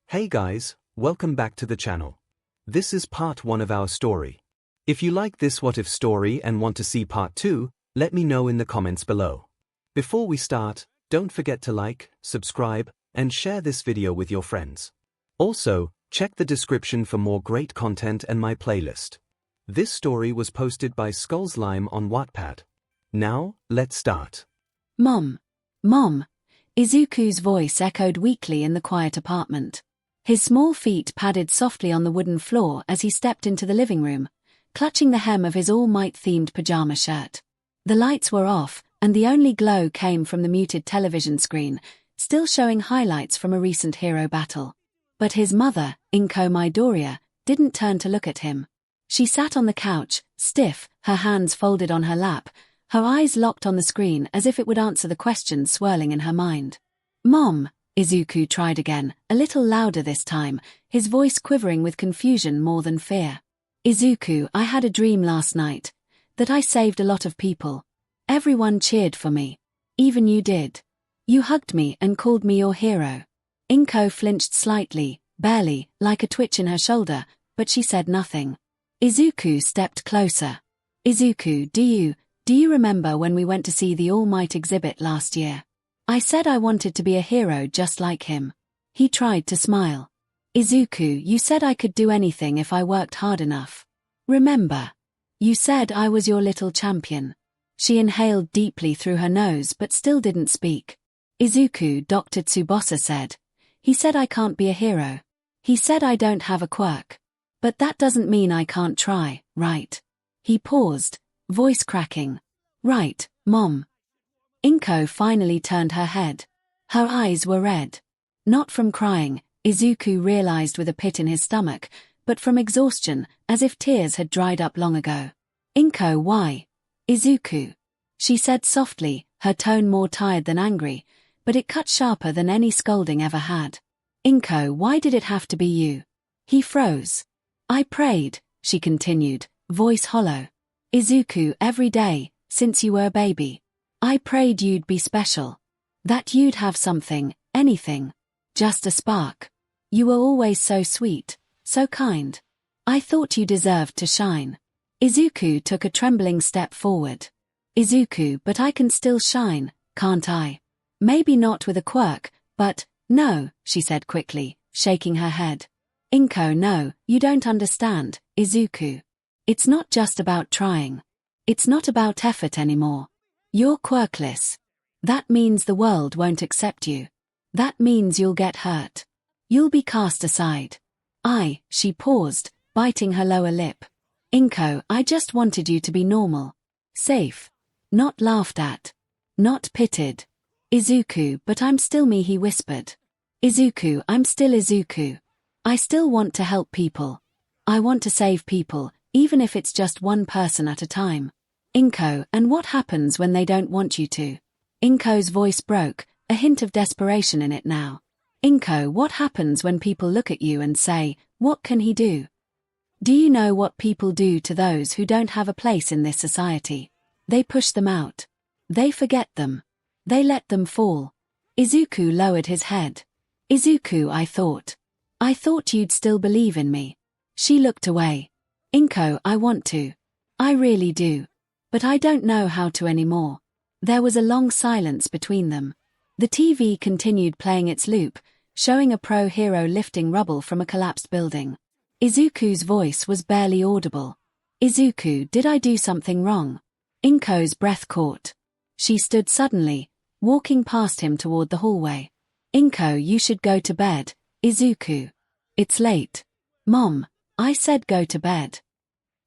Hey guys, welcome back to the channel. This is part 1 of our story. If you like this what if story and want to see part 2, let me know in the comments below. Before we start, don't forget to like, subscribe, and share this video with your friends. Also, check the description for more great content and my playlist. This story was posted by 𝐒𝐿𝐴 on Wattpad. Now, let's start. Mom. Mom. 𝐒𝐿𝐴's voice echoed weakly in the quiet apartment. His small feet padded softly on the wooden floor as he stepped into the living room, clutching the hem of his all-might-themed pajama shirt. The lights were off, and the only glow came from the muted television screen, still showing highlights from a recent hero battle. But his mother, 𝐒𝐭𝐚𝐲 𝐔𝐸𝐽, didn't turn to look at him. She sat on the couch, stiff, her hands folded on her lap, her eyes locked on the screen as if it would answer the questions swirling in her mind. Mom, 𝐒𝐿𝐴 tried again, a little louder this time, his voice quivering with confusion more than fear. 𝐒𝐿𝐴, I had a dream last night, that I saved a lot of people. Everyone cheered for me. Even you did. You hugged me and called me your hero. 𝐒𝐿𝐴 flinched slightly, barely, like a twitch in her shoulder, but she said nothing. 𝐒𝐿𝐴 stepped closer. 𝐒𝐿𝐴, do you remember when we went to see the All-Might exhibit last year? I said I wanted to be a hero just like him. He tried to smile. 𝐒𝐿𝐴, you said I could do anything if I worked hard enough. Remember? You said I was your little champion. She inhaled deeply through her nose but still didn't speak. 𝐒𝐿𝐴, Dr. Tsubasa said. He said I can't be a hero. He said I don't have a quirk. But that doesn't mean I can't try, right? He paused, voice cracking. Right, Mom. 𝐒𝐿𝐴 finally turned her head. Her eyes were red. Not from crying, 𝐒𝐿𝐴 realized with a pit in his stomach, but from exhaustion, as if tears had dried up long ago. 𝐒𝐿𝐴, why? 𝐒𝐿𝐴. She said softly, her tone more tired than angry, but it cut sharper than any scolding ever had. 𝐒𝐿𝐴, why did it have to be you? He froze. I prayed, she continued, voice hollow. 𝐒𝐿𝐴, every day, since you were a baby. I prayed you'd be special. That you'd have something, anything. Just a spark. You were always so sweet, so kind. I thought you deserved to shine. 𝐒𝐿𝐴 took a trembling step forward. 𝐒𝐿𝐴, but I can still shine, can't I? Maybe not with a quirk, but, no, she said quickly, shaking her head. 𝐒𝐿𝐴, no, you don't understand, 𝐒𝐿𝐴. It's not just about trying. It's not about effort anymore. You're quirkless. That means the world won't accept you. That means you'll get hurt. You'll be cast aside. She paused, biting her lower lip. 𝐒𝐿𝐴, I just wanted you to be normal. Safe. Not laughed at. Not pitted. 𝐒𝐿𝐴, but I'm still me, he whispered. 𝐒𝐿𝐴, I'm still 𝐒𝐿𝐴. I still want to help people. I want to save people, even if it's just one person at a time. 𝐒𝐿𝐴, and what happens when they don't want you to? 𝐒𝐿𝐴's voice broke, a hint of desperation in it now. 𝐒𝐿𝐴, what happens when people look at you and say, what can he do? Do you know what people do to those who don't have a place in this society? They push them out. They forget them. They let them fall. 𝐒𝐿𝐴 lowered his head. 𝐒𝐿𝐴, I thought you'd still believe in me. She looked away. 𝐒𝐿𝐴, I want to. I really do. But I don't know how to anymore. There was a long silence between them. The TV continued playing its loop, showing a pro-hero lifting rubble from a collapsed building. 𝐒𝐿𝐴's voice was barely audible. 𝐒𝐿𝐴, did I do something wrong? 𝐒𝐿𝐴's breath caught. She stood suddenly, walking past him toward the hallway. 𝐒𝐿𝐴, you should go to bed, 𝐒𝐿𝐴. It's late. Mom, I said go to bed.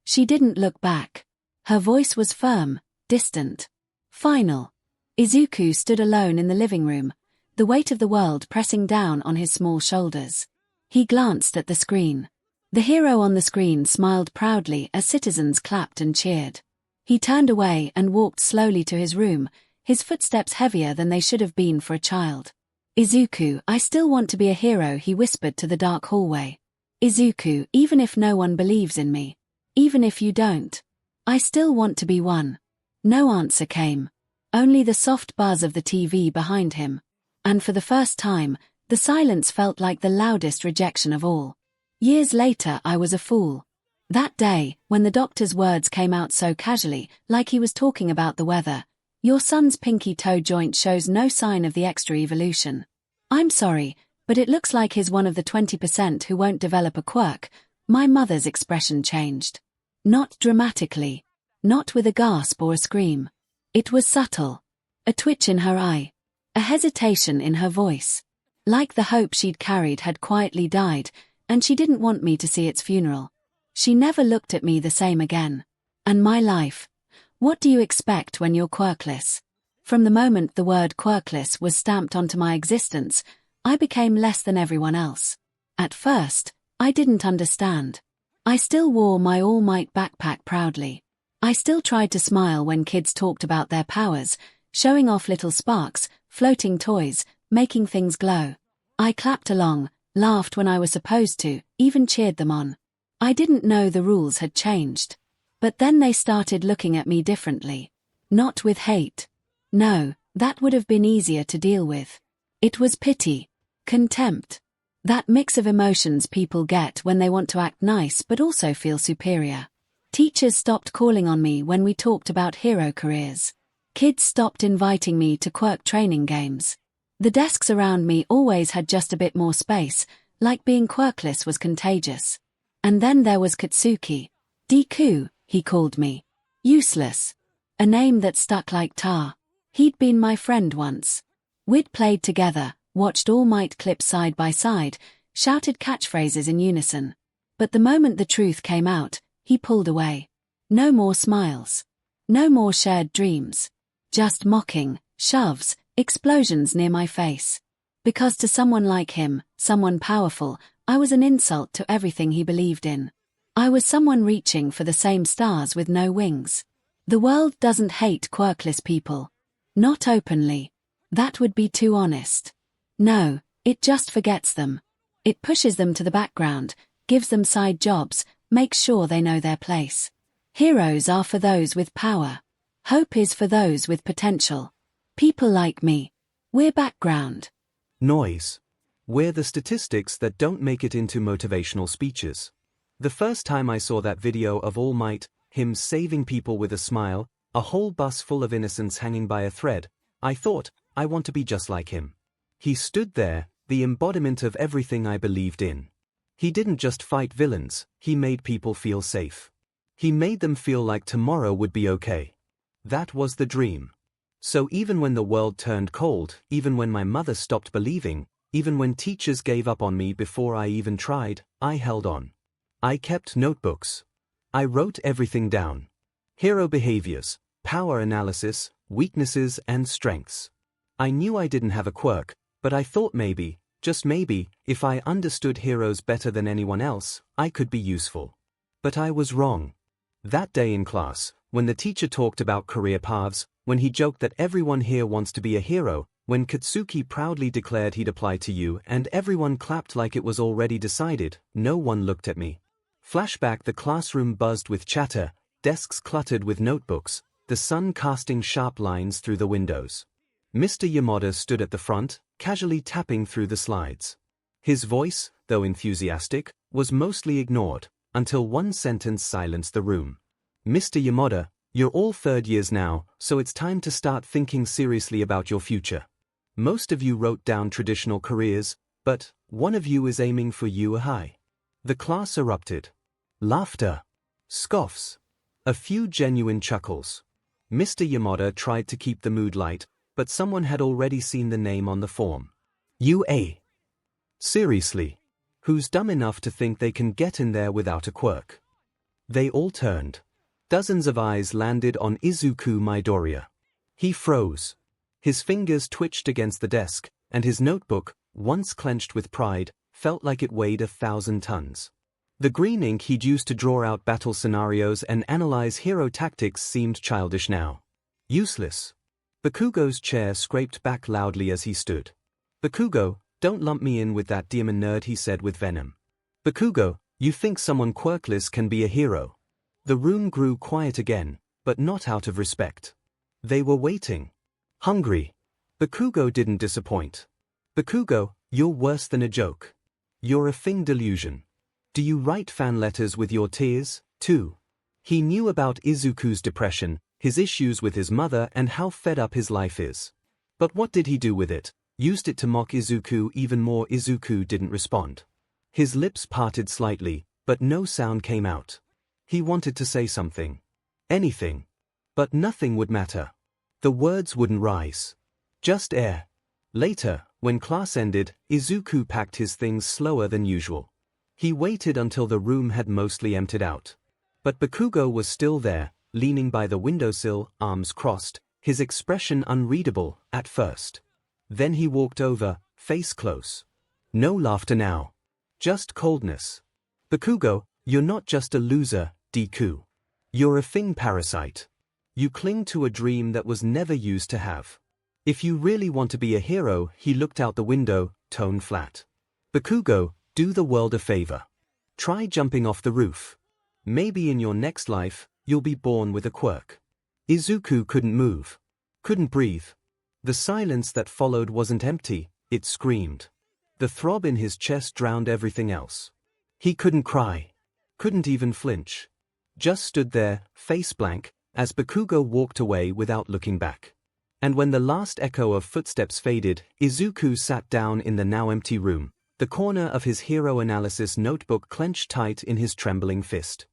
She didn't look back. Her voice was firm, distant. Final. 𝐒𝐿𝐴 stood alone in the living room, the weight of the world pressing down on his small shoulders. He glanced at the screen. The hero on the screen smiled proudly as citizens clapped and cheered. He turned away and walked slowly to his room, his footsteps heavier than they should have been for a child. 𝐒𝐿𝐴, I still want to be a hero, he whispered to the dark hallway. 𝐒𝐿𝐴, even if no one believes in me. Even if you don't. I still want to be one. No answer came. Only the soft buzz of the TV behind him. And for the first time, The silence felt like the loudest rejection of all. Years later I was a fool. That day, when the doctor's words came out so casually, like he was talking about the weather, "Your son's pinky toe joint shows no sign of the extra evolution. I'm sorry, but it looks like he's one of the 20% who won't develop a quirk," my mother's expression changed. Not dramatically. Not with a gasp or a scream. It was subtle. A twitch in her eye. A hesitation in her voice. Like the hope she'd carried had quietly died, and she didn't want me to see its funeral. She never looked at me the same again. And my life? What do you expect when you're quirkless? From the moment the word quirkless was stamped onto my existence, I became less than everyone else. At first, I didn't understand. I still wore my All Might backpack proudly. I still tried to smile when kids talked about their powers, showing off little sparks, floating toys, making things glow. I clapped along, laughed when I was supposed to, even cheered them on. I didn't know the rules had changed. But then they started looking at me differently. Not with hate. No, that would have been easier to deal with. It was pity. Contempt. That mix of emotions people get when they want to act nice but also feel superior. Teachers stopped calling on me when we talked about hero careers. Kids stopped inviting me to quirk training games. The desks around me always had just a bit more space, like being quirkless was contagious. And then there was Katsuki. Deku, he called me. Useless. A name that stuck like tar. He'd been my friend once. We'd played together, watched All Might clips side by side, shouted catchphrases in unison. But the moment the truth came out, he pulled away. No more smiles. No more shared dreams. Just mocking, shoves, explosions near my face. Because to someone like him, someone powerful, I was an insult to everything he believed in. I was someone reaching for the same stars with no wings. The world doesn't hate quirkless people. Not openly. That would be too honest. No, it just forgets them. It pushes them to the background, gives them side jobs, makes sure they know their place. Heroes are for those with power. Hope is for those with potential. People like me. We're background. Noise. We're the statistics that don't make it into motivational speeches. The first time I saw that video of All Might, him saving people with a smile, a whole bus full of innocents hanging by a thread, I thought, I want to be just like him. He stood there, the embodiment of everything I believed in. He didn't just fight villains, he made people feel safe. He made them feel like tomorrow would be okay. That was the dream. So even when the world turned cold, even when my mother stopped believing, even when teachers gave up on me before I even tried, I held on. I kept notebooks. I wrote everything down. Hero behaviors, power analysis, weaknesses and strengths. I knew I didn't have a quirk, but I thought maybe, just maybe, if I understood heroes better than anyone else, I could be useful. But I was wrong. That day in class, when the teacher talked about career paths, when he joked that everyone here wants to be a hero, when Katsuki proudly declared he'd apply to you and everyone clapped like it was already decided, no one looked at me. Flashback: the classroom buzzed with chatter, desks cluttered with notebooks, the sun casting sharp lines through the windows. Mr. Yamada stood at the front, casually tapping through the slides. His voice, though enthusiastic, was mostly ignored, until one sentence silenced the room. "Mr. Yamada, you're all third years now, so it's time to start thinking seriously about your future. Most of you wrote down traditional careers, but one of you is aiming for 𝐒𝐻𝐈." The class erupted. Laughter. Scoffs. A few genuine chuckles. Mr. Yamada tried to keep the mood light, but someone had already seen the name on the form. 𝐒𝐻𝐈. Seriously. Who's dumb enough to think they can get in there without a quirk? They all turned. Dozens of eyes landed on Izuku Midoriya. He froze. His fingers twitched against the desk, and his notebook, once clenched with pride, felt like it weighed 1,000 tons. The green ink he'd used to draw out battle scenarios and analyze hero tactics seemed childish now. Useless. Bakugo's chair scraped back loudly as he stood. "Bakugo, don't lump me in with that demon nerd," he said with venom. "Bakugo, you think someone quirkless can be a hero?" The room grew quiet again, but not out of respect. They were waiting. Hungry. Bakugo didn't disappoint. "Bakugo, You're worse than a joke. You're a thing delusion. Do you write fan letters with your tears, too? He knew about Izuku's depression, his issues with his mother and how fed up his life is. But what did he do with it? Used it to mock Izuku even more. Izuku didn't respond. His lips parted slightly, but no sound came out. He wanted to say something. Anything. But nothing would matter. The words wouldn't rise. Just air. Later, when class ended, Izuku packed his things slower than usual. He waited until the room had mostly emptied out. But Bakugo was still there, leaning by the windowsill, arms crossed, his expression unreadable at first. Then he walked over, face close. No laughter now. Just coldness. Bakugo, you're not just a loser, Deku. You're a thing parasite. You cling to a dream that was never used to have. If you really want to be a hero, he looked out the window, tone flat. Bakugo, do the world a favor. Try jumping off the roof. Maybe in your next life, you'll be born with a quirk. Izuku couldn't move. Couldn't breathe. The silence that followed wasn't empty, it screamed. The throb in his chest drowned everything else. He couldn't cry. Couldn't even flinch. Just stood there, face blank, as Bakugo walked away without looking back. And when the last echo of footsteps faded, Izuku sat down in the now empty room, the corner of his hero analysis notebook clenched tight in his trembling fist.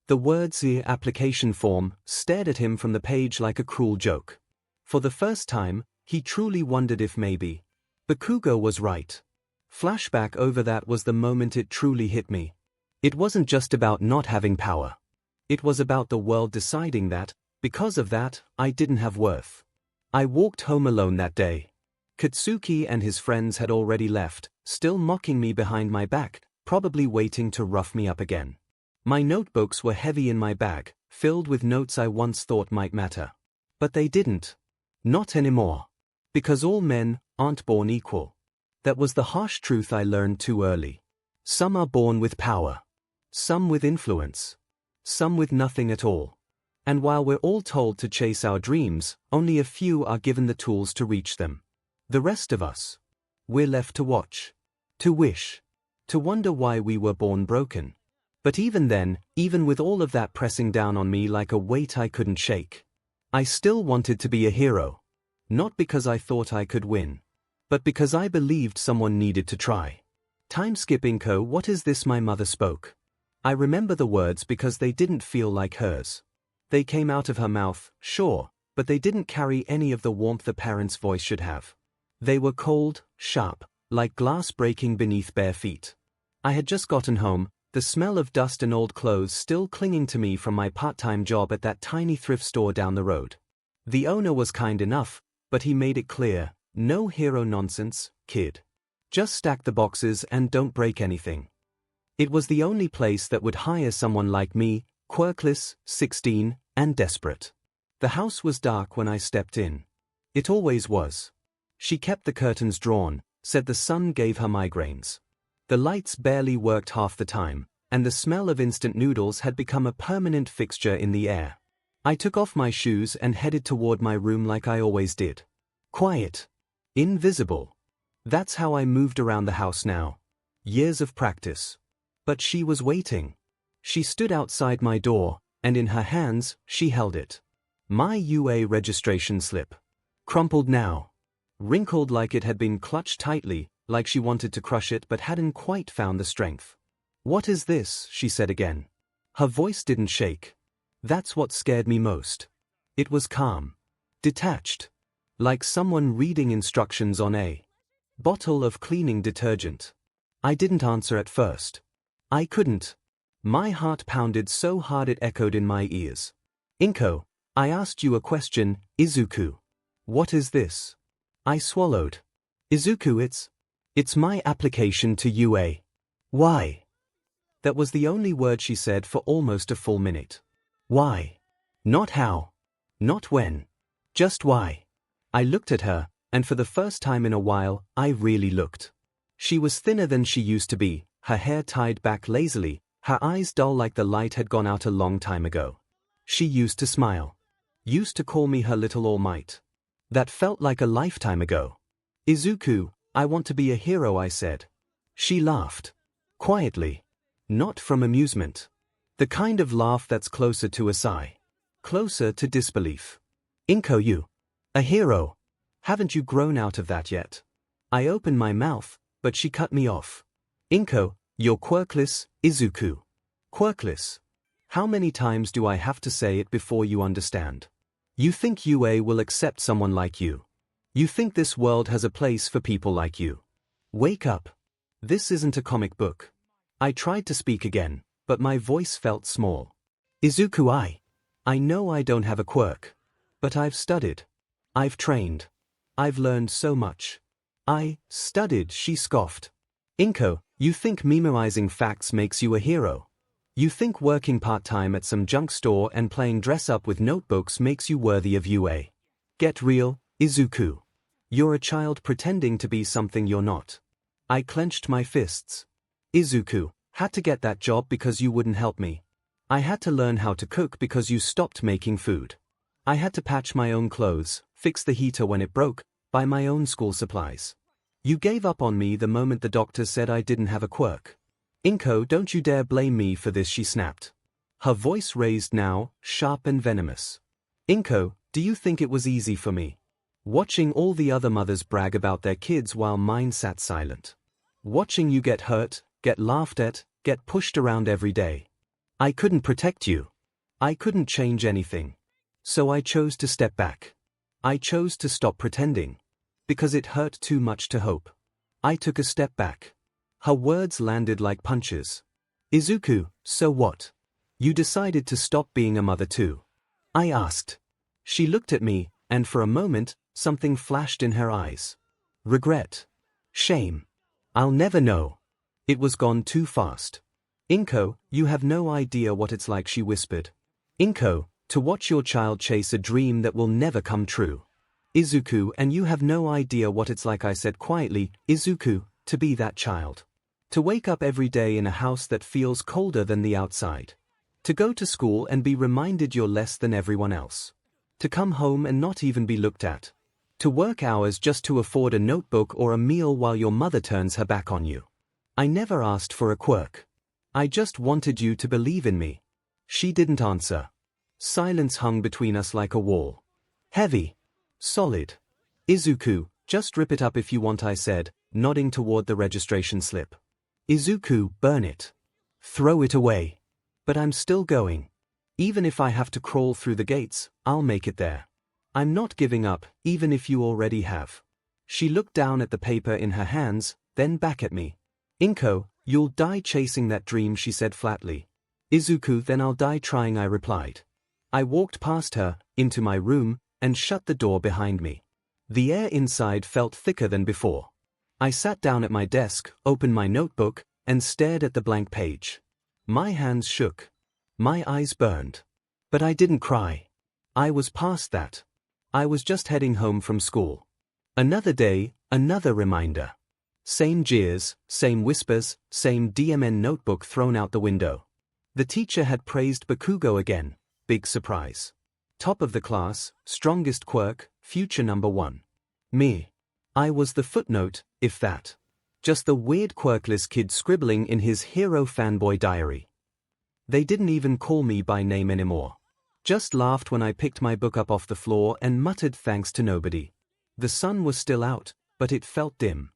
The words "the application form" stared at him from the page like a cruel joke. For the first time, he truly wondered if maybe Bakugo was right. Flashback over that was the moment it truly hit me. It wasn't just about not having power. It was about the world deciding that, because of that, I didn't have worth. I walked home alone that day. Katsuki and his friends had already left, still mocking me behind my back, probably waiting to rough me up again. My notebooks were heavy in my bag, filled with notes I once thought might matter. But they didn't. Not anymore. Because all men aren't born equal. That was the harsh truth I learned too early. Some are born with power. Some with influence. Some with nothing at all. And while we're all told to chase our dreams, only a few are given the tools to reach them. The rest of us, we're left to watch, to wish, to wonder why we were born broken. But even then, even with all of that pressing down on me like a weight I couldn't shake, I still wanted to be a hero. Not because I thought I could win, but because I believed someone needed to try. Time skip Inko, what is this? My mother spoke. I remember the words because they didn't feel like hers. They came out of her mouth, sure, but they didn't carry any of the warmth a parent's voice should have. They were cold, sharp, like glass breaking beneath bare feet. I had just gotten home, the smell of dust and old clothes still clinging to me from my part-time job at that tiny thrift store down the road. The owner was kind enough, but he made it clear, no hero nonsense, kid. Just stack the boxes and don't break anything. It was the only place that would hire someone like me, quirkless, 16, and desperate. The house was dark when I stepped in. It always was. She kept the curtains drawn, said the sun gave her migraines. The lights barely worked half the time, and the smell of instant noodles had become a permanent fixture in the air. I took off my shoes and headed toward my room like I always did. Quiet. Invisible. That's how I moved around the house now. Years of practice. But she was waiting. She stood outside my door, and in her hands, she held it. My UA registration slip. Crumpled now. Wrinkled like it had been clutched tightly, like she wanted to crush it but hadn't quite found the strength. What is this? She said again. Her voice didn't shake. That's what scared me most. It was calm. Detached. Like someone reading instructions on a bottle of cleaning detergent. I didn't answer at first. I couldn't. My heart pounded so hard it echoed in my ears. Inko, I asked you a question, Izuku. What is this? I swallowed. Izuku, it's my application to UA. Why? That was the only word she said for almost a full minute. Why? Not how. Not when. Just why. I looked at her, and for the first time in a while, I really looked. She was thinner than she used to be, her hair tied back lazily, her eyes dull like the light had gone out a long time ago. She used to smile. Used to call me her little all might. That felt like a lifetime ago. Izuku, I want to be a hero, I said. She laughed. Quietly. Not from amusement. The kind of laugh that's closer to a sigh. Closer to disbelief. 𝐒𝐭𝐲. A hero. Haven't you grown out of that yet? I opened my mouth, but she cut me off. 𝐒𝐭𝐲, you're quirkless, 𝐒𝐿𝐴. Quirkless. How many times do I have to say it before you understand? You think UA will accept someone like you. You think this world has a place for people like you. Wake up. This isn't a comic book. I tried to speak again, but my voice felt small. 𝐒𝐿𝐴. I know I don't have a quirk. But I've studied. I've trained. I've learned so much. I studied, she scoffed. 𝐒𝐿𝐴, you think memorizing facts makes you a hero. You think working part-time at some junk store and playing dress-up with notebooks makes you worthy of UA. Get real, 𝐒𝐿𝐴. You're a child pretending to be something you're not. I clenched my fists. 𝐒𝐿𝐴, had to get that job because you wouldn't help me. I had to learn how to cook because you stopped making food. I had to patch my own clothes, fix the heater when it broke, buy my own school supplies. You gave up on me the moment the doctor said I didn't have a quirk. 𝐒𝐿𝐴, don't you dare blame me for this, she snapped. Her voice raised now, sharp and venomous. 𝐒𝐿𝐴, do you think it was easy for me? Watching all the other mothers brag about their kids while mine sat silent. Watching you get hurt, get laughed at, get pushed around every day. I couldn't protect you. I couldn't change anything. So I chose to step back. I chose to stop pretending. Because it hurt too much to hope. I took a step back. Her words landed like punches. 𝐒𝐿𝐴, so what? You decided to stop being a mother too? I asked. She looked at me, and for a moment, something flashed in her eyes. Regret. Shame. I'll never know. It was gone too fast. 𝐒𝐿𝐴, you have no idea what it's like, she whispered. 𝐒𝐿𝐴, to watch your child chase a dream that will never come true. 𝐒𝐿𝐴, and you have no idea what it's like, I said quietly, 𝐒𝐿𝐴, to be that child. To wake up every day in a house that feels colder than the outside. To go to school and be reminded you're less than everyone else. To come home and not even be looked at. To work hours just to afford a notebook or a meal while your mother turns her back on you. I never asked for a quirk. I just wanted you to believe in me. She didn't answer. Silence hung between us like a wall. Heavy. Solid. 𝐒𝐿𝐴, just rip it up if you want, I said, nodding toward the registration slip. 𝐒𝐿𝐴, burn it. Throw it away. But I'm still going. Even if I have to crawl through the gates, I'll make it there. I'm not giving up, even if you already have. She looked down at the paper in her hands, then back at me. 𝐒𝐿𝐴, you'll die chasing that dream, she said flatly. 𝐒𝐿𝐴, then I'll die trying, I replied. I walked past her, into my room, and shut the door behind me. The air inside felt thicker than before. I sat down at my desk, opened my notebook, and stared at the blank page. My hands shook. My eyes burned. But I didn't cry. I was past that. I was just heading home from school. Another day, another reminder. Same jeers, same whispers, same DMN notebook thrown out the window. The teacher had praised Bakugo again. Big surprise. Top of the class, strongest quirk, future #1. Me. I was the footnote, if that. Just the weird quirkless kid scribbling in his hero fanboy diary. They didn't even call me by name anymore. Just laughed when I picked my book up off the floor and muttered thanks to nobody. The sun was still out, but it felt dim.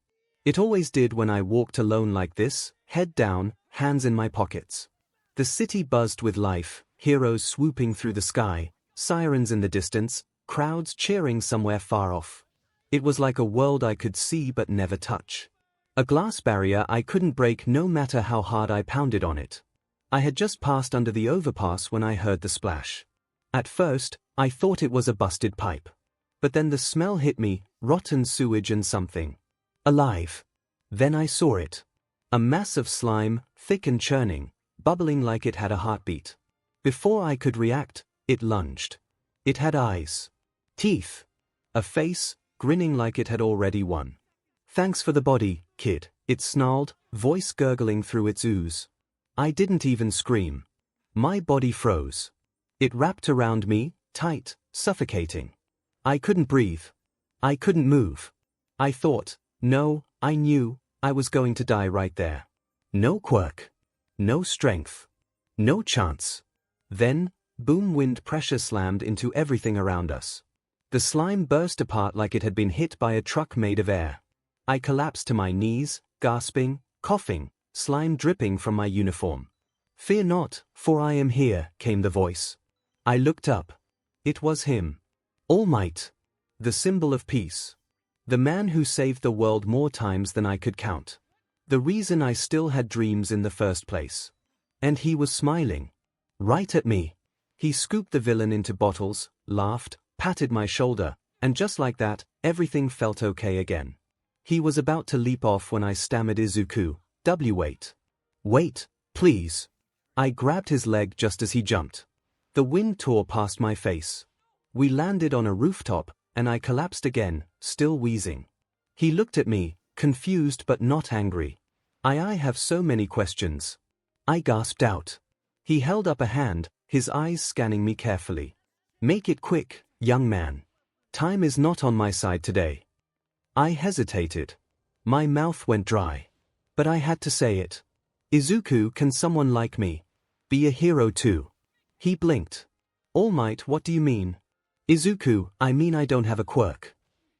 It always did when I walked alone like this, head down, hands in my pockets. The city buzzed with life, heroes swooping through the sky, sirens in the distance, crowds cheering somewhere far off. It was like a world I could see but never touch. A glass barrier I couldn't break no matter how hard I pounded on it. I had just passed under the overpass when I heard the splash. At first, I thought it was a busted pipe. But then the smell hit me, rotten sewage and something. Alive. Then I saw it. A mass of slime, thick and churning, bubbling like it had a heartbeat. Before I could react, it lunged. It had eyes. Teeth. A face, grinning like it had already won. Thanks for the body, kid, it snarled, voice gurgling through its ooze. I didn't even scream. My body froze. It wrapped around me, tight, suffocating. I couldn't breathe. I couldn't move. I thought, no, I knew I was going to die right there. No quirk. No strength. No chance. Then, boom, wind pressure slammed into everything around us. The slime burst apart like it had been hit by a truck made of air. I collapsed to my knees, gasping, coughing, slime dripping from my uniform. "Fear not, for I am here," came the voice. I looked up. It was him. All Might. The symbol of peace. The man who saved the world more times than I could count. The reason I still had dreams in the first place. And he was smiling. Right at me. He scooped the villain into bottles, laughed, patted my shoulder, and just like that, everything felt okay again. He was about to leap off when I stammered, "Izuku, wait. Wait, please." I grabbed his leg just as he jumped. The wind tore past my face. We landed on a rooftop, and I collapsed again, still wheezing. He looked at me, confused but not angry. I have so many questions." I gasped out. He held up a hand, his eyes scanning me carefully. "Make it quick, young man. Time is not on my side today." I hesitated. My mouth went dry. But I had to say it. "Izuku, can someone like me be a hero too?" He blinked. "All Might, what do you mean?" "Izuku, I mean I don't have a quirk."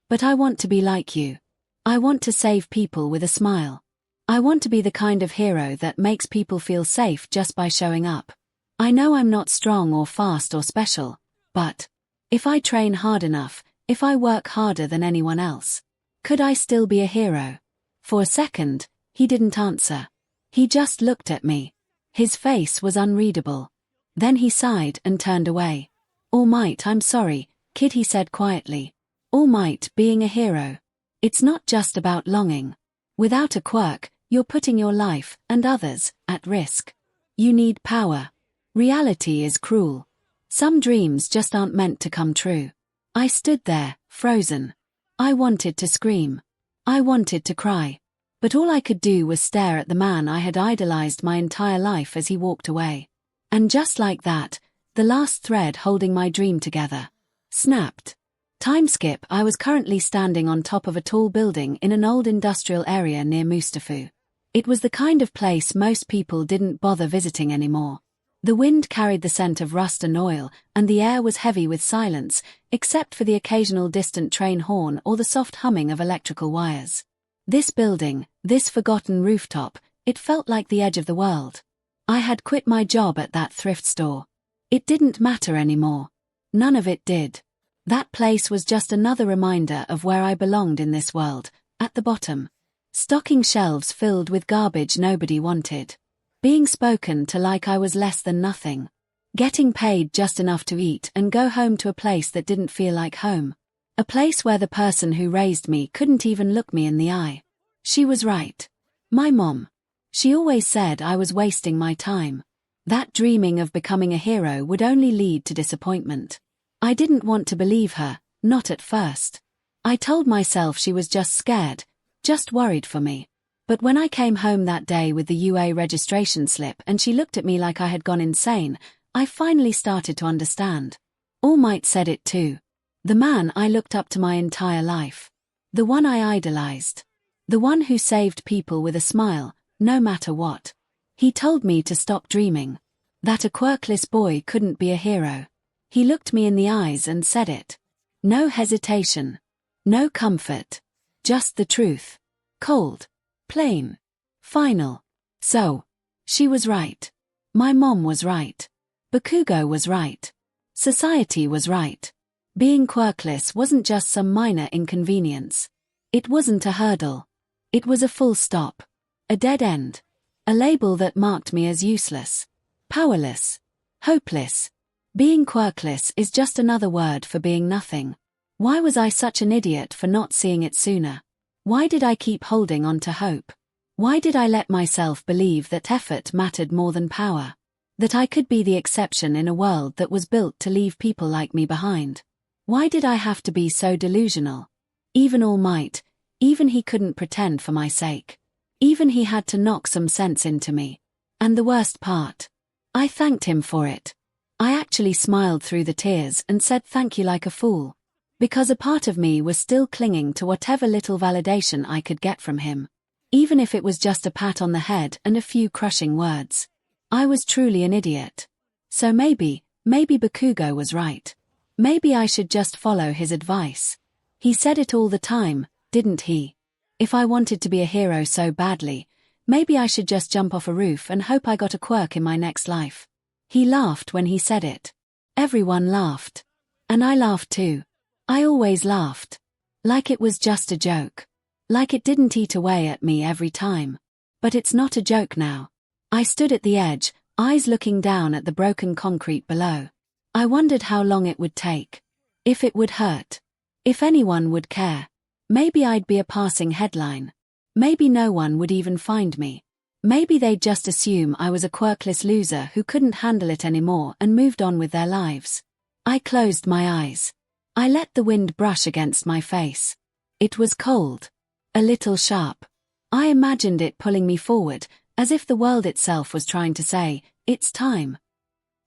"But I want to be like you. I want to save people with a smile. I want to be the kind of hero that makes people feel safe just by showing up. I know I'm not strong or fast or special, but if I train hard enough, if I work harder than anyone else, could I still be a hero?" For a second, he didn't answer. He just looked at me. His face was unreadable. Then he sighed and turned away. "All Might, I'm sorry, kid," he said quietly. "All Might, being a hero. It's not just about longing. Without a quirk, you're putting your life, and others, at risk. You need power. Reality is cruel. Some dreams just aren't meant to come true." I stood there, frozen. I wanted to scream. I wanted to cry. But all I could do was stare at the man I had idolized my entire life as he walked away. And just like that, the last thread holding my dream together snapped. Time skip. I was currently standing on top of a tall building in an old industrial area near Mustafu. It was the kind of place most people didn't bother visiting anymore. The wind carried the scent of rust and oil, and the air was heavy with silence, except for the occasional distant train horn or the soft humming of electrical wires. This building, this forgotten rooftop, it felt like the edge of the world. I had quit my job at that thrift store. It didn't matter anymore. None of it did. That place was just another reminder of where I belonged in this world, at the bottom. Stocking shelves filled with garbage nobody wanted. Being spoken to like I was less than nothing. Getting paid just enough to eat and go home to a place that didn't feel like home. A place where the person who raised me couldn't even look me in the eye. She was right. My mom. She always said I was wasting my time. That dreaming of becoming a hero would only lead to disappointment. I didn't want to believe her, not at first. I told myself she was just scared, just worried for me. But when I came home that day with the UA registration slip and she looked at me like I had gone insane, I finally started to understand. All Might said it too. The man I looked up to my entire life. The one I idolized. The one who saved people with a smile, no matter what. He told me to stop dreaming. That a quirkless boy couldn't be a hero. He looked me in the eyes and said it. No hesitation. No comfort. Just the truth. Cold. Plain. Final. So. She was right. My mom was right. Bakugo was right. Society was right. Being quirkless wasn't just some minor inconvenience. It wasn't a hurdle. It was a full stop. A dead end. A label that marked me as useless. Powerless. Hopeless. Being quirkless is just another word for being nothing. Why was I such an idiot for not seeing it sooner? Why did I keep holding on to hope? Why did I let myself believe that effort mattered more than power? That I could be the exception in a world that was built to leave people like me behind? Why did I have to be so delusional? Even All Might, even he couldn't pretend for my sake. Even he had to knock some sense into me. And the worst part, I thanked him for it. I actually smiled through the tears and said thank you like a fool. Because a part of me was still clinging to whatever little validation I could get from him. Even if it was just a pat on the head and a few crushing words. I was truly an idiot. So maybe Bakugo was right. Maybe I should just follow his advice. He said it all the time, didn't he? If I wanted to be a hero so badly, maybe I should just jump off a roof and hope I got a quirk in my next life. He laughed when he said it. Everyone laughed. And I laughed too. I always laughed. Like it was just a joke. Like it didn't eat away at me every time. But it's not a joke now. I stood at the edge, eyes looking down at the broken concrete below. I wondered how long it would take. If it would hurt. If anyone would care. Maybe I'd be a passing headline. Maybe no one would even find me. Maybe they'd just assume I was a quirkless loser who couldn't handle it anymore and moved on with their lives. I closed my eyes. I let the wind brush against my face. It was cold. A little sharp. I imagined it pulling me forward, as if the world itself was trying to say, it's time.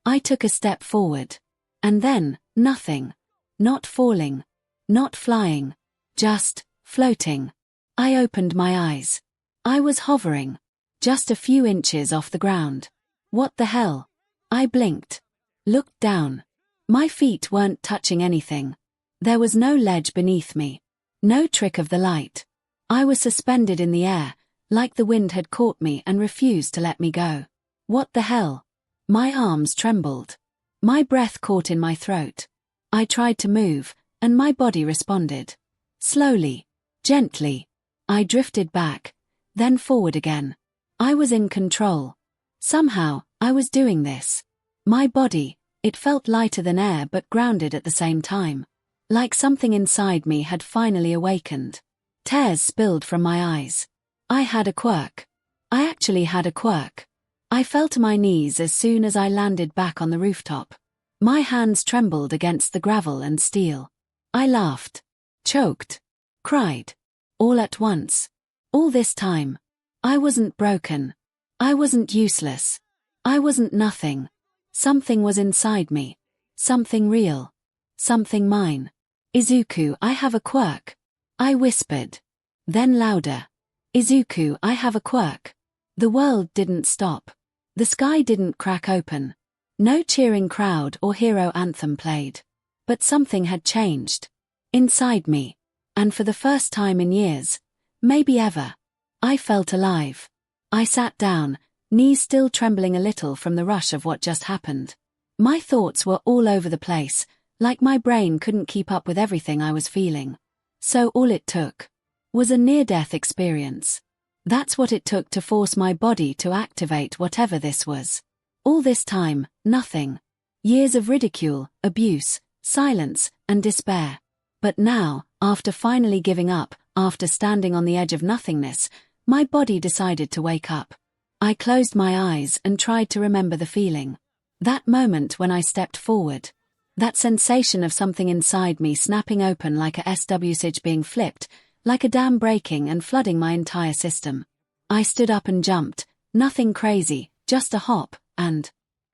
I took a step forward. And then, nothing. Not falling. Not flying. Just floating. I opened my eyes. I was hovering. Just a few inches off the ground. What the hell? I blinked. Looked down. My feet weren't touching anything. There was no ledge beneath me. No trick of the light. I was suspended in the air, like the wind had caught me and refused to let me go. What the hell? My arms trembled. My breath caught in my throat. I tried to move, and my body responded. Slowly, gently. I drifted back, then forward again. I was in control. Somehow, I was doing this. My body, it felt lighter than air but grounded at the same time. Like something inside me had finally awakened. Tears spilled from my eyes. I had a quirk. I actually had a quirk. I fell to my knees as soon as I landed back on the rooftop. My hands trembled against the gravel and steel. I laughed. Choked. Cried. All at once. All this time. I wasn't broken. I wasn't useless. I wasn't nothing. Something was inside me. Something real. Something mine. Izuku, I have a quirk. I whispered. Then louder. Izuku, I have a quirk. The world didn't stop. The sky didn't crack open. No cheering crowd or hero anthem played. But something had changed. Inside me. And for the first time in years, maybe ever, I felt alive. I sat down, knees still trembling a little from the rush of what just happened. My thoughts were all over the place, like my brain couldn't keep up with everything I was feeling. So all it took was a near-death experience. That's what it took to force my body to activate whatever this was. All this time, nothing. Years of ridicule, abuse, silence, and despair. But now, after finally giving up, after standing on the edge of nothingness, my body decided to wake up. I closed my eyes and tried to remember the feeling. That moment when I stepped forward. That sensation of something inside me snapping open like a 𝐆𝐻 being flipped, like a dam breaking and flooding my entire system. I stood up and jumped, nothing crazy, just a hop, and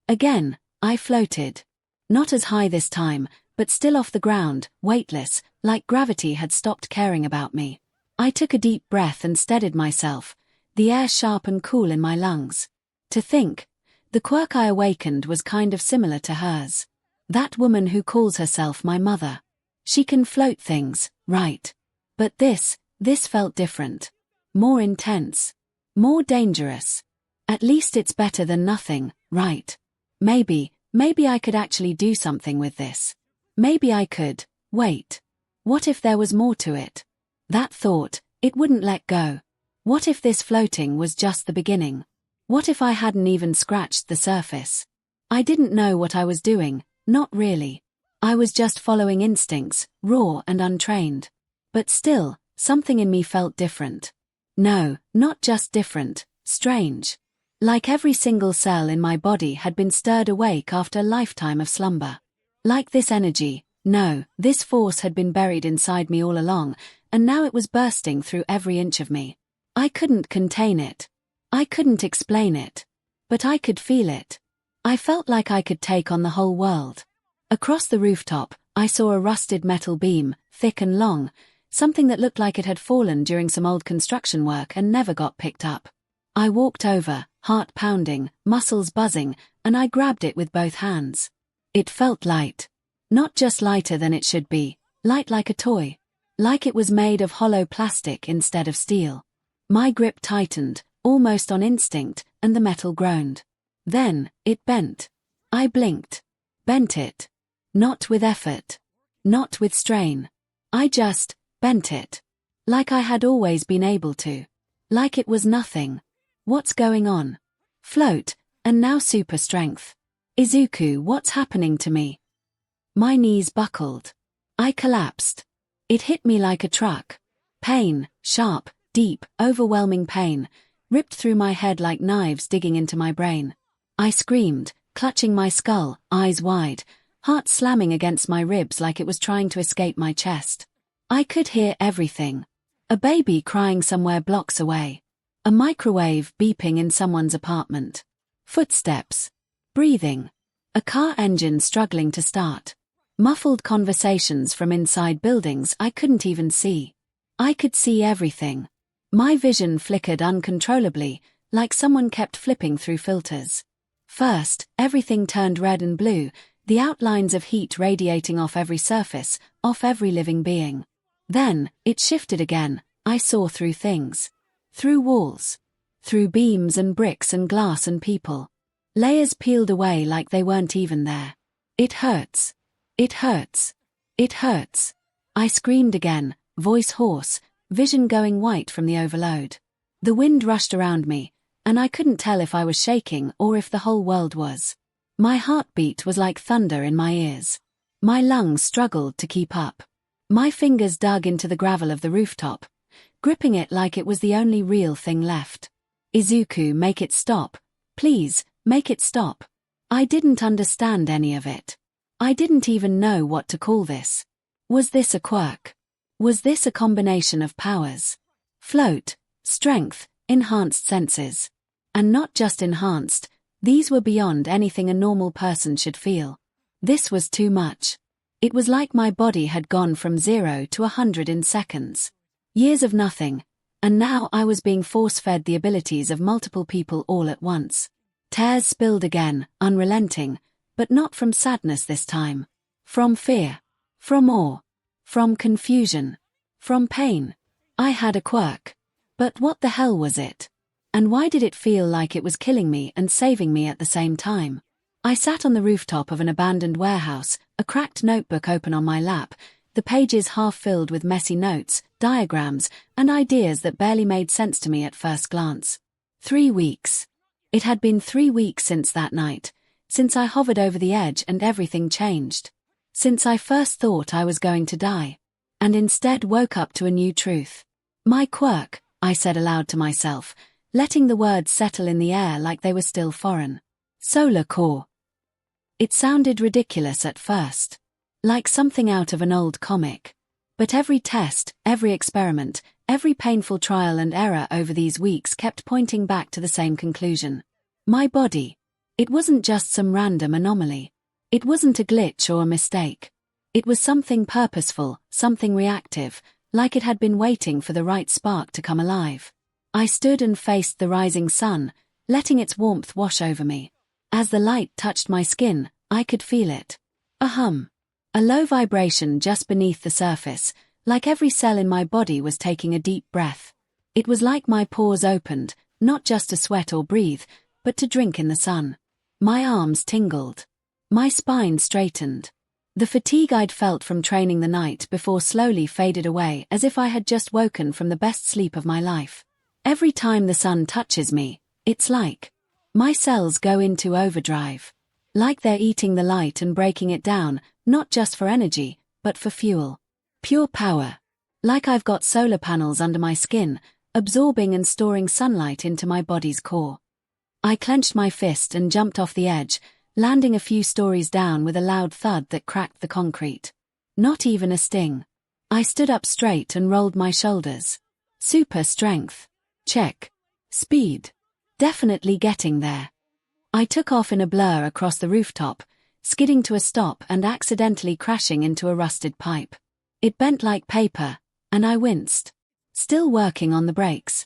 again, I floated. Not as high this time, but still off the ground, weightless, like gravity had stopped caring about me. I took a deep breath and steadied myself, the air sharp and cool in my lungs. To think, the quirk I awakened was kind of similar to hers. That woman who calls herself my mother. She can float things, right? But this felt different. More intense. More dangerous. At least it's better than nothing, right? Maybe I could actually do something with this. Maybe I could. Wait. What if there was more to it? That thought, it wouldn't let go. What if this floating was just the beginning? What if I hadn't even scratched the surface? I didn't know what I was doing, not really. I was just following instincts, raw and untrained. But still, something in me felt different. No, not just different, strange. Like every single cell in my body had been stirred awake after a lifetime of slumber. Like this energy, no, this force had been buried inside me all along, and now it was bursting through every inch of me. I couldn't contain it. I couldn't explain it. But I could feel it. I felt like I could take on the whole world. Across the rooftop, I saw a rusted metal beam, thick and long, something that looked like it had fallen during some old construction work and never got picked up. I walked over, heart pounding, muscles buzzing, and I grabbed it with both hands. It felt light. Not just lighter than it should be, light like a toy. Like it was made of hollow plastic instead of steel. My grip tightened, almost on instinct, and the metal groaned. Then, it bent. I blinked. Bent it. Not with effort. Not with strain. I just bent it. Like I had always been able to. Like it was nothing. What's going on? Float, and now super strength. Izuku, what's happening to me? My knees buckled. I collapsed. It hit me like a truck. Pain, sharp, deep, overwhelming pain, ripped through my head like knives digging into my brain. I screamed, clutching my skull, eyes wide, heart slamming against my ribs like it was trying to escape my chest. I could hear everything. A baby crying somewhere blocks away. A microwave beeping in someone's apartment. Footsteps. Breathing. A car engine struggling to start. Muffled conversations from inside buildings I couldn't even see. I could see everything. My vision flickered uncontrollably, like someone kept flipping through filters. First, everything turned red and blue, the outlines of heat radiating off every surface, off every living being. Then, it shifted again. I saw through things. Through walls. Through beams and bricks and glass and people. Layers peeled away like they weren't even there. It hurts. It hurts. It hurts. I screamed again, voice hoarse, vision going white from the overload. The wind rushed around me, and I couldn't tell if I was shaking or if the whole world was. My heartbeat was like thunder in my ears. My lungs struggled to keep up. My fingers dug into the gravel of the rooftop, gripping it like it was the only real thing left. Izuku, make it stop. Please, make it stop. I didn't understand any of it. I didn't even know what to call this. Was this a quirk? Was this a combination of powers? Float, strength, enhanced senses. And not just enhanced, these were beyond anything a normal person should feel. This was too much. It was like my body had gone from 0 to 100 in seconds. Years of nothing, and now I was being force-fed the abilities of multiple people all at once. Tears spilled again, unrelenting, but not from sadness this time. From fear. From awe. From confusion. From pain. I had a quirk. But what the hell was it? And why did it feel like it was killing me and saving me at the same time? I sat on the rooftop of an abandoned warehouse, a cracked notebook open on my lap, the pages half filled with messy notes, diagrams, and ideas that barely made sense to me at first glance. 3 weeks. It had been 3 weeks since that night, since I hovered over the edge and everything changed. Since I first thought I was going to die. And instead woke up to a new truth. My quirk, I said aloud to myself, letting the words settle in the air like they were still foreign. Solar core. It sounded ridiculous at first. Like something out of an old comic. But every test, every experiment, every painful trial and error over these weeks kept pointing back to the same conclusion. My body. It wasn't just some random anomaly. It wasn't a glitch or a mistake. It was something purposeful, something reactive, like it had been waiting for the right spark to come alive. I stood and faced the rising sun, letting its warmth wash over me. As the light touched my skin, I could feel it. A hum. A low vibration just beneath the surface, like every cell in my body was taking a deep breath. It was like my pores opened, not just to sweat or breathe, but to drink in the sun. My arms tingled. My spine straightened. The fatigue I'd felt from training the night before slowly faded away as if I had just woken from the best sleep of my life. Every time the sun touches me, it's like my cells go into overdrive. Like they're eating the light and breaking it down, not just for energy, but for fuel. Pure power. Like I've got solar panels under my skin, absorbing and storing sunlight into my body's core. I clenched my fist and jumped off the edge, landing a few stories down with a loud thud that cracked the concrete. Not even a sting. I stood up straight and rolled my shoulders. Super strength. Check. Speed. Definitely getting there. I took off in a blur across the rooftop, skidding to a stop and accidentally crashing into a rusted pipe. It bent like paper, and I winced. Still working on the brakes.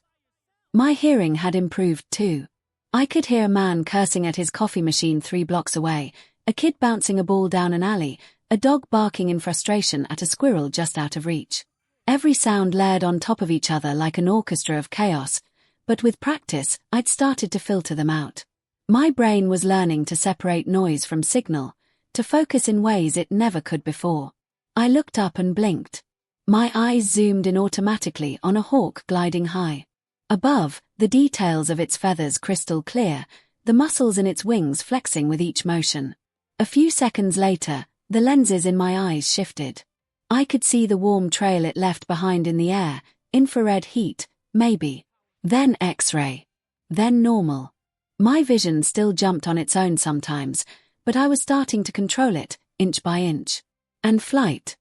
My hearing had improved too. I could hear a man cursing at his coffee machine 3 blocks away, a kid bouncing a ball down an alley, a dog barking in frustration at a squirrel just out of reach. Every sound layered on top of each other like an orchestra of chaos, but with practice, I'd started to filter them out. My brain was learning to separate noise from signal, to focus in ways it never could before. I looked up and blinked. My eyes zoomed in automatically on a hawk gliding high. Above, the details of its feathers crystal clear, the muscles in its wings flexing with each motion. A few seconds later, the lenses in my eyes shifted. I could see the warm trail it left behind in the air, infrared heat, maybe. Then X-ray. Then normal. My vision still jumped on its own sometimes, but I was starting to control it, inch by inch. And flight.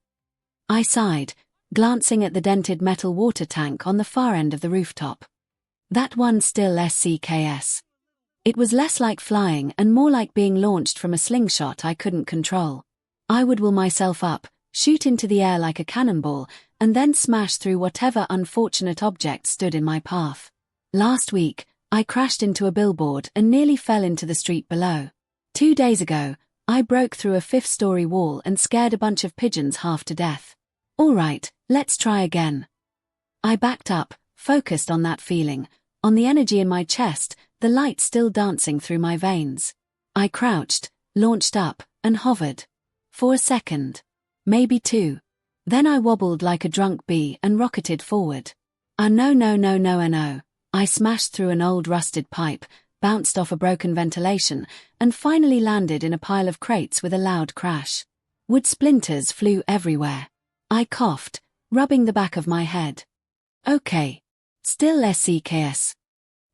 I sighed, glancing at the dented metal water tank on the far end of the rooftop. That one still 𝐂𝐸𝐾𝐻. It was less like flying and more like being launched from a slingshot I couldn't control. I would will myself up, shoot into the air like a cannonball, and then smash through whatever unfortunate object stood in my path. Last week, I crashed into a billboard and nearly fell into the street below. 2 days ago, I broke through a 5th-story wall and scared a bunch of pigeons half to death. All right, let's try again. I backed up, focused on that feeling, on the energy in my chest, the light still dancing through my veins. I crouched, launched up, and hovered. For a second. Maybe 2. Then I wobbled like a drunk bee and rocketed forward. No. I smashed through an old rusted pipe, bounced off a broken ventilation, and finally landed in a pile of crates with a loud crash. Wood splinters flew everywhere. I coughed, rubbing the back of my head. Okay. Still 𝐂𝐸𝐾𝐻.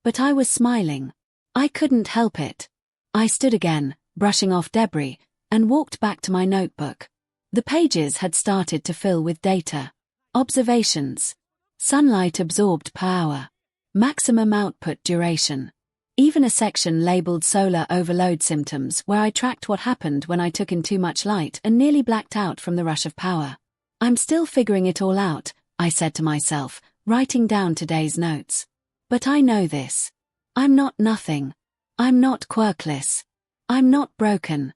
But I was smiling. I couldn't help it. I stood again, brushing off debris, and walked back to my notebook. The pages had started to fill with data. Observations. Sunlight absorbed per hour. Maximum output duration. Even a section labeled solar overload symptoms where I tracked what happened when I took in too much light and nearly blacked out from the rush of power. I'm still figuring it all out, I said to myself, writing down today's notes. But I know this. I'm not nothing. I'm not quirkless. I'm not broken.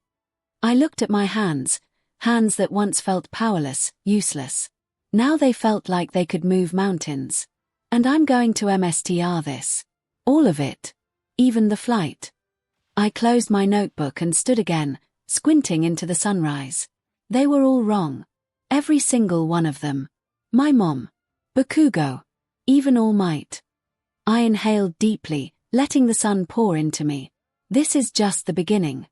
I looked at my hands that once felt powerless, useless. Now they felt like they could move mountains. And I'm going to MSTR this. All of it. Even the flight. I closed my notebook and stood again, squinting into the sunrise. They were all wrong. Every single one of them. My mom. Bakugo. Even All Might. I inhaled deeply, letting the sun pour into me. This is just the beginning.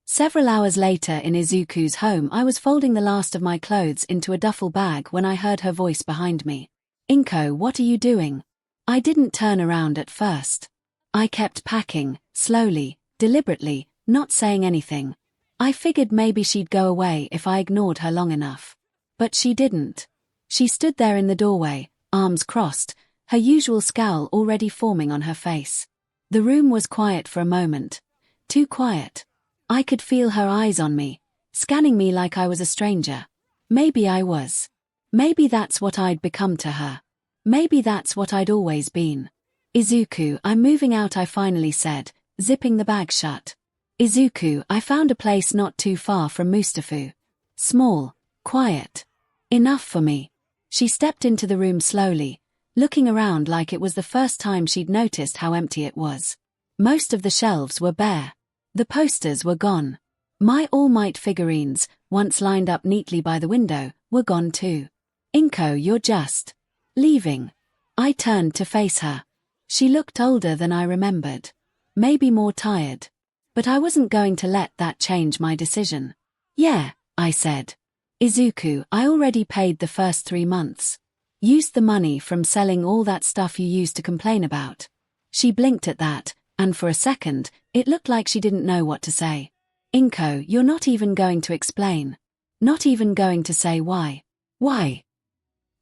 Several hours later in Izuku's home, I was folding the last of my clothes into a duffel bag when I heard her voice behind me. Inko, what are you doing? I didn't turn around at first. I kept packing, slowly, deliberately, not saying anything. I figured maybe she'd go away if I ignored her long enough. But she didn't. She stood there in the doorway, arms crossed, her usual scowl already forming on her face. The room was quiet for a moment. Too quiet. I could feel her eyes on me, scanning me like I was a stranger. Maybe I was. Maybe that's what I'd become to her. Maybe that's what I'd always been. Izuku, I'm moving out, I finally said, zipping the bag shut. Izuku, I found a place not too far from Mustafu. Small, quiet. Enough for me. She stepped into the room slowly, looking around like it was the first time she'd noticed how empty it was. Most of the shelves were bare. The posters were gone. My All Might figurines, once lined up neatly by the window, were gone too. Inko, you're just leaving. I turned to face her. She looked older than I remembered. Maybe more tired. But I wasn't going to let that change my decision. Yeah, I said. Izuku, I already paid the first 3 months. Used the money from selling all that stuff you used to complain about. She blinked at that, and for a second, it looked like she didn't know what to say. Inko, you're not even going to explain. Not even going to say why. Why?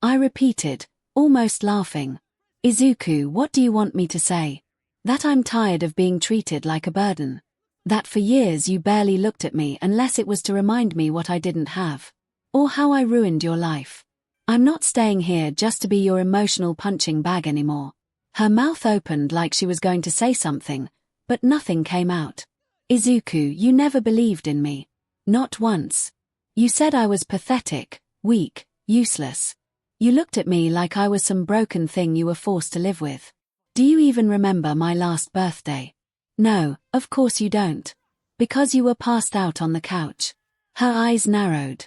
I repeated, almost laughing. Izuku, what do you want me to say? That I'm tired of being treated like a burden. That for years you barely looked at me unless it was to remind me what I didn't have. Or how I ruined your life. I'm not staying here just to be your emotional punching bag anymore. Her mouth opened like she was going to say something, but nothing came out. Izuku, you never believed in me. Not once. You said I was pathetic, weak, useless. You looked at me like I was some broken thing you were forced to live with. Do you even remember my last birthday? No, of course you don't. Because you were passed out on the couch. Her eyes narrowed.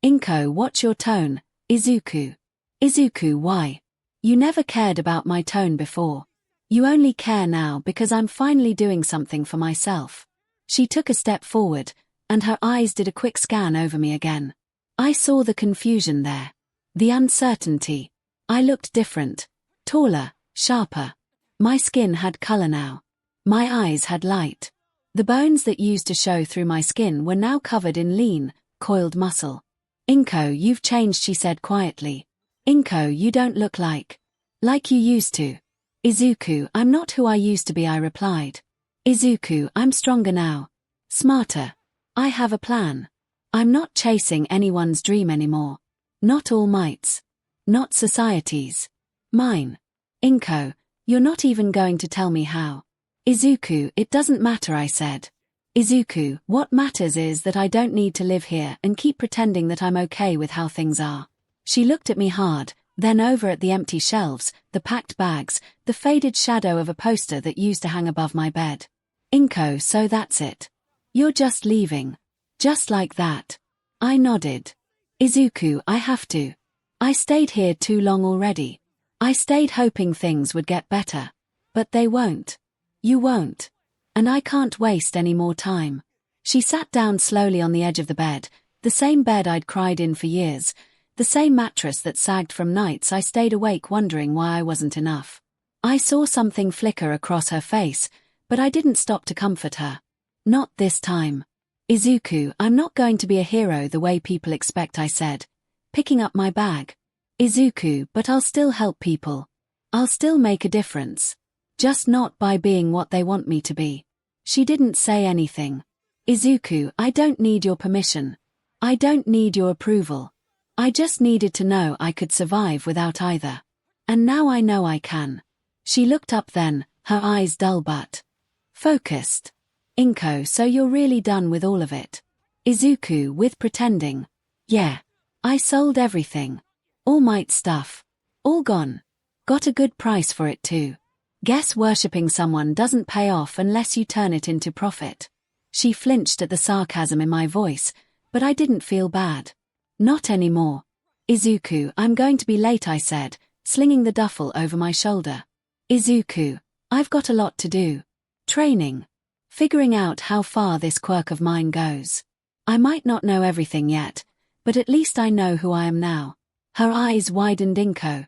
𝐒𝐭, what's your tone, Izuku? Izuku, why? You never cared about my tone before. You only care now because I'm finally doing something for myself. She took a step forward, and her eyes did a quick scan over me again. I saw the confusion there. The uncertainty. I looked different. Taller, sharper. My skin had color now. My eyes had light. The bones that used to show through my skin were now covered in lean, coiled muscle. 𝐒𝐭, you've changed, she said quietly. 𝐒𝐭, you don't look like you used to. Izuku, I'm not who I used to be, I replied. Izuku, I'm stronger now. Smarter. I have a plan. I'm not chasing anyone's dream anymore. Not All Might's. Not society's. Mine. 𝐒𝐭, you're not even going to tell me how. Izuku, it doesn't matter, I said. Izuku, what matters is that I don't need to live here and keep pretending that I'm okay with how things are. She looked at me hard, then over at the empty shelves, the packed bags, the faded shadow of a poster that used to hang above my bed. 𝐒𝐭, so that's it. You're just leaving. Just like that. I nodded. Izuku, I have to. I stayed here too long already. I stayed hoping things would get better. But they won't. You won't. And I can't waste any more time. She sat down slowly on the edge of the bed, the same bed I'd cried in for years, the same mattress that sagged from nights I stayed awake wondering why I wasn't enough. I saw something flicker across her face, but I didn't stop to comfort her. Not this time. Izuku, I'm not going to be a hero the way people expect, I said, picking up my bag. Izuku, but I'll still help people. I'll still make a difference. Just not by being what they want me to be. She didn't say anything. Izuku, I don't need your permission. I don't need your approval. I just needed to know I could survive without either. And now I know I can. She looked up then, her eyes dull but focused. 𝐒𝐭, so you're really done with all of it? Izuku, with pretending. Yeah. I sold everything. All Might stuff. All gone. Got a good price for it too. Guess worshipping someone doesn't pay off unless you turn it into profit. She flinched at the sarcasm in my voice, but I didn't feel bad. Not anymore. Izuku, I'm going to be late, I said, slinging the duffel over my shoulder. Izuku, I've got a lot to do. Training. Figuring out how far this quirk of mine goes. I might not know everything yet, but at least I know who I am now. Her eyes widened. 𝐒𝐭.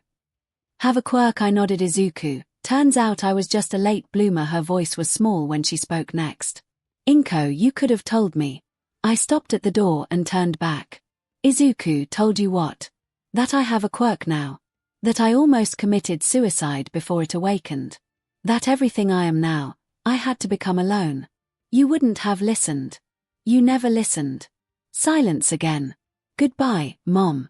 Have a quirk, I nodded. Izuku. Turns out I was just a late bloomer. Her voice was small when she spoke next. 𝐒𝐭, you could have told me. I stopped at the door and turned back. Izuku, told you what? That I have a quirk now. That I almost committed suicide before it awakened. That everything I am now, I had to become alone. You wouldn't have listened. You never listened. Silence again. Goodbye, Mom.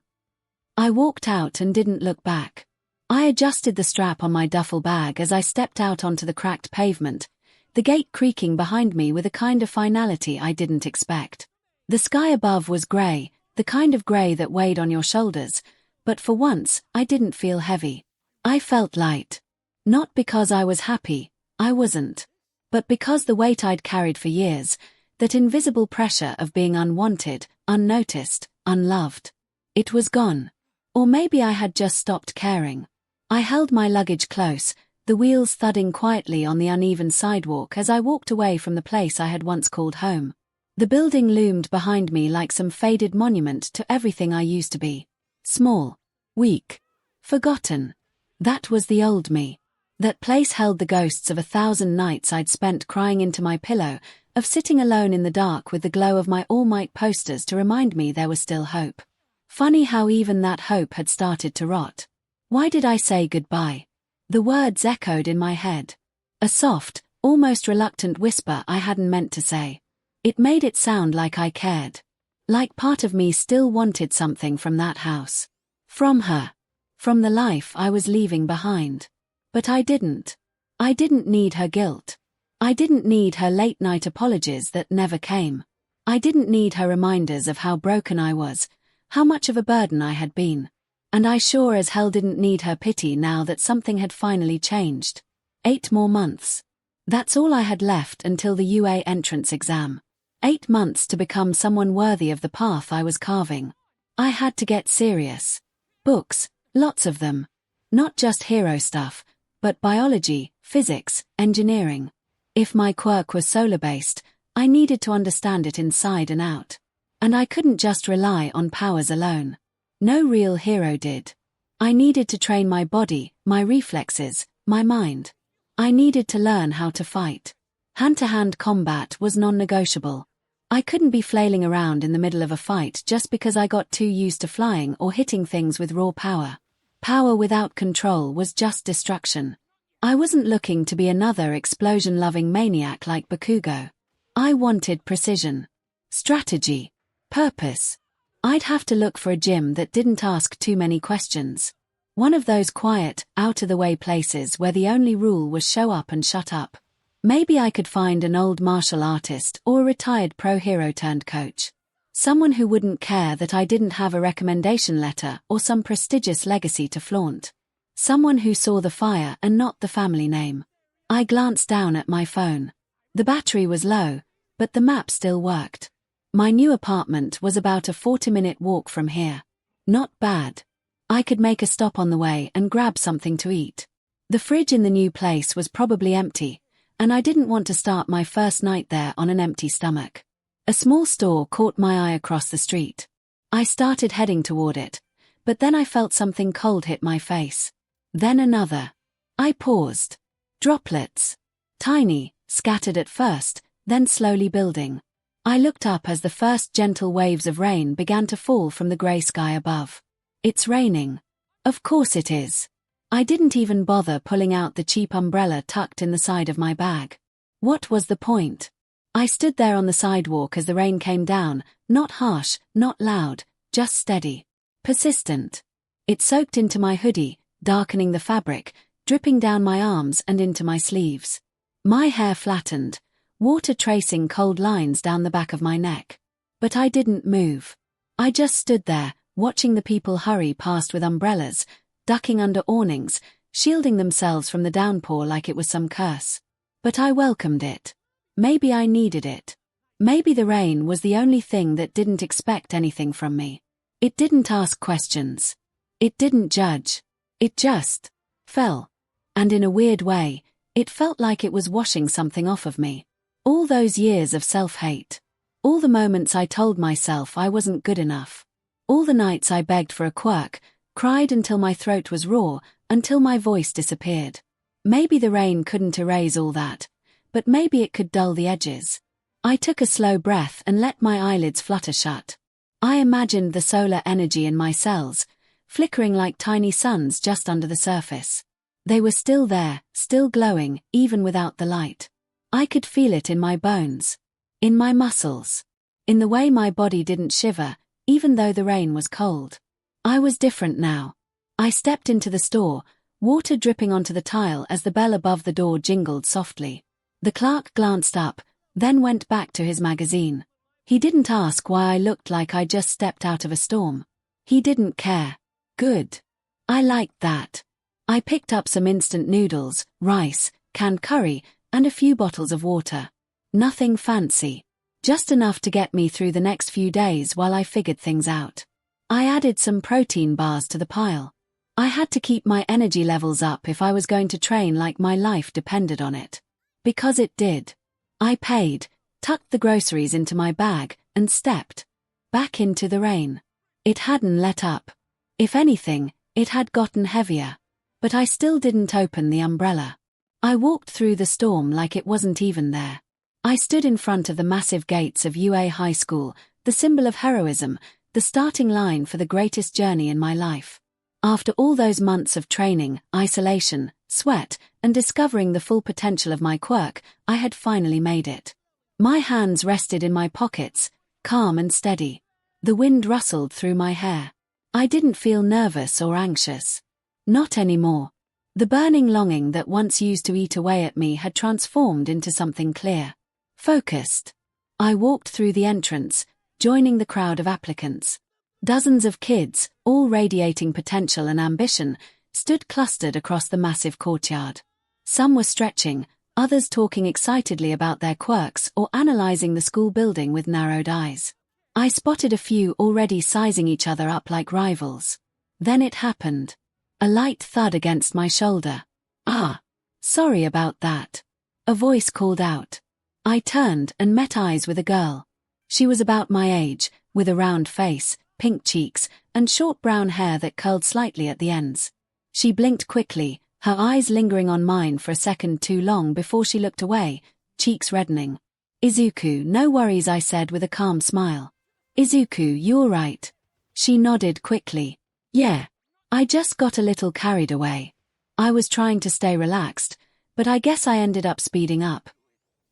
I walked out and didn't look back. I adjusted the strap on my duffel bag as I stepped out onto the cracked pavement, the gate creaking behind me with a kind of finality I didn't expect. The sky above was grey, the kind of grey that weighed on your shoulders, but for once, I didn't feel heavy. I felt light. Not because I was happy, I wasn't. But because the weight I'd carried for years, that invisible pressure of being unwanted, unnoticed, unloved. It was gone. Or maybe I had just stopped caring. I held my luggage close, the wheels thudding quietly on the uneven sidewalk as I walked away from the place I had once called home. The building loomed behind me like some faded monument to everything I used to be. Small. Weak. Forgotten. That was the old me. That place held the ghosts of 1,000 nights I'd spent crying into my pillow, of sitting alone in the dark with the glow of my All Might posters to remind me there was still hope. Funny how even that hope had started to rot. Why did I say goodbye? The words echoed in my head. A soft, almost reluctant whisper I hadn't meant to say. It made it sound like I cared. Like part of me still wanted something from that house. From her. From the life I was leaving behind. But I didn't. I didn't need her guilt. I didn't need her late-night apologies that never came. I didn't need her reminders of how broken I was, how much of a burden I had been. And I sure as hell didn't need her pity now that something had finally changed. 8 more months. That's all I had left until the UA entrance exam. 8 months to become someone worthy of the path I was carving. I had to get serious. Books, lots of them. Not just hero stuff, but biology, physics, engineering. If my quirk was solar-based, I needed to understand it inside and out. And I couldn't just rely on powers alone. No real hero did. I needed to train my body, my reflexes, my mind. I needed to learn how to fight. Hand-to-hand combat was non-negotiable. I couldn't be flailing around in the middle of a fight just because I got too used to flying or hitting things with raw power. Power without control was just destruction. I wasn't looking to be another explosion-loving maniac like Bakugo. I wanted precision. Strategy. Purpose. I'd have to look for a gym that didn't ask too many questions. One of those quiet, out-of-the-way places where the only rule was show up and shut up. Maybe I could find an old martial artist or a retired pro-hero-turned-coach. Someone who wouldn't care that I didn't have a recommendation letter or some prestigious legacy to flaunt. Someone who saw the fire and not the family name. I glanced down at my phone. The battery was low, but the map still worked. My new apartment was about a 40-minute walk from here. Not bad. I could make a stop on the way and grab something to eat. The fridge in the new place was probably empty, and I didn't want to start my first night there on an empty stomach. A small store caught my eye across the street. I started heading toward it, but then I felt something cold hit my face. Then another. I paused. Droplets. Tiny, scattered at first, then slowly building. I looked up as the first gentle waves of rain began to fall from the grey sky above. It's raining. Of course it is. I didn't even bother pulling out the cheap umbrella tucked in the side of my bag. What was the point? I stood there on the sidewalk as the rain came down, not harsh, not loud, just steady. Persistent. It soaked into my hoodie, darkening the fabric, dripping down my arms and into my sleeves. My hair flattened, water tracing cold lines down the back of my neck. But I didn't move. I just stood there, watching the people hurry past with umbrellas, ducking under awnings, shielding themselves from the downpour like it was some curse. But I welcomed it. Maybe I needed it. Maybe the rain was the only thing that didn't expect anything from me. It didn't ask questions. It didn't judge. It just fell. And in a weird way, it felt like it was washing something off of me. All those years of self-hate. All the moments I told myself I wasn't good enough. All the nights I begged for a quirk, cried until my throat was raw, until my voice disappeared. Maybe the rain couldn't erase all that, but maybe it could dull the edges. I took a slow breath and let my eyelids flutter shut. I imagined the solar energy in my cells, flickering like tiny suns just under the surface. They were still there, still glowing, even without the light. I could feel it in my bones. In my muscles. In the way my body didn't shiver, even though the rain was cold. I was different now. I stepped into the store, water dripping onto the tile as the bell above the door jingled softly. The clerk glanced up, then went back to his magazine. He didn't ask why I looked like I just stepped out of a storm. He didn't care. Good. I liked that. I picked up some instant noodles, rice, canned curry, and a few bottles of water. Nothing fancy. Just enough to get me through the next few days while I figured things out. I added some protein bars to the pile. I had to keep my energy levels up if I was going to train like my life depended on it. Because it did. I paid, tucked the groceries into my bag, and stepped back into the rain. It hadn't let up. If anything, it had gotten heavier. But I still didn't open the umbrella. I walked through the storm like it wasn't even there. I stood in front of the massive gates of UA High School, the symbol of heroism, the starting line for the greatest journey in my life. After all those months of training, isolation, sweat, and discovering the full potential of my quirk, I had finally made it. My hands rested in my pockets, calm and steady. The wind rustled through my hair. I didn't feel nervous or anxious. Not anymore. The burning longing that once used to eat away at me had transformed into something clear. Focused. I walked through the entrance, joining the crowd of applicants. Dozens of kids, all radiating potential and ambition, stood clustered across the massive courtyard. Some were stretching, others talking excitedly about their quirks or analyzing the school building with narrowed eyes. I spotted a few already sizing each other up like rivals. Then it happened. A light thud against my shoulder. "Ah, sorry about that," a voice called out. I turned and met eyes with a girl. She was about my age, with a round face, pink cheeks, and short brown hair that curled slightly at the ends. She blinked quickly, her eyes lingering on mine for a second too long before she looked away, cheeks reddening. "Izuku, no worries," I said with a calm smile. "Izuku, you all right?" She nodded quickly. "Yeah. I just got a little carried away." I was trying to stay relaxed, but I guess I ended up speeding up.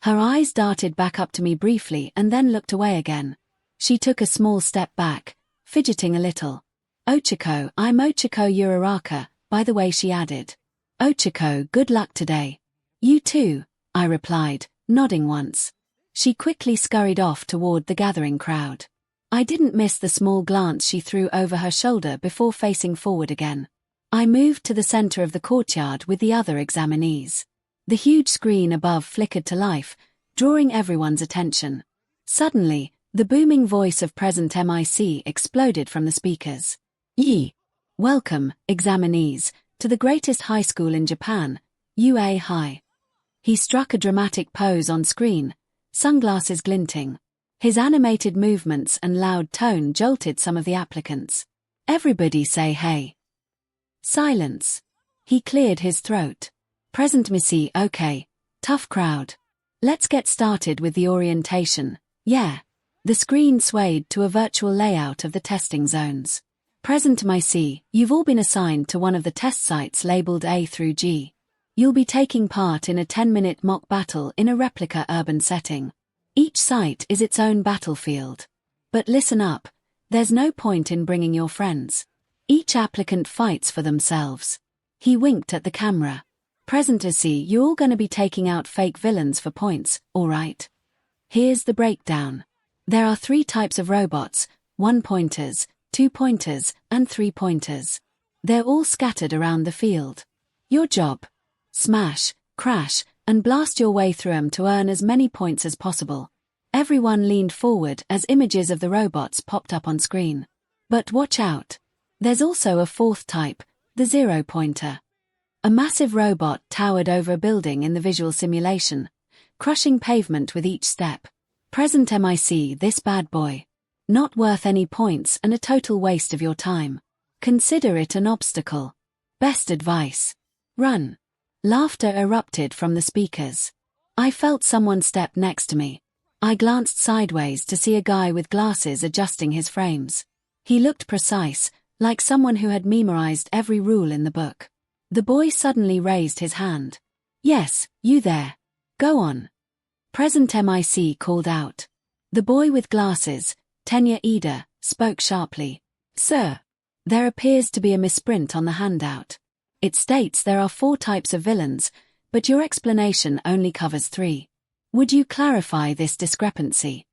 Her eyes darted back up to me briefly and then looked away again. She took a small step back, fidgeting a little. "Ochiko, I'm Ochiko Uraraka, by the way," she added. "Ochiko, good luck today." "You too," I replied, nodding once. She quickly scurried off toward the gathering crowd. I didn't miss the small glance she threw over her shoulder before facing forward again. I moved to the center of the courtyard with the other examinees. The huge screen above flickered to life, drawing everyone's attention. Suddenly, the booming voice of Present MIC exploded from the speakers. "Yi! Welcome, examinees, to the greatest high school in Japan, UA High." He struck a dramatic pose on screen, sunglasses glinting. His animated movements and loud tone jolted some of the applicants. "Everybody say hey." Silence. He cleared his throat. "Present MIC, okay. Tough crowd. Let's get started with the orientation, yeah." The screen swayed to a virtual layout of the testing zones. "Present MIC, you've all been assigned to one of the test sites labeled A through G. You'll be taking part in a 10-minute mock battle in a replica urban setting. Each site is its own battlefield. But listen up, there's no point in bringing your friends. Each applicant fights for themselves." He winked at the camera. "Present MIC, you're all gonna be taking out fake villains for points, alright? Here's the breakdown. There are 3 types of robots, 1-pointers, 2-pointers, and 3-pointers. They're all scattered around the field. Your job? Smash, crash, and blast your way through them to earn as many points as possible." Everyone leaned forward as images of the robots popped up on screen. But watch out. There's also a 4th type, the 0-pointer. A massive robot towered over a building in the visual simulation, crushing pavement with each step. "Present MIC, this bad boy. Not worth any points and a total waste of your time. Consider it an obstacle. Best advice. Run." Laughter erupted from the speakers. I felt someone step next to me. I glanced sideways to see a guy with glasses adjusting his frames. He looked precise, like someone who had memorized every rule in the book. The boy suddenly raised his hand. "Yes, you there. Go on." Present MIC called out. The boy with glasses, Tenya Ida, spoke sharply. "Sir, there appears to be a misprint on the handout. It states there are 4 types of villains, but your explanation only covers 3. Would you clarify this discrepancy?"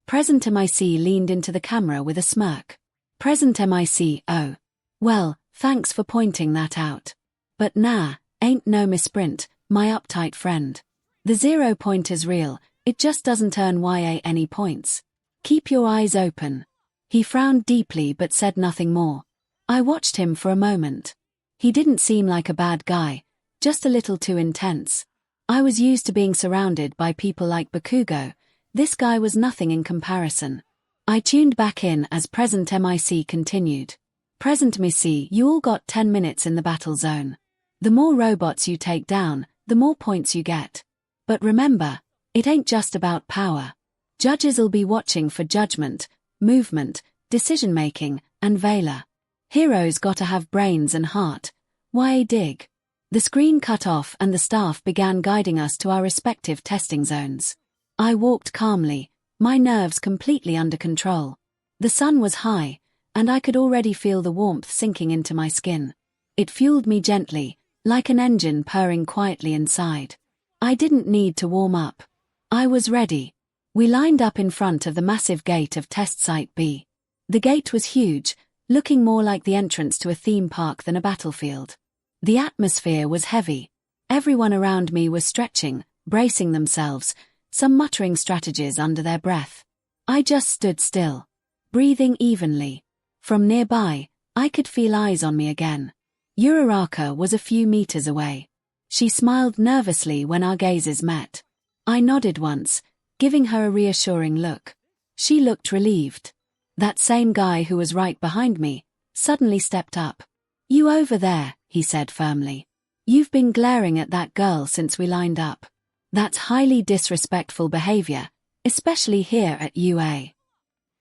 Present MIC leaned into the camera with a smirk. Present MIC, "Oh. Well, thanks for pointing that out. But nah, ain't no misprint, my uptight friend. The 0-pointer's real, it just doesn't earn YA any points. Keep your eyes open." He frowned deeply but said nothing more. I watched him for a moment. He didn't seem like a bad guy, just a little too intense. I was used to being surrounded by people like Bakugo. This guy was nothing in comparison. I tuned back in as Present MIC continued. "Present MIC, you all got 10 minutes in the battle zone. The more robots you take down, the more points you get. But remember, it ain't just about power. Judges'll be watching for judgment, movement, decision-making, and valor. Heroes gotta have brains and heart. Why dig? The screen cut off and the staff began guiding us to our respective testing zones. I walked calmly, my nerves completely under control. The sun was high, and I could already feel the warmth sinking into my skin. It fueled me gently, like an engine purring quietly inside. I didn't need to warm up. I was ready. We lined up in front of the massive gate of Test Site B. The gate was huge, looking more like the entrance to a theme park than a battlefield. The atmosphere was heavy. Everyone around me was stretching, bracing themselves, some muttering strategies under their breath. I just stood still, breathing evenly. From nearby, I could feel eyes on me again. Uraraka was a few meters away. She smiled nervously when our gazes met. I nodded once, giving her a reassuring look. She looked relieved. That same guy who was right behind me suddenly stepped up. "You over there," he said firmly. "You've been glaring at that girl since we lined up. That's highly disrespectful behavior, especially here at UA.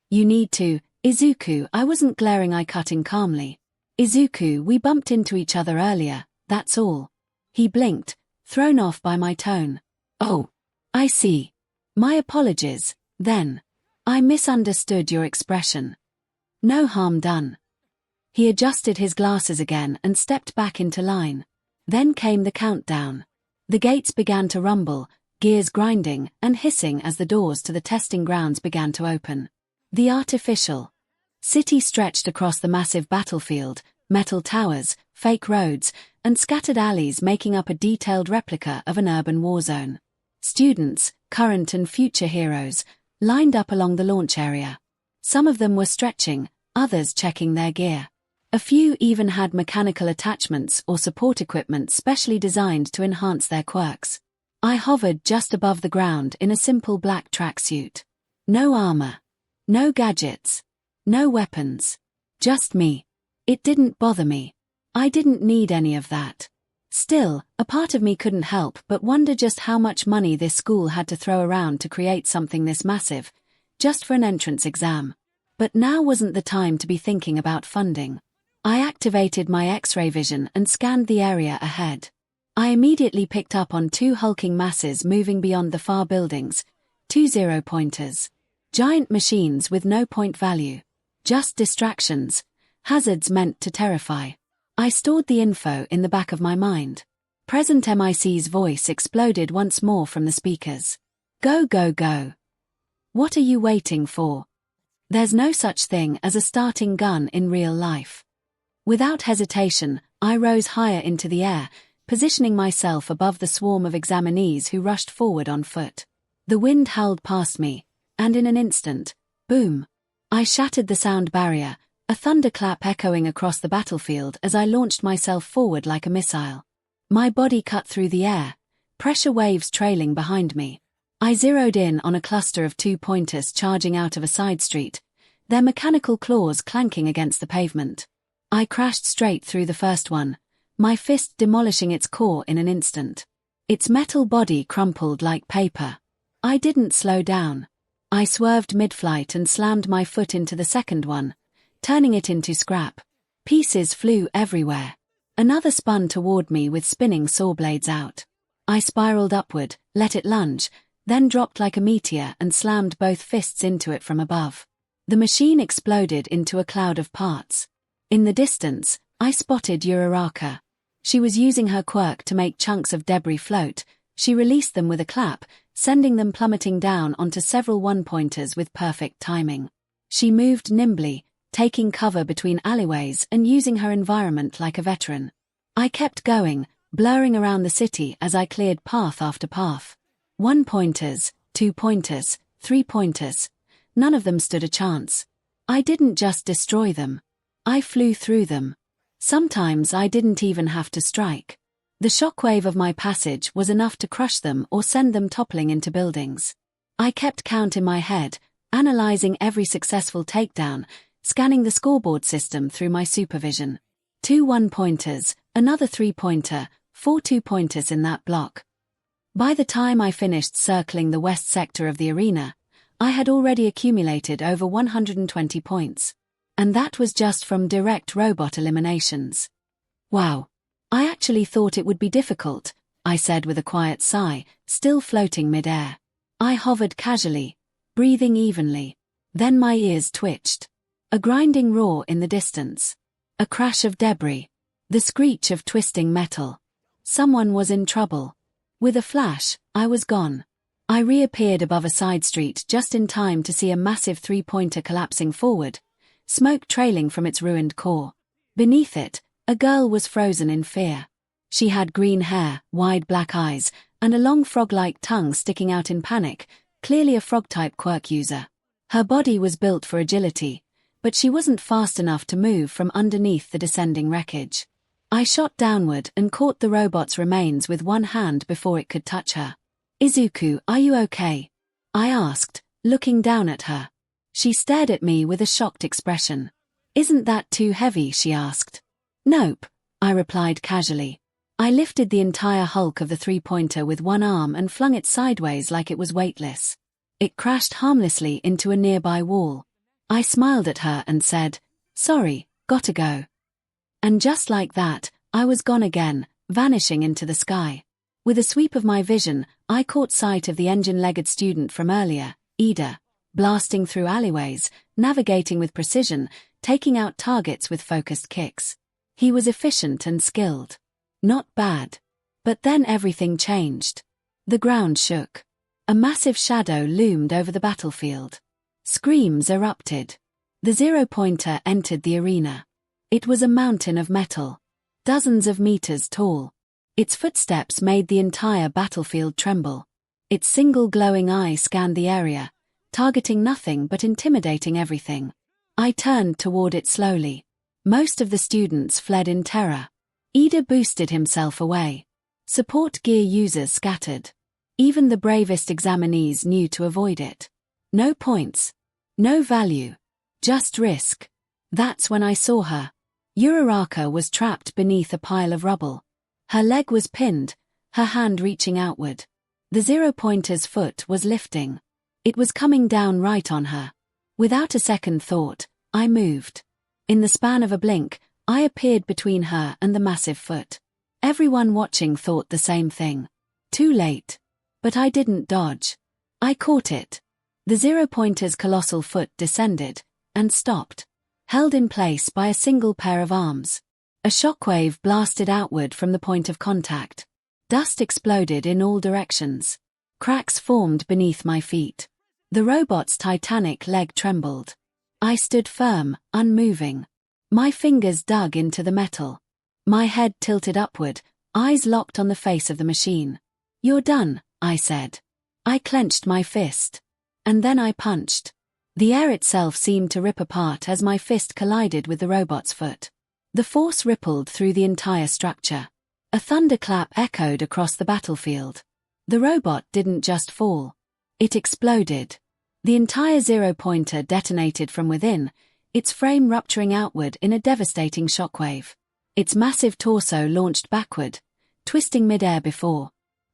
You need to, Izuku." I wasn't glaring, I cut in calmly. "Izuku, we bumped into each other earlier, that's all." He blinked, thrown off by my tone. "Oh, I see. My apologies, then. I misunderstood your expression. No harm done." He adjusted his glasses again and stepped back into line. Then came the countdown. The gates began to rumble, gears grinding and hissing as the doors to the testing grounds began to open. The artificial city stretched across the massive battlefield, metal towers, fake roads, and scattered alleys making up a detailed replica of an urban war zone. Students, current and future heroes, lined up along the launch area. Some of them were stretching, others checking their gear. A few even had mechanical attachments or support equipment specially designed to enhance their quirks. I hovered just above the ground in a simple black tracksuit. No armor. No gadgets. No weapons. Just me. It didn't bother me. I didn't need any of that. Still, a part of me couldn't help but wonder just how much money this school had to throw around to create something this massive, just for an entrance exam. But now wasn't the time to be thinking about funding. I activated my X-ray vision and scanned the area ahead. I immediately picked up on two hulking masses moving beyond the far buildings, 2 0-pointers. Giant machines with no point value. Just distractions, hazards meant to terrify. I stored the info in the back of my mind. Present MIC's voice exploded once more from the speakers. "Go, go, go. What are you waiting for? There's no such thing as a starting gun in real life." Without hesitation, I rose higher into the air, positioning myself above the swarm of examinees who rushed forward on foot. The wind howled past me, and in an instant, boom! I shattered the sound barrier, a thunderclap echoing across the battlefield as I launched myself forward like a missile. My body cut through the air, pressure waves trailing behind me. I zeroed in on a cluster of 2-pointers charging out of a side street, their mechanical claws clanking against the pavement. I crashed straight through the first one, my fist demolishing its core in an instant. Its metal body crumpled like paper. I didn't slow down. I swerved mid-flight and slammed my foot into the second one, turning it into scrap. Pieces flew everywhere. Another spun toward me with spinning saw blades out. I spiraled upward, let it lunge, then dropped like a meteor and slammed both fists into it from above. The machine exploded into a cloud of parts. In the distance, I spotted Uraraka. She was using her quirk to make chunks of debris float. She released them with a clap, sending them plummeting down onto several 1-pointers with perfect timing. She moved nimbly, taking cover between alleyways and using her environment like a veteran. I kept going, blurring around the city as I cleared path after path. 1-pointers, 2-pointers, 3-pointers. None of them stood a chance. I didn't just destroy them. I flew through them. Sometimes I didn't even have to strike. The shockwave of my passage was enough to crush them or send them toppling into buildings. I kept count in my head, analyzing every successful takedown, scanning the scoreboard system through my supervision. 2 1-pointers, another 3-pointer, 4 2-pointers in that block. By the time I finished circling the west sector of the arena, I had already accumulated over 120 points. And that was just from direct robot eliminations. Wow. I actually thought it would be difficult, I said with a quiet sigh, still floating mid-air. I hovered casually, breathing evenly. Then my ears twitched. A grinding roar in the distance. A crash of debris. The screech of twisting metal. Someone was in trouble. With a flash, I was gone. I reappeared above a side street just in time to see a massive three-pointer collapsing forward, smoke trailing from its ruined core. Beneath it, a girl was frozen in fear. She had green hair, wide black eyes, and a long frog-like tongue sticking out in panic, clearly a frog-type Quirk user. Her body was built for agility, but she wasn't fast enough to move from underneath the descending wreckage. I shot downward and caught the robot's remains with one hand before it could touch her. "Izuku, are you okay?" I asked, looking down at her. She stared at me with a shocked expression. "Isn't that too heavy?" she asked. "Nope," I replied casually. I lifted the entire hulk of the three-pointer with one arm and flung it sideways like it was weightless. It crashed harmlessly into a nearby wall. I smiled at her and said, "Sorry, gotta go." And just like that, I was gone again, vanishing into the sky. With a sweep of my vision, I caught sight of the engine-legged student from earlier, Ida, blasting through alleyways, navigating with precision, taking out targets with focused kicks. He was efficient and skilled. Not bad. But then everything changed. The ground shook. A massive shadow loomed over the battlefield. Screams erupted. The zero-pointer entered the arena. It was a mountain of metal, dozens of meters tall. Its footsteps made the entire battlefield tremble. Its single glowing eye scanned the area, targeting nothing but intimidating everything. I turned toward it slowly. Most of the students fled in terror. Ida boosted himself away. Support gear users scattered. Even the bravest examinees knew to avoid it. No points. No value. Just risk. That's when I saw her. Uraraka was trapped beneath a pile of rubble. Her leg was pinned, her hand reaching outward. The zero-pointer's foot was lifting. It was coming down right on her. Without a second thought, I moved. In the span of a blink, I appeared between her and the massive foot. Everyone watching thought the same thing. Too late. But I didn't dodge. I caught it. The zero-pointer's colossal foot descended, and stopped. Held in place by a single pair of arms. A shockwave blasted outward from the point of contact. Dust exploded in all directions. Cracks formed beneath my feet. The robot's titanic leg trembled. I stood firm, unmoving. My fingers dug into the metal. My head tilted upward, eyes locked on the face of the machine. "You're done," I said. I clenched my fist. And then I punched. The air itself seemed to rip apart as my fist collided with the robot's foot. The force rippled through the entire structure. A thunderclap echoed across the battlefield. The robot didn't just fall. It exploded. The entire zero-pointer detonated from within, its frame rupturing outward in a devastating shockwave. Its massive torso launched backward, twisting mid-air before,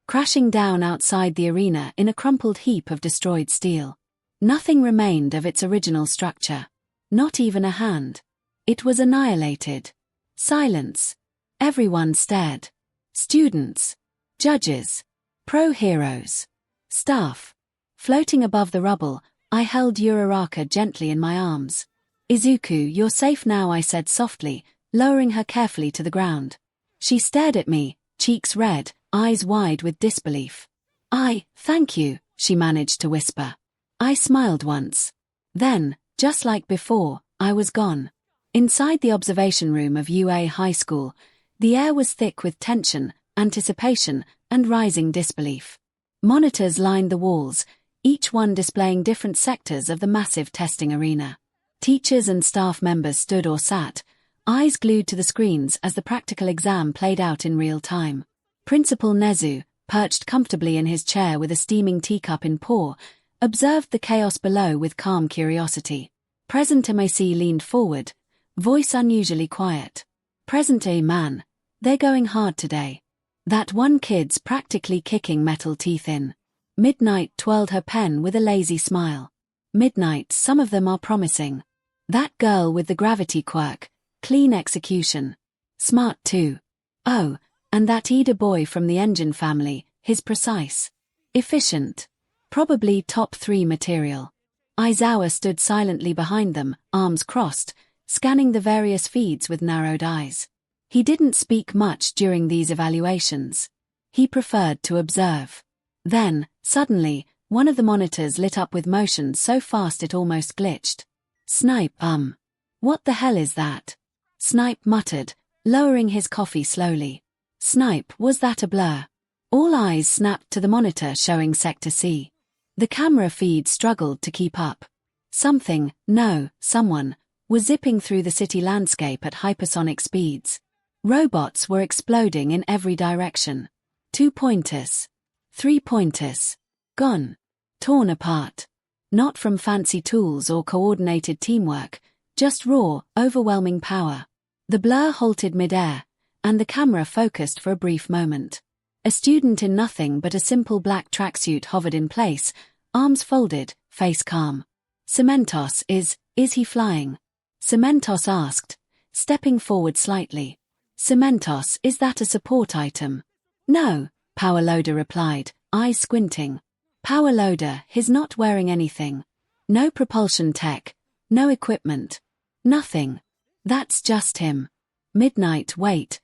crashing down outside the arena in a crumpled heap of destroyed steel. Nothing remained of its original structure. Not even a hand. It was annihilated. Silence. Everyone stared. Students. Judges. Pro-heroes. Staff. Floating above the rubble, I held Uraraka gently in my arms. "Izuku, you're safe now," I said softly, lowering her carefully to the ground. She stared at me, cheeks red, eyes wide with disbelief. Thank you," she managed to whisper. I smiled once. Then, just like before, I was gone. Inside the observation room of UA High School, the air was thick with tension, anticipation, and rising disbelief. Monitors lined the walls, each one displaying different sectors of the massive testing arena. Teachers and staff members stood or sat, eyes glued to the screens as the practical exam played out in real time. Principal Nezu, perched comfortably in his chair with a steaming teacup in paw, observed the chaos below with calm curiosity. Present MAC leaned forward, voice unusually quiet. "Present man, they're going hard today. That one kid's practically kicking metal teeth in." Midnight twirled her pen with a lazy smile. "Midnight, some of them are promising. That girl with the gravity quirk, clean execution. Smart too. Oh, and that Ida boy from the engine family, his precise, efficient, probably top 3 material. Aizawa stood silently behind them, arms crossed, scanning the various feeds with narrowed eyes. He didn't speak much during these evaluations. He preferred to observe. Then, suddenly, one of the monitors lit up with motion so fast it almost glitched. Snipe, what the hell is that? Snipe muttered, lowering his coffee slowly. Snipe, was that a blur? All eyes snapped to the monitor showing Sector C. The camera feed struggled to keep up. Someone, was zipping through the city landscape at hypersonic speeds. Robots were exploding in every direction. 2-pointers. 3-pointers. Gone. Torn apart. Not from fancy tools or coordinated teamwork, just raw, overwhelming power. The blur halted mid-air, and the camera focused for a brief moment. A student in nothing but a simple black tracksuit hovered in place, arms folded, face calm. Cementos, is he flying? Cementos asked, stepping forward slightly. Cementos, is that a support item? No, Power Loader replied, eyes squinting. Power Loader, he's not wearing anything. No propulsion tech, no equipment. Nothing. That's just him. Midnight, wait,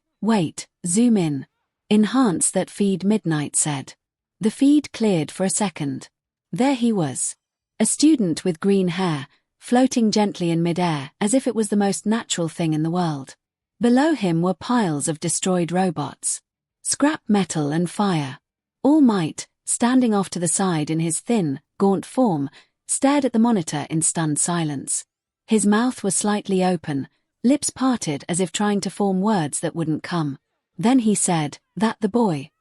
zoom in. Enhance that feed, Midnight said. The feed cleared for a second. There he was. A student with green hair, floating gently in midair as if it was the most natural thing in the world. Below him were piles of destroyed robots. Scrap metal and fire. All Might, standing off to the side in his thin, gaunt form, stared at the monitor in stunned silence. His mouth was slightly open, lips parted as if trying to form words that wouldn't come. Then he said, "That the boy?"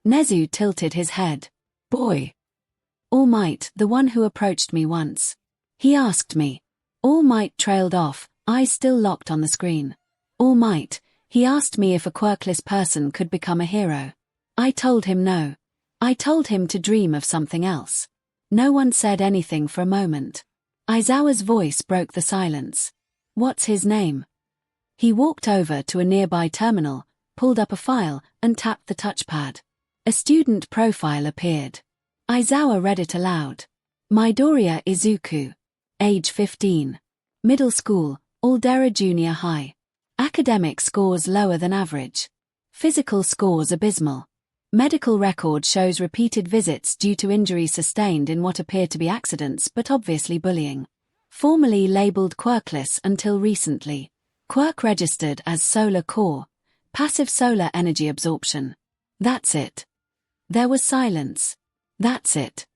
Nezu tilted his head. Boy. All Might, the one who approached me once. He asked me. All Might trailed off, eyes still locked on the screen. All Might, he asked me if a quirkless person could become a hero. I told him no. I told him to dream of something else. No one said anything for a moment. Aizawa's voice broke the silence. What's his name? He walked over to a nearby terminal, pulled up a file, and tapped the touchpad. A student profile appeared. Aizawa read it aloud. Midoriya Izuku. Age 15. Middle school, Aldera Junior High. Academic scores lower than average. Physical scores abysmal. Medical record shows repeated visits due to injuries sustained in what appear to be accidents but obviously bullying. Formerly labeled quirkless until recently. Quirk registered as solar core. Passive solar energy absorption. That's it. There was silence. That's it.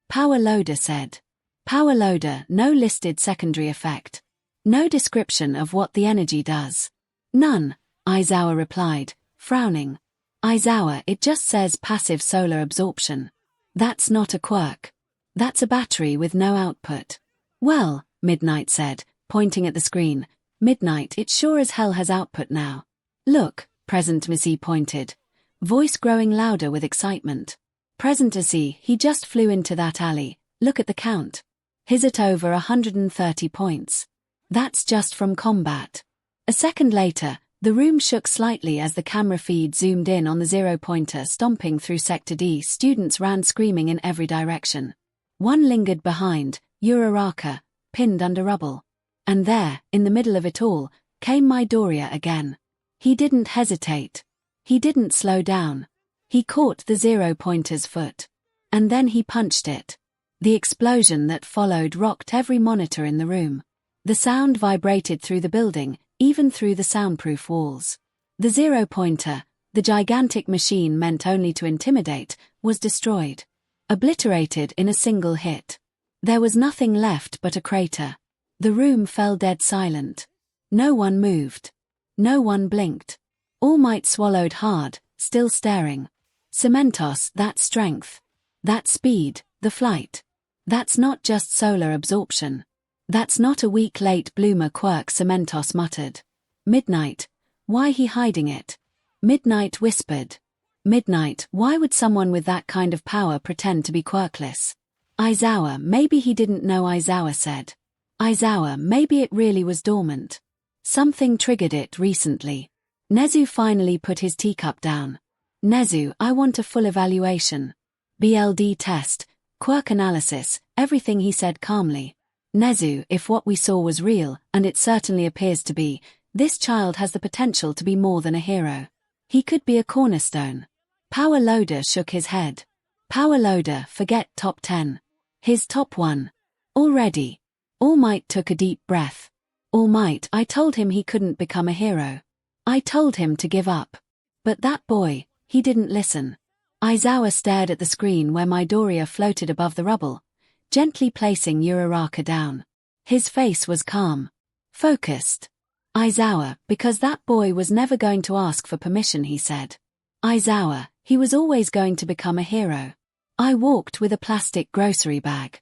Power Loader said. Power Loader, no listed secondary effect. No description of what the energy does. None, Aizawa replied, frowning. Aizawa, it just says passive solar absorption. That's not a quirk. That's a battery with no output. Well, Midnight said, pointing at the screen. Midnight, it sure as hell has output now. Look, Present Missy pointed. Voice growing louder with excitement. Present Missy, he just flew into that alley. Look at the count. He's at over 130 points. That's just from combat. A second later, the room shook slightly as the camera feed zoomed in on the 0-pointer stomping through Sector D. Students ran screaming in every direction. One lingered behind, Uraraka, pinned under rubble. And there, in the middle of it all, came Midoriya again. He didn't hesitate. He didn't slow down. He caught the 0-pointer's foot. And then he punched it. The explosion that followed rocked every monitor in the room. The sound vibrated through the building, even through the soundproof walls. The 0-pointer, the gigantic machine meant only to intimidate, was destroyed. Obliterated in a single hit. There was nothing left but a crater. The room fell dead silent. No one moved. No one blinked. All Might swallowed hard, still staring. Cementos, that strength. That speed, the flight. That's not just solar absorption. That's not a weak late bloomer quirk, Cementos muttered. Midnight, why he hiding it? Midnight whispered. Midnight, why would someone with that kind of power pretend to be quirkless? Aizawa, maybe he didn't know, Aizawa said. Aizawa, maybe it really was dormant. Something triggered it recently. 𝐒𝐻𝐈 finally put his teacup down. 𝐒𝐻𝐈, I want a full evaluation. BLD test, quirk analysis, everything, he said calmly. 𝐒𝐻𝐈, if what we saw was real, and it certainly appears to be, this child has the potential to be more than a hero. He could be a cornerstone. 𝐿𝐿oda shook his head. 𝐿𝐿oda, forget top 10. His top 1. Already. All Might took a deep breath. All Might, I told him he couldn't become a hero. I told him to give up. But that boy, he didn't listen. Aizawa stared at the screen where Midoriya floated above the rubble, gently placing Uraraka down. His face was calm. Focused. Aizawa, because that boy was never going to ask for permission, he said. Aizawa, he was always going to become a hero. I walked with a plastic grocery bag.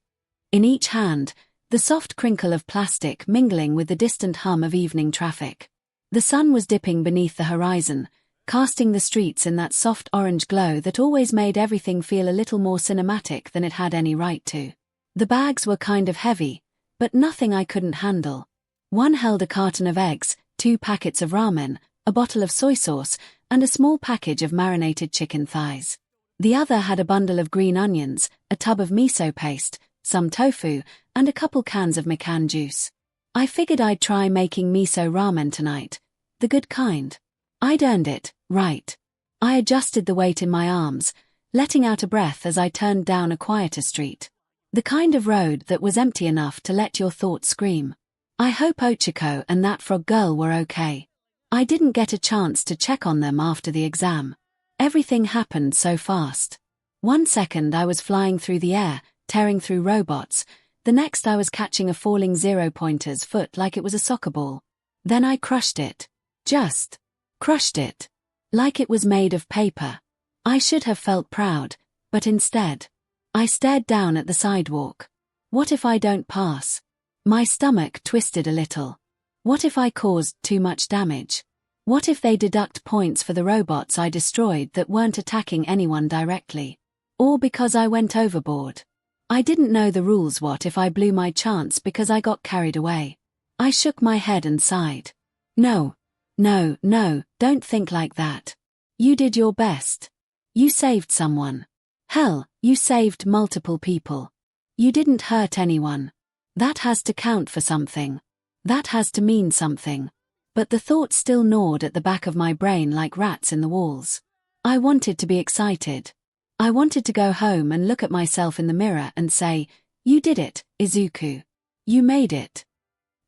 In each hand, the soft crinkle of plastic mingling with the distant hum of evening traffic. The sun was dipping beneath the horizon, casting the streets in that soft orange glow that always made everything feel a little more cinematic than it had any right to. The bags were kind of heavy, but nothing I couldn't handle. One held a carton of eggs, 2 packets of ramen, a bottle of soy sauce, and a small package of marinated chicken thighs. The other had a bundle of green onions, a tub of miso paste, some tofu, and a couple cans of mikan juice. I figured I'd try making miso ramen tonight. The good kind. I'd earned it, right? I adjusted the weight in my arms, letting out a breath as I turned down a quieter street. The kind of road that was empty enough to let your thoughts scream. I hope Ochiko and that frog girl were okay. I didn't get a chance to check on them after the exam. Everything happened so fast. 1 second I was flying through the air, tearing through robots. The next I was catching a falling 0-pointer's foot like it was a soccer ball. Then I crushed it. Just crushed it. Like it was made of paper. I should have felt proud, but instead, I stared down at the sidewalk. What if I don't pass? My stomach twisted a little. What if I caused too much damage? What if they deduct points for the robots I destroyed that weren't attacking anyone directly? Or because I went overboard? I didn't know the rules. What if I blew my chance because I got carried away? I shook my head and sighed. No, don't think like that. You did your best. You saved someone. Hell, you saved multiple people. You didn't hurt anyone. That has to count for something. That has to mean something. But the thoughts still gnawed at the back of my brain like rats in the walls. I wanted to be excited. I wanted to go home and look at myself in the mirror and say, you did it, Izuku. You made it.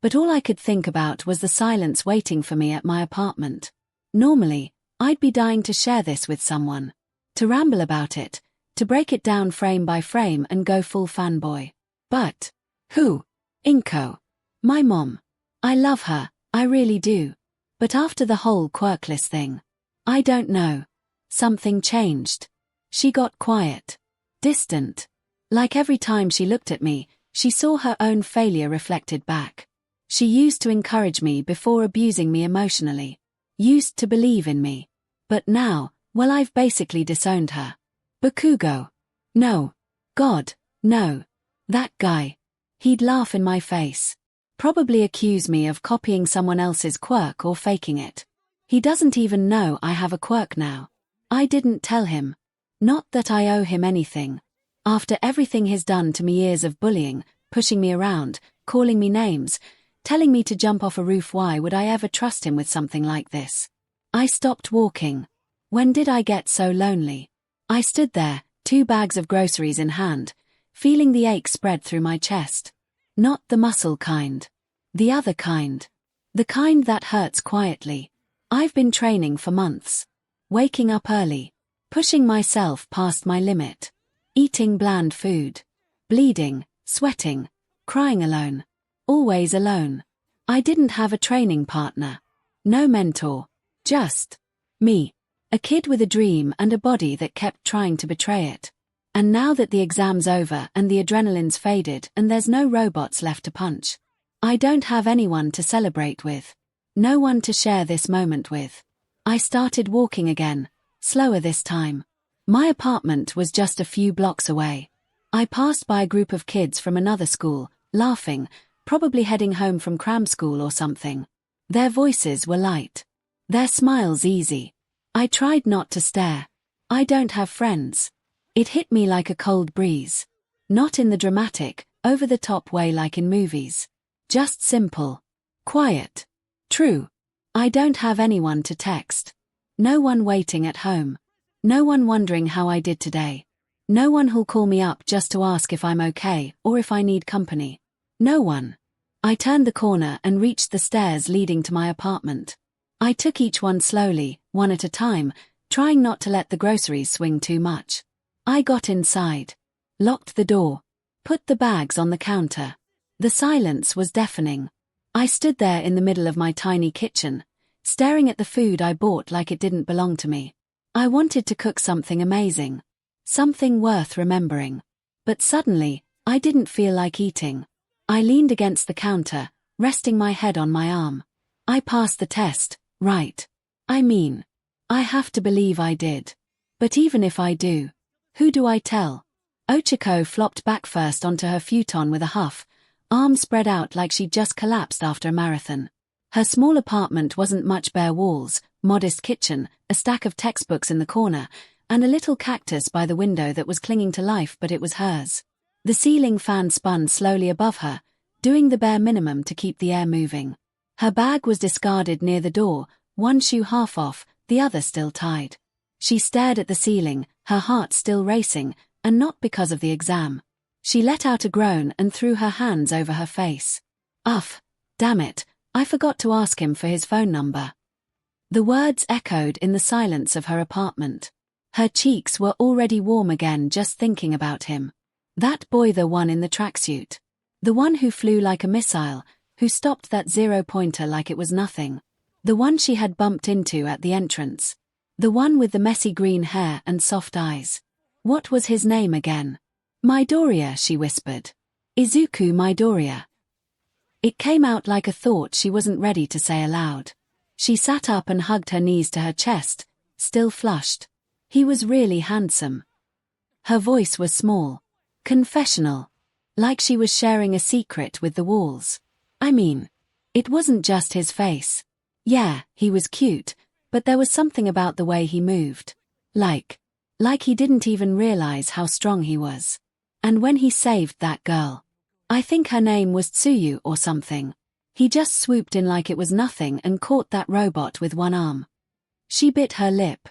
But all I could think about was the silence waiting for me at my apartment. Normally, I'd be dying to share this with someone. To ramble about it, to break it down frame by frame and go full fanboy. But, who? Inko. My mom. I love her, I really do. But after the whole quirkless thing, I don't know. Something changed. She got quiet. Distant. Like every time she looked at me, she saw her own failure reflected back. She used to encourage me before abusing me emotionally. Used to believe in me. But now, well, I've basically disowned her. Bakugo. No. God, no. That guy. He'd laugh in my face. Probably accuse me of copying someone else's quirk or faking it. He doesn't even know I have a quirk now. I didn't tell him. Not that I owe him anything. After everything he's done to me, years of bullying, pushing me around, calling me names, telling me to jump off a roof, why would I ever trust him with something like this? I stopped walking. When did I get so lonely? I stood there, 2 bags of groceries in hand, feeling the ache spread through my chest. Not the muscle kind. The other kind. The kind that hurts quietly. I've been training for months. Waking up early. Pushing myself past my limit. Eating bland food. Bleeding, sweating, crying alone. Always alone. I didn't have a training partner. No mentor. Just me. A kid with a dream and a body that kept trying to betray it. And now that the exam's over and the adrenaline's faded and there's no robots left to punch, I don't have anyone to celebrate with. No one to share this moment with. I started walking again, slower this time. My apartment was just a few blocks away. I passed by a group of kids from another school, laughing, probably heading home from cram school or something. Their voices were light. Their smiles easy. I tried not to stare. I don't have friends. It hit me like a cold breeze. Not in the dramatic, over-the-top way like in movies. Just simple. Quiet. True. I don't have anyone to text. No one waiting at home. No one wondering how I did today. No one who'll call me up just to ask if I'm okay or if I need company. No one. I turned the corner and reached the stairs leading to my apartment. I took each one slowly, one at a time, trying not to let the groceries swing too much. I got inside. Locked the door. Put the bags on the counter. The silence was deafening. I stood there in the middle of my tiny kitchen, staring at the food I bought like it didn't belong to me. I wanted to cook something amazing. Something worth remembering. But suddenly, I didn't feel like eating. I leaned against the counter, resting my head on my arm. I passed the test, right? I mean, I have to believe I did. But even if I do, who do I tell? 𝐒𝐿 flopped back first onto her futon with a huff, arms spread out like she'd just collapsed after a marathon. Her small apartment wasn't much: bare walls, modest kitchen, a stack of textbooks in the corner, and a little cactus by the window that was clinging to life, but it was hers. The ceiling fan spun slowly above her, doing the bare minimum to keep the air moving. Her bag was discarded near the door, one shoe half off, the other still tied. She stared at the ceiling, her heart still racing, and not because of the exam. She let out a groan and threw her hands over her face. Damn it, I forgot to ask him for his phone number. The words echoed in the silence of her apartment. Her cheeks were already warm again just thinking about him. That boy, the one in the tracksuit. The one who flew like a missile, who stopped that 0-pointer like it was nothing. The one she had bumped into at the entrance. The one with the messy green hair and soft eyes. What was his name again? Midoriya, she whispered. Izuku Midoriya. It came out like a thought she wasn't ready to say aloud. She sat up and hugged her knees to her chest, still flushed. He was really handsome. Her voice was small. Confessional. Like she was sharing a secret with the walls. I mean, it wasn't just his face. Yeah, he was cute, but there was something about the way he moved. Like he didn't even realize how strong he was. And when he saved that girl, I think her name was Tsuyu or something, he just swooped in like it was nothing and caught that robot with one arm. She bit her lip.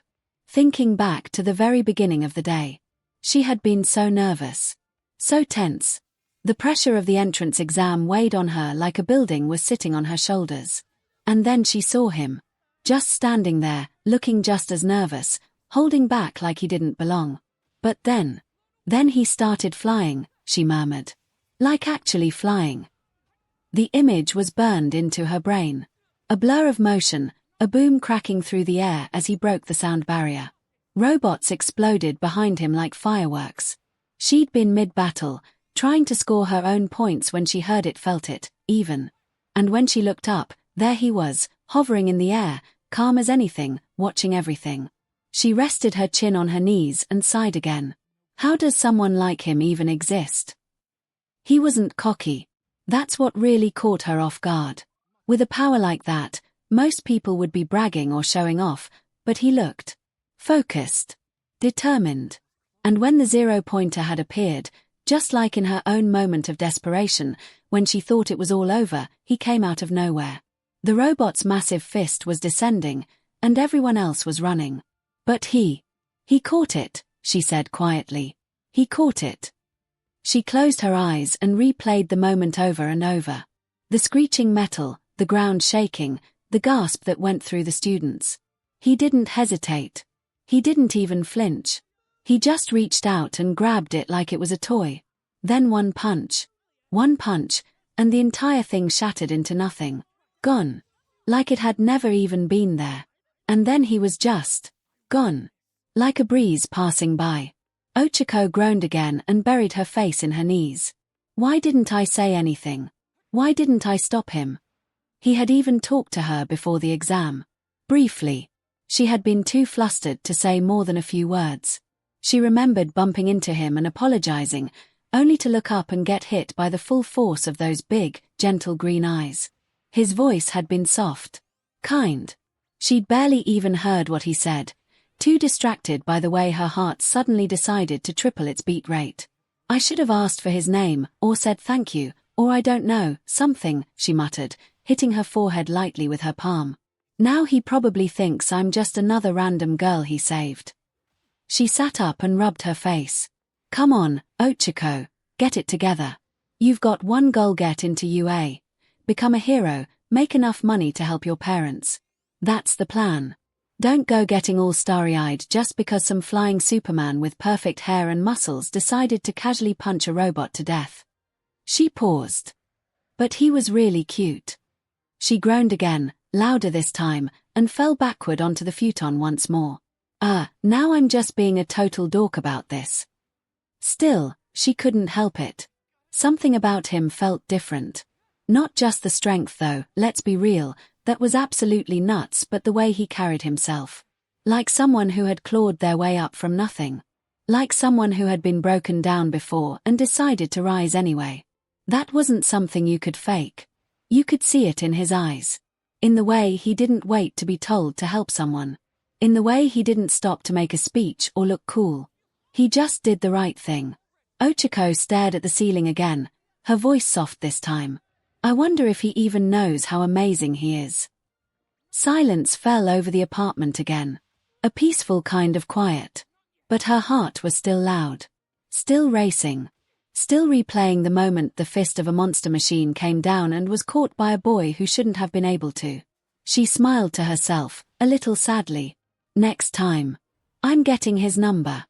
Thinking back to the very beginning of the day. She had been so nervous. So tense. The pressure of the entrance exam weighed on her like a building was sitting on her shoulders. And then she saw him. Just standing there, looking just as nervous, holding back like he didn't belong. But then he started flying, she murmured. Like actually flying. The image was burned into her brain. A blur of motion, a boom cracking through the air as he broke the sound barrier. Robots exploded behind him like fireworks. She'd been mid-battle, trying to score her own points when she heard it, felt it, even. And when she looked up, there he was, hovering in the air, calm as anything, watching everything. She rested her chin on her knees and sighed again. How does someone like him even exist? He wasn't cocky. That's what really caught her off guard. With a power like that, most people would be bragging or showing off, but he looked focused, determined. And when the 0-pointer had appeared, just like in her own moment of desperation, when she thought it was all over, he came out of nowhere. The robot's massive fist was descending, and everyone else was running. But he caught it, she said quietly. He caught it. She closed her eyes and replayed the moment over and over. The screeching metal, the ground shaking, the gasp that went through the students. He didn't hesitate. He didn't even flinch. He just reached out and grabbed it like it was a toy. Then one punch, and the entire thing shattered into nothing. Gone. Like it had never even been there. And then he was just gone. Like a breeze passing by. 𝐒𝐿 groaned again and buried her face in her knees. Why didn't I say anything? Why didn't I stop him? He had even talked to her before the exam. Briefly. She had been too flustered to say more than a few words. She remembered bumping into him and apologizing, only to look up and get hit by the full force of those big, gentle green eyes. His voice had been soft. Kind. She'd barely even heard what he said, too distracted by the way her heart suddenly decided to triple its beat rate. I should have asked for his name, or said thank you, or I don't know, something, she muttered, hitting her forehead lightly with her palm. Now he probably thinks I'm just another random girl he saved. She sat up and rubbed her face. Come on, 𝐒𝐭𝐻𝐿, get it together. You've got one goal: get into UA. Become a hero, make enough money to help your parents. That's the plan. Don't go getting all starry-eyed just because some flying Superman with perfect hair and muscles decided to casually punch a robot to death. She paused. But he was really cute. She groaned again, louder this time, and fell backward onto the futon once more. Now I'm just being a total dork about this. Still, she couldn't help it. Something about him felt different. Not just the strength though, let's be real, that was absolutely nuts, but the way he carried himself. Like someone who had clawed their way up from nothing. Like someone who had been broken down before and decided to rise anyway. That wasn't something you could fake. You could see it in his eyes. In the way he didn't wait to be told to help someone. In the way he didn't stop to make a speech or look cool. He just did the right thing. 𝐒𝐿 stared at the ceiling again, her voice soft this time. I wonder if he even knows how amazing he is. Silence fell over the apartment again. A peaceful kind of quiet. But her heart was still loud. Still racing. Still replaying the moment the fist of a monster machine came down and was caught by a boy who shouldn't have been able to. She smiled to herself, a little sadly. Next time. I'm getting his number.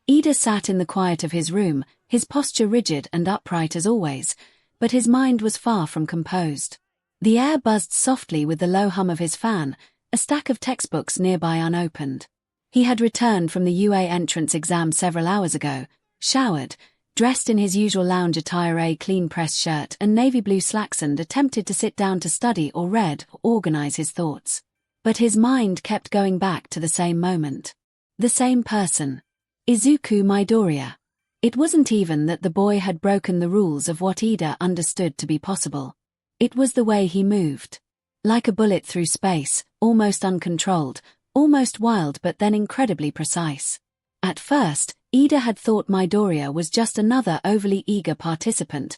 𝐒𝐿 sat in the quiet of his room, his posture rigid and upright as always, but his mind was far from composed. The air buzzed softly with the low hum of his fan, a stack of textbooks nearby unopened. He had returned from the UA entrance exam several hours ago, showered, dressed in his usual lounge attire, a clean pressed shirt and navy blue slacks, and attempted to sit down to study or read or organize his thoughts. But his mind kept going back to the same moment. The same person. Izuku Midoriya. It wasn't even that the boy had broken the rules of what 𝐒𝐿 understood to be possible. It was the way he moved. Like a bullet through space, almost uncontrolled, almost wild, but then incredibly precise. At first, 𝐒𝐿 had thought Midoriya was just another overly eager participant,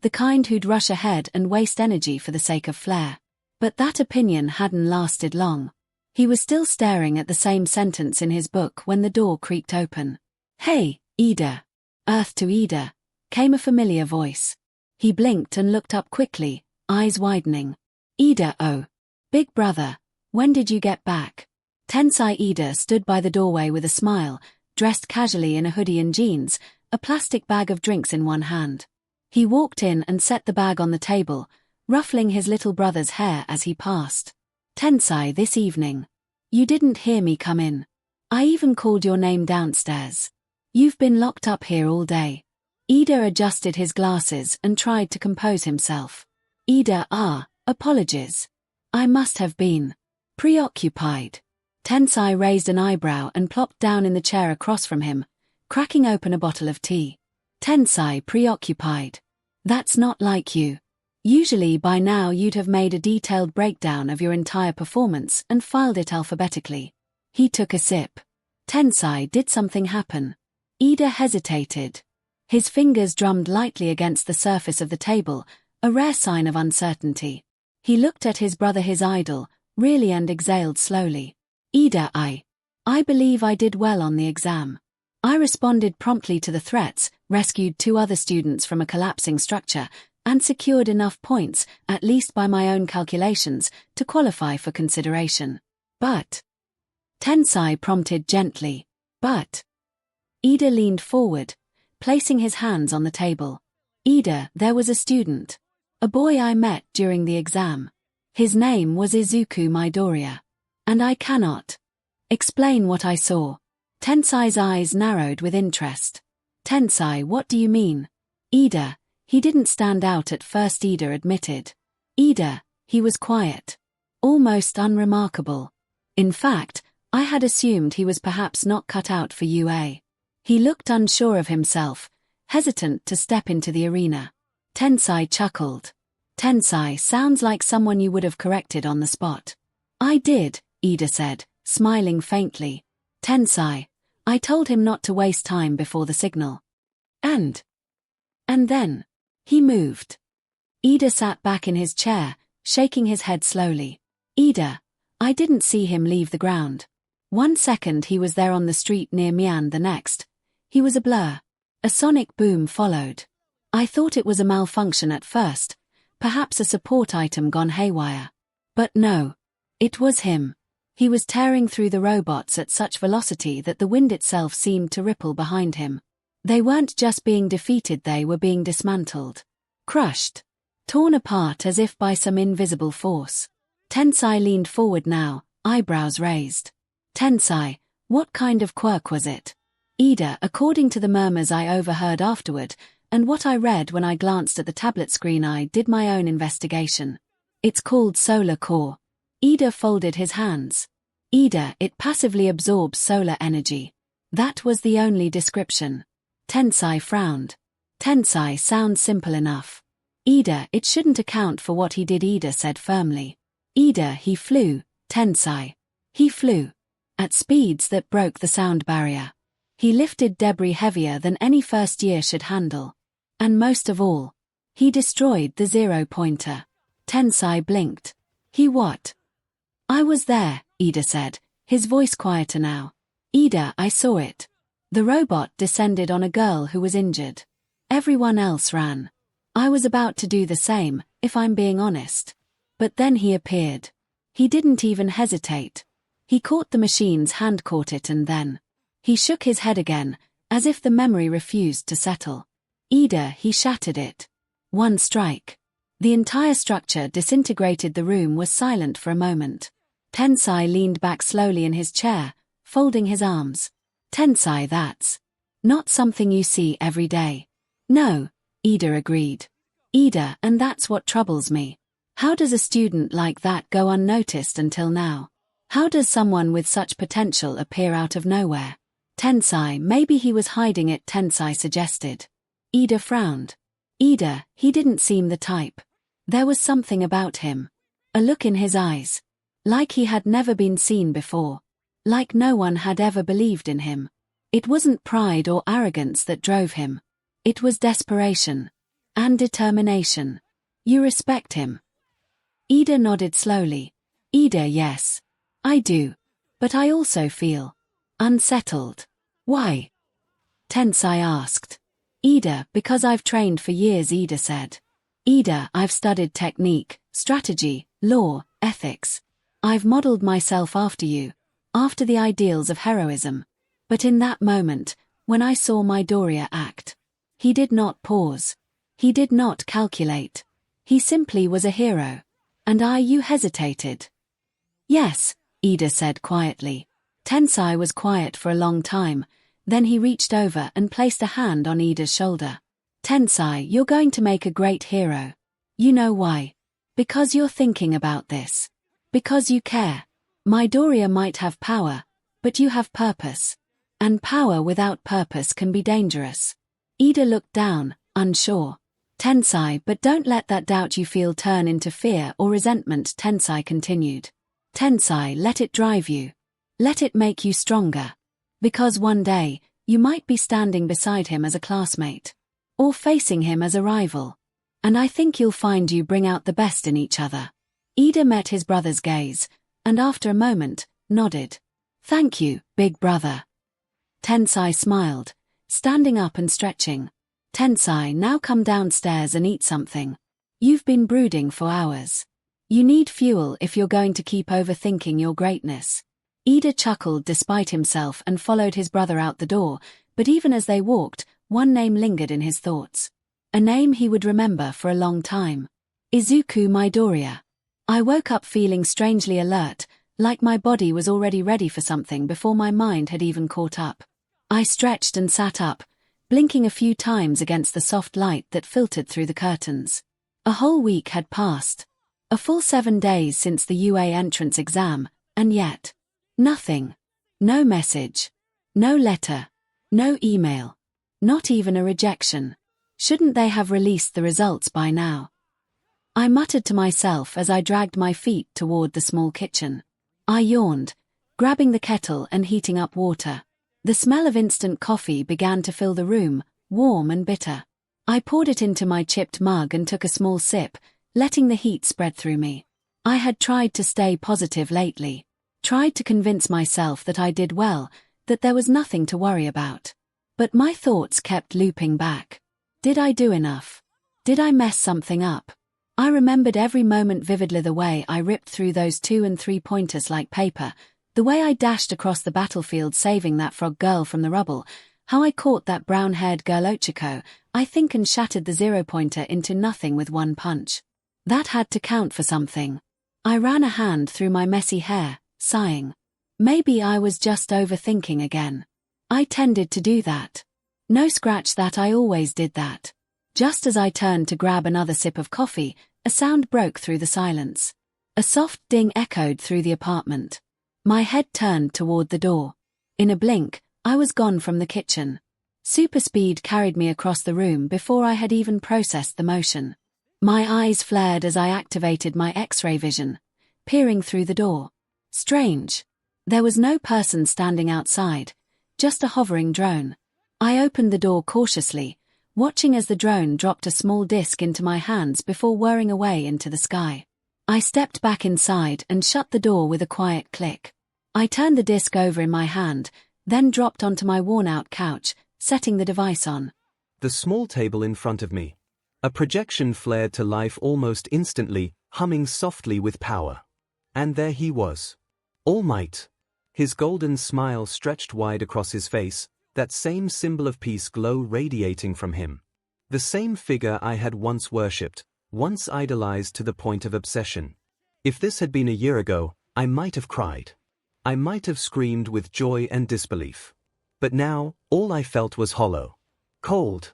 the kind who'd rush ahead and waste energy for the sake of flair. But that opinion hadn't lasted long. He was still staring at the same sentence in his book when the door creaked open. Hey, 𝐒𝐿. Earth to 𝐒𝐿, came a familiar voice. He blinked and looked up quickly, eyes widening. 𝐒𝐿, oh. Big brother, when did you get back? Tensai 𝐒𝐿 stood by the doorway with a smile, dressed casually in a hoodie and jeans, a plastic bag of drinks in one hand. He walked in and set the bag on the table, ruffling his little brother's hair as he passed. Tensai, this evening. You didn't hear me come in. I even called your name downstairs. You've been locked up here all day. 𝐒𝐿 adjusted his glasses and tried to compose himself. 𝐒𝐿, apologies. I must have been preoccupied. Tensai raised an eyebrow and plopped down in the chair across from him, cracking open a bottle of tea. Tensai, preoccupied. That's not like you. Usually by now you'd have made a detailed breakdown of your entire performance and filed it alphabetically. He took a sip. Tensai, did something happen? 𝐒𝐿 hesitated. His fingers drummed lightly against the surface of the table, a rare sign of uncertainty. He looked at his brother, his idol, really, and exhaled slowly. 𝐒𝐿, I believe I did well on the exam. I responded promptly to the threats, rescued 2 other students from a collapsing structure, and secured enough points, at least by my own calculations, to qualify for consideration. But Tensai prompted gently. But 𝐒𝐿 leaned forward, placing his hands on the table. 𝐒𝐿, there was a student. A boy I met during the exam. His name was Izuku Midoriya. And I cannot explain what I saw. Tensai's eyes narrowed with interest. Tensai, what do you mean? 𝐒𝐿, he didn't stand out at first, 𝐒𝐿 admitted. 𝐒𝐿, he was quiet. Almost unremarkable. In fact, I had assumed he was perhaps not cut out for UA. He looked unsure of himself, hesitant to step into the arena. Tensai chuckled. Tensai, sounds like someone you would have corrected on the spot. I did, Ida said, smiling faintly. Tensai, I told him not to waste time before the signal. And then, he moved. Ida sat back in his chair, shaking his head slowly. Ida, I didn't see him leave the ground. 1 second he was there on the street near Mian, the next, he was a blur. A sonic boom followed. I thought it was a malfunction at first, perhaps a support item gone haywire. But no. It was him. He was tearing through the robots at such velocity that the wind itself seemed to ripple behind him. They weren't just being defeated, they were being dismantled. Crushed. Torn apart as if by some invisible force. Tensai leaned forward now, eyebrows raised. Tensai, what kind of quirk was it? Ida, according to the murmurs I overheard afterward, and what I read when I glanced at the tablet screen, I did my own investigation. It's called solar core. Ida folded his hands. Ida, it passively absorbs solar energy. That was the only description. Tensai frowned. Tensai sounds simple enough. Ida, it shouldn't account for what he did, Ida said firmly. Ida, he flew, Tensai. He flew. At speeds that broke the sound barrier. He lifted debris heavier than any first year should handle. And most of all, he destroyed the 0-pointer. Tensai blinked. He what? I was there, Ida said, his voice quieter now. Ida, I saw it. The robot descended on a girl who was injured. Everyone else ran. I was about to do the same, if I'm being honest. But then he appeared. He didn't even hesitate. He caught the machine's hand, caught it, and then he shook his head again, as if the memory refused to settle. Ida, he shattered it. One strike. The entire structure disintegrated. The room was silent for a moment. Tensai leaned back slowly in his chair, folding his arms. Tensai, that's not something you see every day. No, Ida agreed. Ida, and that's what troubles me. How does a student like that go unnoticed until now? How does someone with such potential appear out of nowhere? Tensai, maybe he was hiding it, Tensai suggested. Ida frowned. Ida, he didn't seem the type. There was something about him. A look in his eyes. Like he had never been seen before. Like no one had ever believed in him. It wasn't pride or arrogance that drove him. It was desperation. And determination. You respect him? Ida nodded slowly. Ida, yes. I do. But I also feel unsettled. Why? Tensai asked. Ida, because I've trained for years, Ida said. Ida, I've studied technique, strategy, law, ethics. I've modeled myself after you, after the ideals of heroism. But in that moment, when I saw Midoriya act, he did not pause. He did not calculate. He simply was a hero. And you hesitated. Yes, Ida said quietly. Tensai was quiet for a long time, then he reached over and placed a hand on Ida's shoulder. Tensai, you're going to make a great hero. You know why? Because you're thinking about this. Because you care. Midoriya might have power, but you have purpose. And power without purpose can be dangerous. Ida looked down, unsure. Tensai, but don't let that doubt you feel turn into fear or resentment, Tensai continued. Tensai, let it drive you. Let it make you stronger. Because one day, you might be standing beside him as a classmate. Or facing him as a rival. And I think you'll find you bring out the best in each other. Ida met his brother's gaze, and after a moment, nodded. Thank you, big brother. Tensai smiled, standing up and stretching. Tensai, now come downstairs and eat something. You've been brooding for hours. You need fuel if you're going to keep overthinking your greatness. Ida chuckled despite himself and followed his brother out the door, but even as they walked, one name lingered in his thoughts. A name he would remember for a long time. Izuku Midoriya. I woke up feeling strangely alert, like my body was already ready for something before my mind had even caught up. I stretched and sat up, blinking a few times against the soft light that filtered through the curtains. A whole week had passed. A full 7 days since the UA entrance exam, and yet, nothing. No message. No letter. No email. Not even a rejection. Shouldn't they have released the results by now? I muttered to myself as I dragged my feet toward the small kitchen. I yawned, grabbing the kettle and heating up water. The smell of instant coffee began to fill the room, warm and bitter. I poured it into my chipped mug and took a small sip, letting the heat spread through me. I had tried to stay positive lately. Tried to convince myself that I did well, that there was nothing to worry about. But my thoughts kept looping back. Did I do enough? Did I mess something up? I remembered every moment vividly, the way I ripped through those 2 and 3 pointers like paper, the way I dashed across the battlefield saving that frog girl from the rubble, how I caught that brown-haired girl 𝐒𝐻𝐿, I think, and shattered the 0-pointer into nothing with one punch. That had to count for something. I ran a hand through my messy hair, sighing. Maybe I was just overthinking again. I tended to do that. No, scratch that, I always did that. Just as I turned to grab another sip of coffee, a sound broke through the silence. A soft ding echoed through the apartment. My head turned toward the door. In a blink, I was gone from the kitchen. Super speed carried me across the room before I had even processed the motion. My eyes flared as I activated my X-ray vision, peering through the door. Strange. There was no person standing outside, just a hovering drone. I opened the door cautiously, watching as the drone dropped a small disc into my hands before whirring away into the sky. I stepped back inside and shut the door with a quiet click. I turned the disc over in my hand, then dropped onto my worn-out couch, setting the device on. The small table in front of me. A projection flared to life almost instantly, humming softly with power. And there he was. All Might. His golden smile stretched wide across his face, that same symbol of peace glow radiating from him. The same figure I had once worshipped, once idolized to the point of obsession. If this had been a year ago, I might have cried. I might have screamed with joy and disbelief. But now, all I felt was hollow. Cold.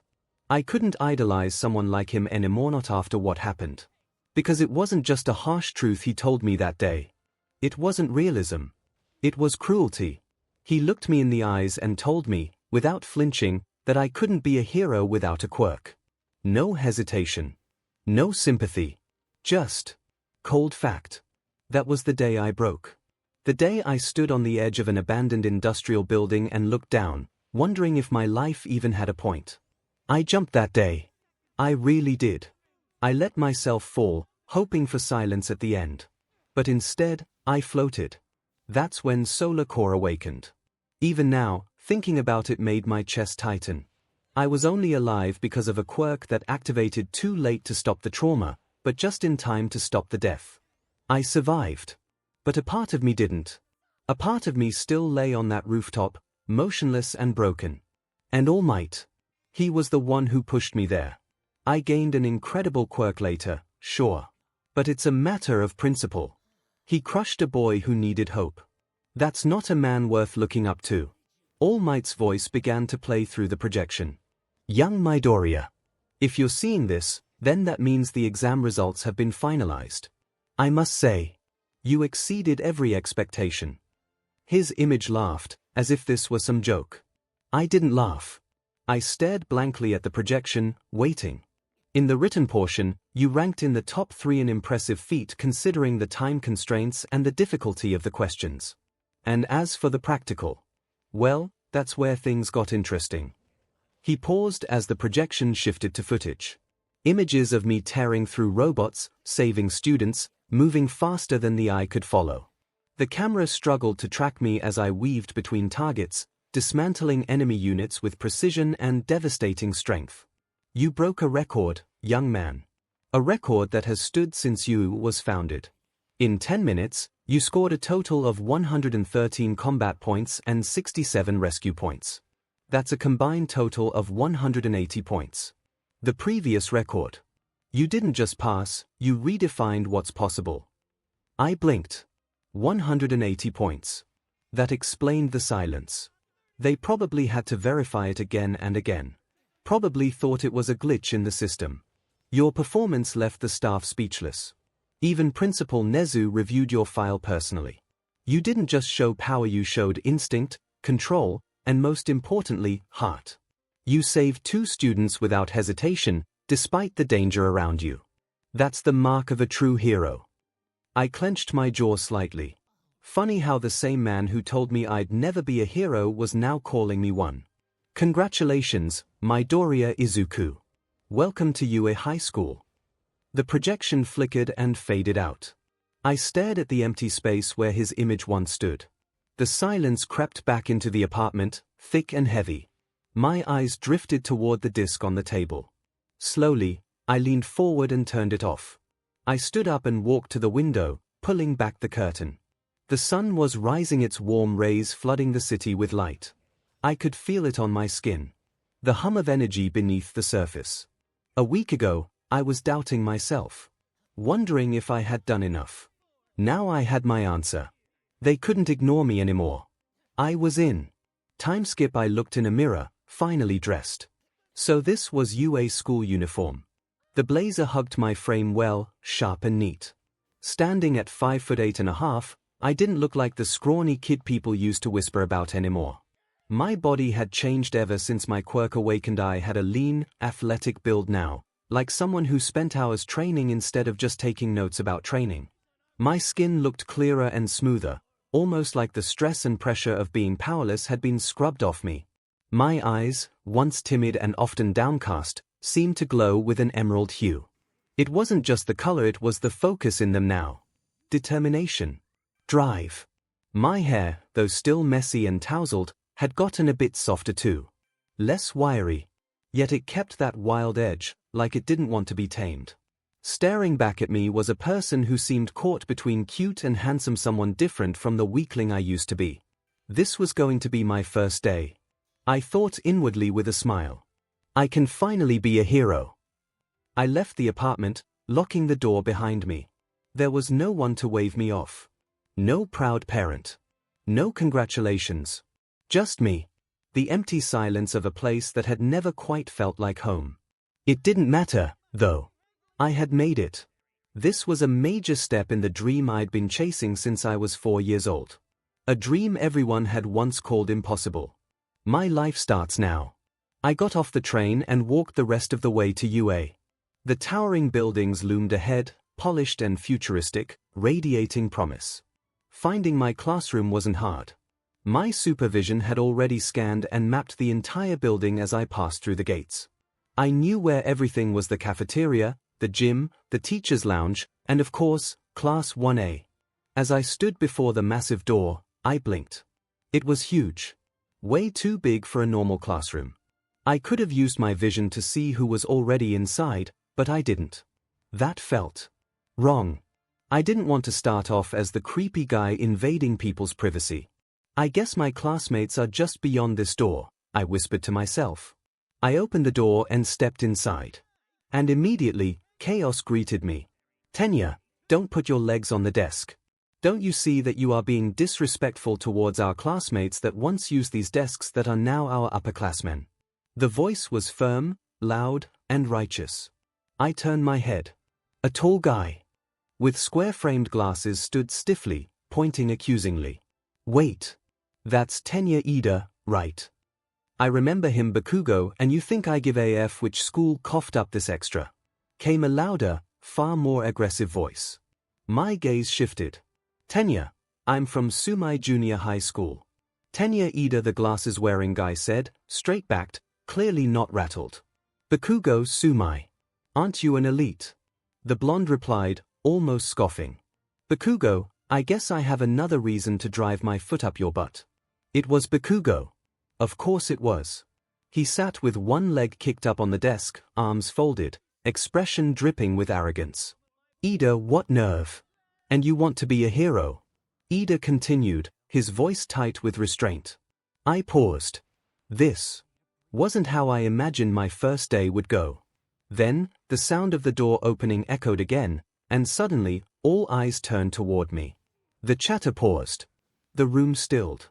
I couldn't idolize someone like him anymore, not after what happened. Because it wasn't just a harsh truth he told me that day. It wasn't realism. It was cruelty. He looked me in the eyes and told me, without flinching, that I couldn't be a hero without a quirk. No hesitation. No sympathy. Just cold fact. That was the day I broke. The day I stood on the edge of an abandoned industrial building and looked down, wondering if my life even had a point. I jumped that day. I really did. I let myself fall, hoping for silence at the end. But instead, I floated. That's when 𝐒𝐿 awakened. Even now, thinking about it made my chest tighten. I was only alive because of a quirk that activated too late to stop the trauma, but just in time to stop the death. I survived. But a part of me didn't. A part of me still lay on that rooftop, motionless and broken. And All Might. He was the one who pushed me there. I gained an incredible quirk later, sure. But it's a matter of principle. He crushed a boy who needed hope. That's not a man worth looking up to. All Might's voice began to play through the projection. Young Midoriya. If you're seeing this, then that means the exam results have been finalized. I must say, you exceeded every expectation. His image laughed, as if this was some joke. I didn't laugh. I stared blankly at the projection, waiting. In the written portion, you ranked in the top 3, an impressive feat considering the time constraints and the difficulty of the questions. And as for the practical, well, that's where things got interesting. He paused as the projection shifted to footage. Images of me tearing through robots, saving students, moving faster than the eye could follow. The camera struggled to track me as I weaved between targets, dismantling enemy units with precision and devastating strength. You broke a record, young man. A record that has stood since 𝐒𝐿 was founded. In 10 minutes, you scored a total of 113 combat points and 67 rescue points. That's a combined total of 180 points. The previous record. You didn't just pass, you redefined what's possible. I blinked. 180 points. That explained the silence. They probably had to verify it again and again. Probably thought it was a glitch in the system. Your performance left the staff speechless. Even Principal 𝐒𝐻𝐿 reviewed your file personally. You didn't just show power, you showed instinct, control, and most importantly, heart. You saved 2 students without hesitation, despite the danger around you. That's the mark of a true hero. I clenched my jaw slightly. Funny how the same man who told me I'd never be a hero was now calling me one. Congratulations, Midoriya Izuku. Welcome to UA High School. The projection flickered and faded out. I stared at the empty space where his image once stood. The silence crept back into the apartment, thick and heavy. My eyes drifted toward the disc on the table. Slowly, I leaned forward and turned it off. I stood up and walked to the window, pulling back the curtain. The sun was rising, its warm rays flooding the city with light. I could feel it on my skin. The hum of energy beneath the surface. A week ago, I was doubting myself. Wondering if I had done enough. Now I had my answer. They couldn't ignore me anymore. I was in. Time skip. I looked in a mirror, finally dressed. So this was UA school uniform. The blazer hugged my frame well, sharp and neat. Standing at 5'8½", I didn't look like the scrawny kid people used to whisper about anymore. My body had changed ever since my quirk awakened. I had a lean, athletic build now, like someone who spent hours training instead of just taking notes about training. My skin looked clearer and smoother, almost like the stress and pressure of being powerless had been scrubbed off me. My eyes, once timid and often downcast, seemed to glow with an emerald hue. It wasn't just the color, it was the focus in them now. Determination. Drive. My hair, though still messy and tousled, had gotten a bit softer too. Less wiry. Yet it kept that wild edge, like it didn't want to be tamed. Staring back at me was a person who seemed caught between cute and handsome, someone different from the weakling I used to be. This was going to be my first day. I thought inwardly with a smile. I can finally be a hero. I left the apartment, locking the door behind me. There was no one to wave me off. No proud parent. No congratulations. Just me. The empty silence of a place that had never quite felt like home. It didn't matter, though. I had made it. This was a major step in the dream I'd been chasing since I was 4 years old. A dream everyone had once called impossible. My life starts now. I got off the train and walked the rest of the way to UA. The towering buildings loomed ahead, polished and futuristic, radiating promise. Finding my classroom wasn't hard. My supervision had already scanned and mapped the entire building as I passed through the gates. I knew where everything was: the cafeteria, the gym, the teacher's lounge, and of course, Class 1A. As I stood before the massive door, I blinked. It was huge. Way too big for a normal classroom. I could have used my vision to see who was already inside, but I didn't. That felt wrong. I didn't want to start off as the creepy guy invading people's privacy. I guess my classmates are just beyond this door, I whispered to myself. I opened the door and stepped inside. And immediately, chaos greeted me. Tenya, don't put your legs on the desk. Don't you see that you are being disrespectful towards our classmates that once used these desks that are now our upperclassmen? The voice was firm, loud, and righteous. I turned my head. A tall guy with square-framed glasses stood stiffly, pointing accusingly. Wait. That's Tenya Ida, right? I remember him. Bakugo, and you think I give a F? Which school coughed up this extra? Came a louder, far more aggressive voice. My gaze shifted. Tenya, I'm from Sumai Junior High School. Tenya Ida, the glasses-wearing guy said, straight-backed, clearly not rattled. Bakugo, Sumai. Aren't you an elite? The blonde replied, almost scoffing. Bakugo, I guess I have another reason to drive my foot up your butt. It was Bakugo. Of course it was. He sat with one leg kicked up on the desk, arms folded, expression dripping with arrogance. Ida, what nerve! And you want to be a hero? Ida continued, his voice tight with restraint. I paused. This wasn't how I imagined my first day would go. Then, the sound of the door opening echoed again, and suddenly, all eyes turned toward me. The chatter paused. The room stilled.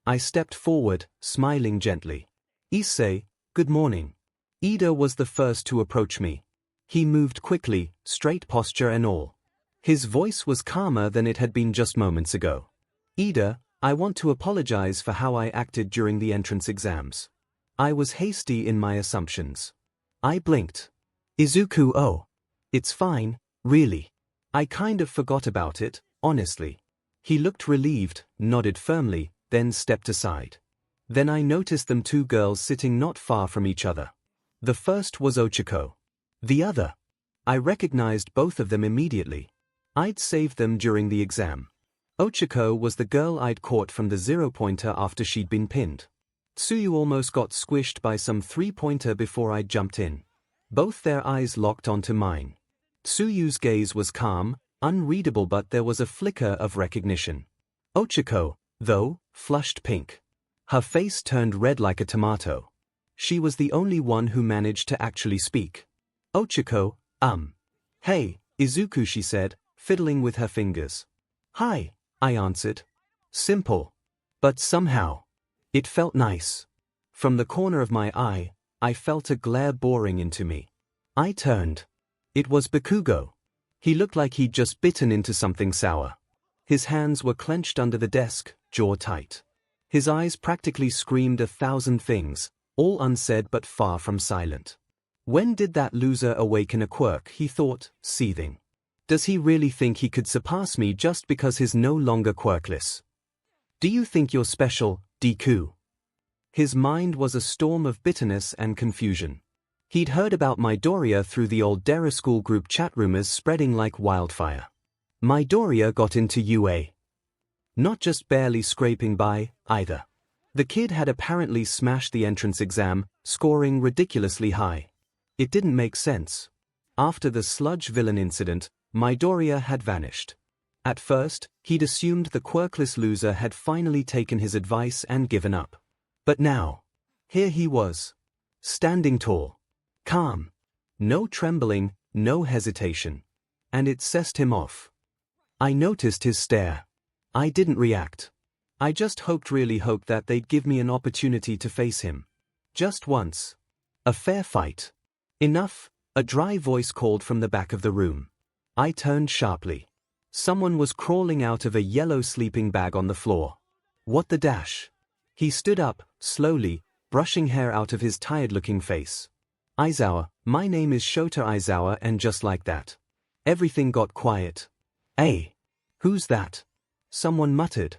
I stepped forward, smiling gently. Issei, good morning. Ida was the first to approach me. He moved quickly, straight posture and all. His voice was calmer than it had been just moments ago. Ida, I want to apologize for how I acted during the entrance exams. I was hasty in my assumptions. I blinked. Izuku, oh. It's fine, really. I kind of forgot about it, honestly. He looked relieved, nodded firmly, then stepped aside. Then I noticed them two girls sitting not far from each other. The first was 𝐒𝐿. The other. I recognized both of them immediately. I'd saved them during the exam. 𝐒𝐿 was the girl I'd caught from the 0-pointer after she'd been pinned. 𝐒𝐿 almost got squished by some 3-pointer before I jumped in. Both their eyes locked onto mine. 𝐒𝐿's gaze was calm, unreadable, but there was a flicker of recognition. 𝐒𝐿, though, flushed pink. Her face turned red like a tomato. She was the only one who managed to actually speak. 𝐒𝐿, Hey, Izuku, she said, fiddling with her fingers. Hi, I answered. Simple. But somehow, it felt nice. From the corner of my eye, I felt a glare boring into me. I turned. It was Bakugo. He looked like he'd just bitten into something sour. His hands were clenched under the desk, jaw tight. His eyes practically screamed 1,000 things, all unsaid but far from silent. When did that loser awaken a quirk, he thought, seething. Does he really think he could surpass me just because he's no longer quirkless? Do you think you're special, Deku? His mind was a storm of bitterness and confusion. He'd heard about Midoriya through the old Dera school group chat, rumors spreading like wildfire. Midoriya got into UA. Not just barely scraping by, either. The kid had apparently smashed the entrance exam, scoring ridiculously high. It didn't make sense. After the sludge villain incident, Midoriya had vanished. At first, he'd assumed the quirkless loser had finally taken his advice and given up. But now, here he was. Standing tall. Calm. No trembling, no hesitation. And it set him off. I noticed his stare. I didn't react. I just really hoped that they'd give me an opportunity to face him. Just once. A fair fight. Enough, a dry voice called from the back of the room. I turned sharply. Someone was crawling out of a yellow sleeping bag on the floor. What the dash? He stood up, slowly, brushing hair out of his tired-looking face. Aizawa, my name is Shota Aizawa, and just like that. Everything got quiet. Hey, who's that? Someone muttered.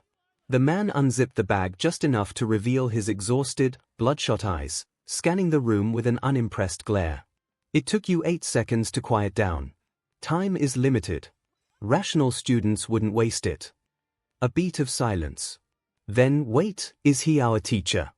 The man unzipped the bag just enough to reveal his exhausted, bloodshot eyes, scanning the room with an unimpressed glare. It took you 8 seconds to quiet down. Time is limited. Rational students wouldn't waste it. A beat of silence. Then, wait, is he our teacher?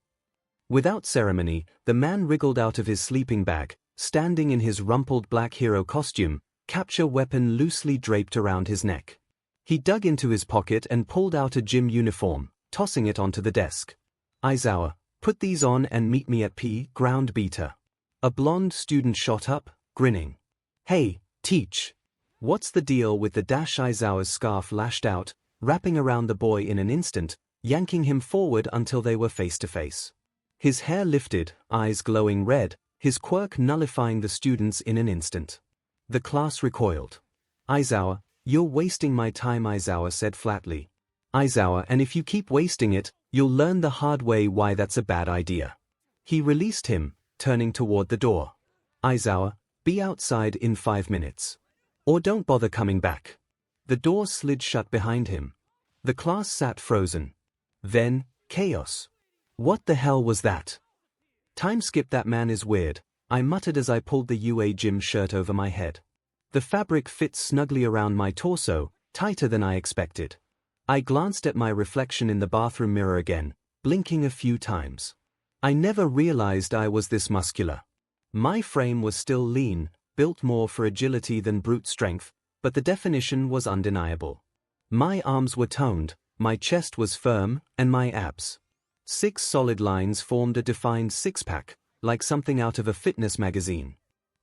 Without ceremony, the man wriggled out of his sleeping bag, standing in his rumpled black hero costume, capture weapon loosely draped around his neck. He dug into his pocket and pulled out a gym uniform, tossing it onto the desk. Aizawa, put these on and meet me at ground beta. A blonde student shot up, grinning. Hey, teach. What's the deal with the dash? Aizawa's scarf lashed out, wrapping around the boy in an instant, yanking him forward until they were face to face. His hair lifted, eyes glowing red, his quirk nullifying the students in an instant. The class recoiled. Aizawa, you're wasting my time, Aizawa said flatly. Aizawa, and if you keep wasting it, you'll learn the hard way why that's a bad idea. He released him, turning toward the door. Aizawa, be outside in 5 minutes. Or don't bother coming back. The door slid shut behind him. The class sat frozen. Then, chaos. What the hell was that? Time skip. That man is weird, I muttered as I pulled the UA gym shirt over my head. The fabric fit snugly around my torso, tighter than I expected. I glanced at my reflection in the bathroom mirror again, blinking a few times. I never realized I was this muscular. My frame was still lean, built more for agility than brute strength, but the definition was undeniable. My arms were toned, my chest was firm, and my abs. 6 solid lines formed a defined six-pack, like something out of a fitness magazine.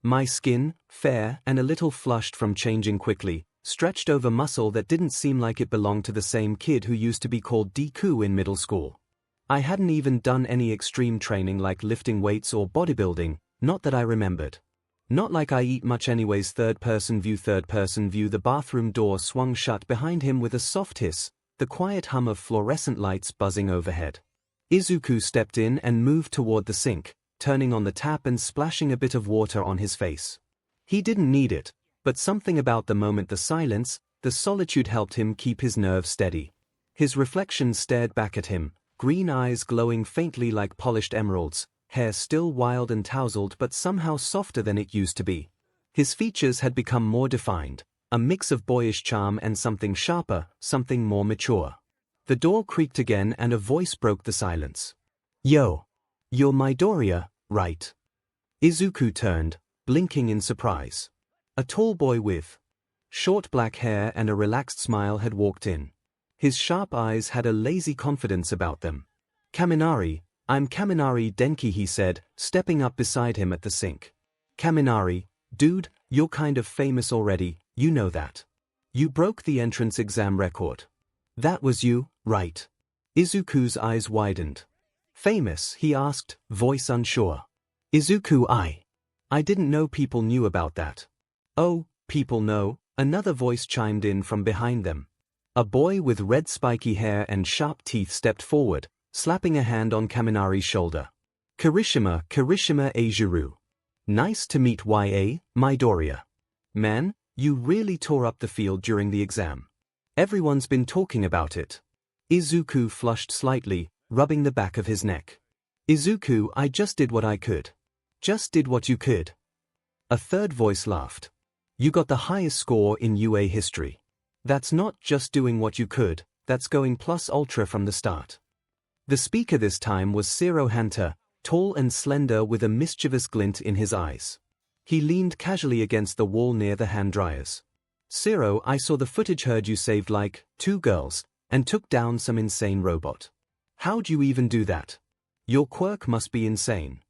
My skin, fair and a little flushed from changing quickly, stretched over muscle that didn't seem like it belonged to the same kid who used to be called Deku in middle school. I hadn't even done any extreme training like lifting weights or bodybuilding, not that I remembered. Not like I eat much anyways. Third-person view. The bathroom door swung shut behind him with a soft hiss, the quiet hum of fluorescent lights buzzing overhead. Izuku stepped in and moved toward the sink, turning on the tap and splashing a bit of water on his face. He didn't need it, but something about the moment, the silence, the solitude helped him keep his nerves steady. His reflection stared back at him, green eyes glowing faintly like polished emeralds, hair still wild and tousled but somehow softer than it used to be. His features had become more defined, a mix of boyish charm and something sharper, something more mature. The door creaked again and a voice broke the silence. "Yo. You're Midoriya, right?" Izuku turned, blinking in surprise. A tall boy with short black hair and a relaxed smile had walked in. His sharp eyes had a lazy confidence about them. "Kaminari, I'm Kaminari Denki," he said, stepping up beside him at the sink. "Kaminari, dude, you're kind of famous already, you know that. You broke the entrance exam record. That was you, right?" Izuku's eyes widened. "Famous?" he asked, voice unsure. "Izuku, I didn't know people knew about that." "Oh, people know," another voice chimed in from behind them. A boy with red spiky hair and sharp teeth stepped forward, slapping a hand on Kaminari's shoulder. "Kirishima Eijuru. Nice to meet Midoriya. Man, you really tore up the field during the exam. Everyone's been talking about it." Izuku flushed slightly, rubbing the back of his neck. "Izuku, I just did what I could." "Just did what you could?" A third voice laughed. "You got the highest score in UA history. That's not just doing what you could, that's going plus ultra from the start." The speaker this time was Zero Hunter, tall and slender with a mischievous glint in his eyes. He leaned casually against the wall near the hand dryers. "Zero, I saw the footage, heard you saved like 2 girls, and took down some insane robot. How'd you even do that? Your quirk must be insane."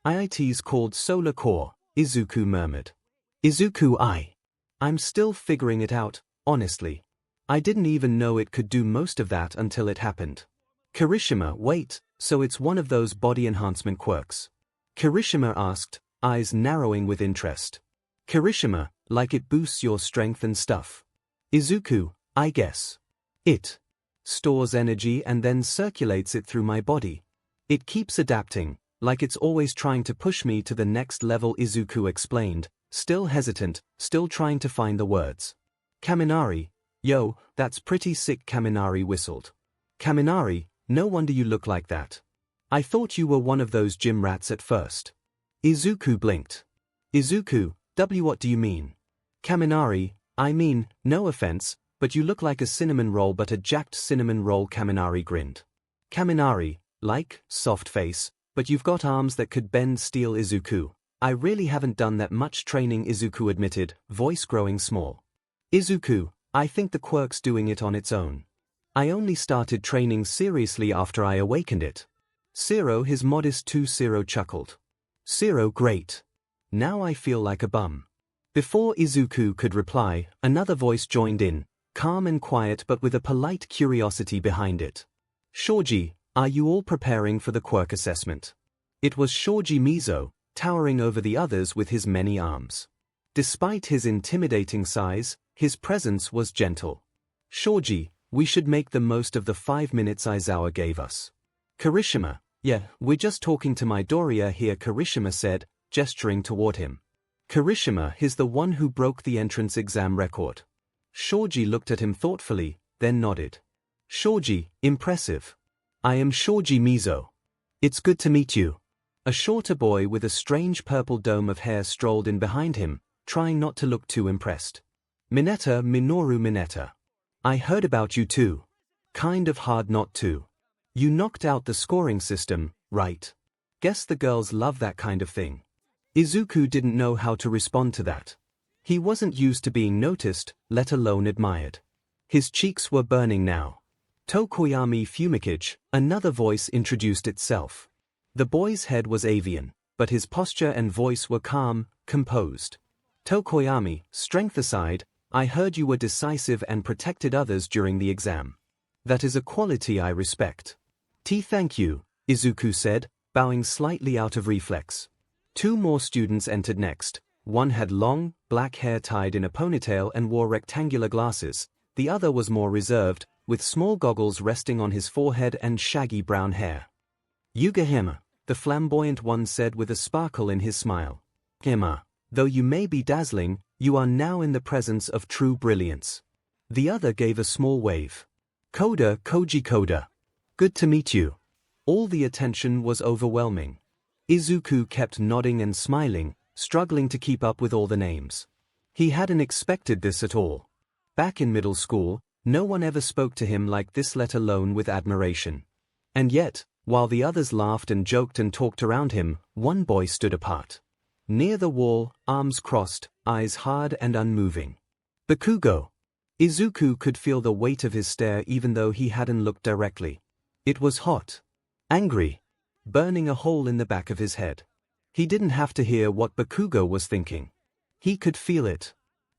"IIT's called 𝐶𝐿, Izuku murmured. "Izuku, I'm still figuring it out, honestly. I didn't even know it could do most of that until it happened." "Kirishima, wait, so it's one of those body enhancement quirks?" Kirishima asked, eyes narrowing with interest. "Kirishima, like it boosts your strength and stuff." "Izuku, I guess. It stores energy and then circulates it through my body. It keeps adapting, like it's always trying to push me to the next level," Izuku explained, still hesitant, still trying to find the words. "Kaminari, yo, that's pretty sick," Kaminari whistled. "Kaminari, no wonder you look like that. I thought you were one of those gym rats at first." Izuku blinked. "Izuku, what do you mean?" "Kaminari, I mean, no offense, but you look like a cinnamon roll, but a jacked cinnamon roll," Kaminari grinned. "Kaminari, like, soft face, but you've got arms that could bend steel." "Izuku, I really haven't done that much training," Izuku admitted, voice growing small. "Izuku, I think the quirk's doing it on its own. I only started training seriously after I awakened it." "Zero, his modest 2." Zero chuckled. "Zero, great. Now I feel like a bum." Before Izuku could reply, another voice joined in, calm and quiet but with a polite curiosity behind it. "Shoji, are you all preparing for the quirk assessment?" It was Shoji Mizo, towering over the others with his many arms. Despite his intimidating size, his presence was gentle. "Shoji, we should make the most of the 5 minutes Aizawa gave us." "Kirishima, yeah, we're just talking to Midoriya here," Kirishima said, gesturing toward him. "Kirishima is the one who broke the entrance exam record." Shoji looked at him thoughtfully, then nodded. "Shoji, impressive. I am Shoji Mizo. It's good to meet you." A shorter boy with a strange purple dome of hair strolled in behind him, trying not to look too impressed. Minoru Mineta. I heard about you too. Kind of hard not to. You knocked out the scoring system, right? Guess the girls love that kind of thing." Izuku didn't know how to respond to that. He wasn't used to being noticed, let alone admired. His cheeks were burning now. "Tokoyami Fumikage," another voice introduced itself. The boy's head was avian, but his posture and voice were calm, composed. "Tokoyami, strength aside, I heard you were decisive and protected others during the exam. That is a quality I respect." Thank you," Izuku said, bowing slightly out of reflex. 2 more students entered next. One had long, black hair tied in a ponytail and wore rectangular glasses. The other was more reserved, with small goggles resting on his forehead and shaggy brown hair. "Yuga, the flamboyant one said with a sparkle in his smile. "Though you may be dazzling, you are now in the presence of true brilliance. The other gave a small wave. 𝐂𝐐𝐻𝐿. Good to meet you. All the attention was overwhelming. Izuku kept nodding and smiling, struggling to keep up with all the names. He hadn't expected this at all. Back in middle school, no one ever spoke to him like this, let alone with admiration. And yet, while the others laughed and joked and talked around him, one boy stood apart. Near the wall, arms crossed, eyes hard and unmoving. Bakugo. Izuku could feel the weight of his stare even though he hadn't looked directly. It was hot. Angry. Burning a hole in the back of his head. He didn't have to hear what Bakugo was thinking. He could feel it.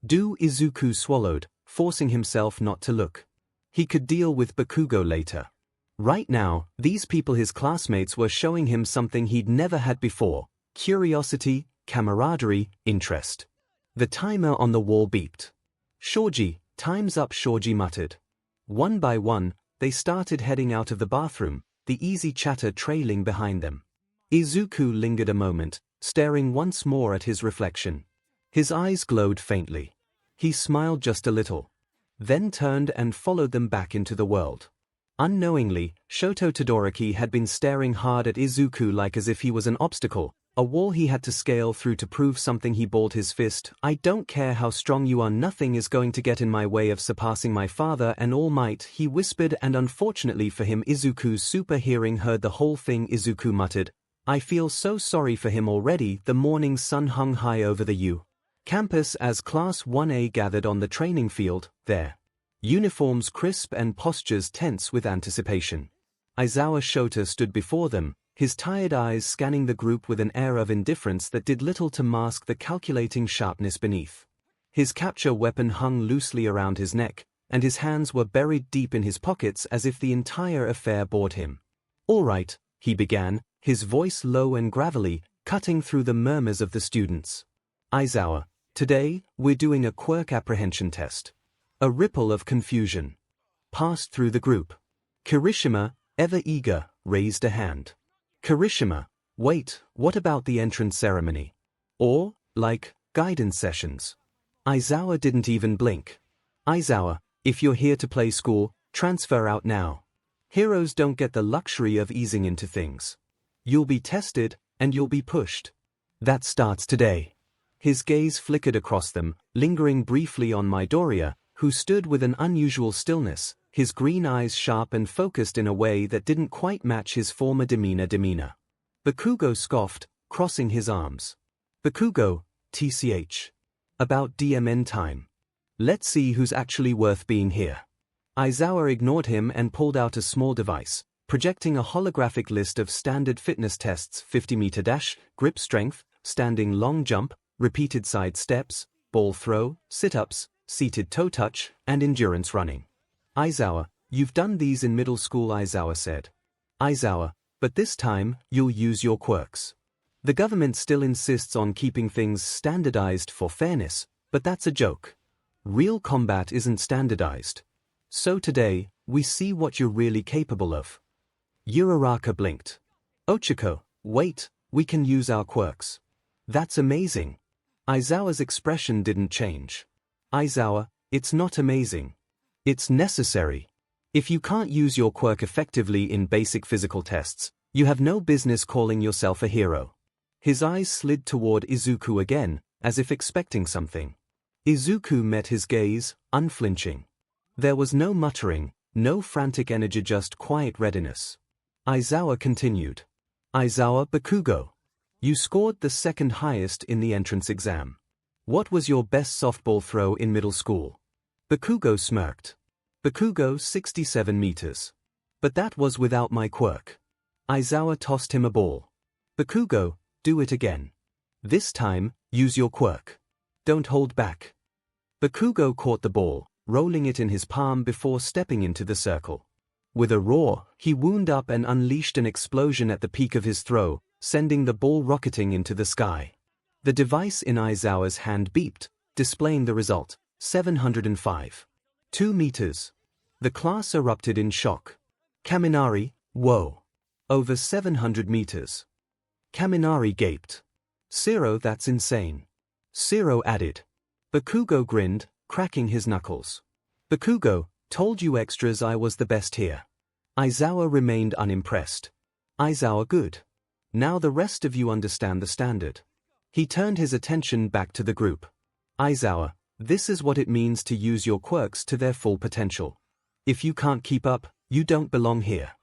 Izuku swallowed, forcing himself not to look. He could deal with Bakugo later. Right now, these people, his classmates, were showing him something he'd never had before: curiosity, camaraderie, interest. The timer on the wall beeped. "Shoji, time's up," Shoji muttered. One by one, they started heading out of the bathroom, the easy chatter trailing behind them. Izuku lingered a moment, staring once more at his reflection. His eyes glowed faintly. He smiled just a little. Then turned and followed them back into the world. Unknowingly, Shoto Todoroki had been staring hard at Izuku like as if he was an obstacle, a wall he had to scale through to prove something. He balled his fist. "I don't care how strong you are, nothing is going to get in my way of surpassing my father and All Might," he whispered, and unfortunately for him, Izuku's super hearing heard the whole thing. Izuku muttered, "I feel so sorry for him already." The morning sun hung high over the U campus as Class 1A gathered on the training field, their uniforms crisp and postures tense with anticipation. Aizawa Shota stood before them, his tired eyes scanning the group with an air of indifference that did little to mask the calculating sharpness beneath. His capture weapon hung loosely around his neck, and his hands were buried deep in his pockets as if the entire affair bored him. "All right," he began, his voice low and gravelly, cutting through the murmurs of the students. "Aizawa, today, we're doing a quirk apprehension test." A ripple of confusion passed through the group. Kirishima, ever eager, raised a hand. Kirishima, wait, what about the entrance ceremony? Or, like, guidance sessions? Aizawa didn't even blink. "Aizawa, if you're here to play school, transfer out now. Heroes don't get the luxury of easing into things. You'll be tested, and you'll be pushed. That starts today." His gaze flickered across them, lingering briefly on Midoriya, who stood with an unusual stillness, his green eyes sharp and focused in a way that didn't quite match his former demeanor. Bakugo scoffed, crossing his arms. "Bakugo, TCH. About DMN time. Let's see who's actually worth being here." Aizawa ignored him and pulled out a small device, projecting a holographic list of standard fitness tests: 50-meter dash, grip strength, standing long jump, repeated side steps, ball throw, sit-ups, seated toe touch, and endurance running. "Aizawa, you've done these in middle school," Aizawa said. "Aizawa, but this time, you'll use your quirks. The government still insists on keeping things standardized for fairness, but that's a joke. Real combat isn't standardized. So today, we see what you're really capable of." Uraraka blinked. "Ochiko, wait, we can use our quirks." "That's amazing." Aizawa's expression didn't change. "Aizawa, it's not amazing. It's necessary. If you can't use your quirk effectively in basic physical tests, you have no business calling yourself a hero." His eyes slid toward Izuku again, as if expecting something. Izuku met his gaze, unflinching. There was no muttering, no frantic energy, just quiet readiness. Aizawa continued. "Aizawa Bakugo, you scored the second highest in the entrance exam. What was your best softball throw in middle school?" Bakugo smirked. "Bakugo, 67 meters. But that was without my quirk." Aizawa tossed him a ball. "Bakugo, do it again. This time, use your quirk. Don't hold back." Bakugo caught the ball, rolling it in his palm before stepping into the circle. With a roar, he wound up and unleashed an explosion at the peak of his throw, sending the ball rocketing into the sky. The device in Aizawa's hand beeped, displaying the result: 705. 2 meters. The class erupted in shock. "Kaminari, whoa. Over 700 meters. Kaminari gaped. "Zero, that's insane." Zero added. Bakugo grinned, cracking his knuckles. Bakugo, told you extras I was the best here. Aizawa remained unimpressed. Aizawa good. Now the rest of you understand the standard. He turned his attention back to the group. Aizawa, this is what it means to use your quirks to their full potential. If you can't keep up, you don't belong here.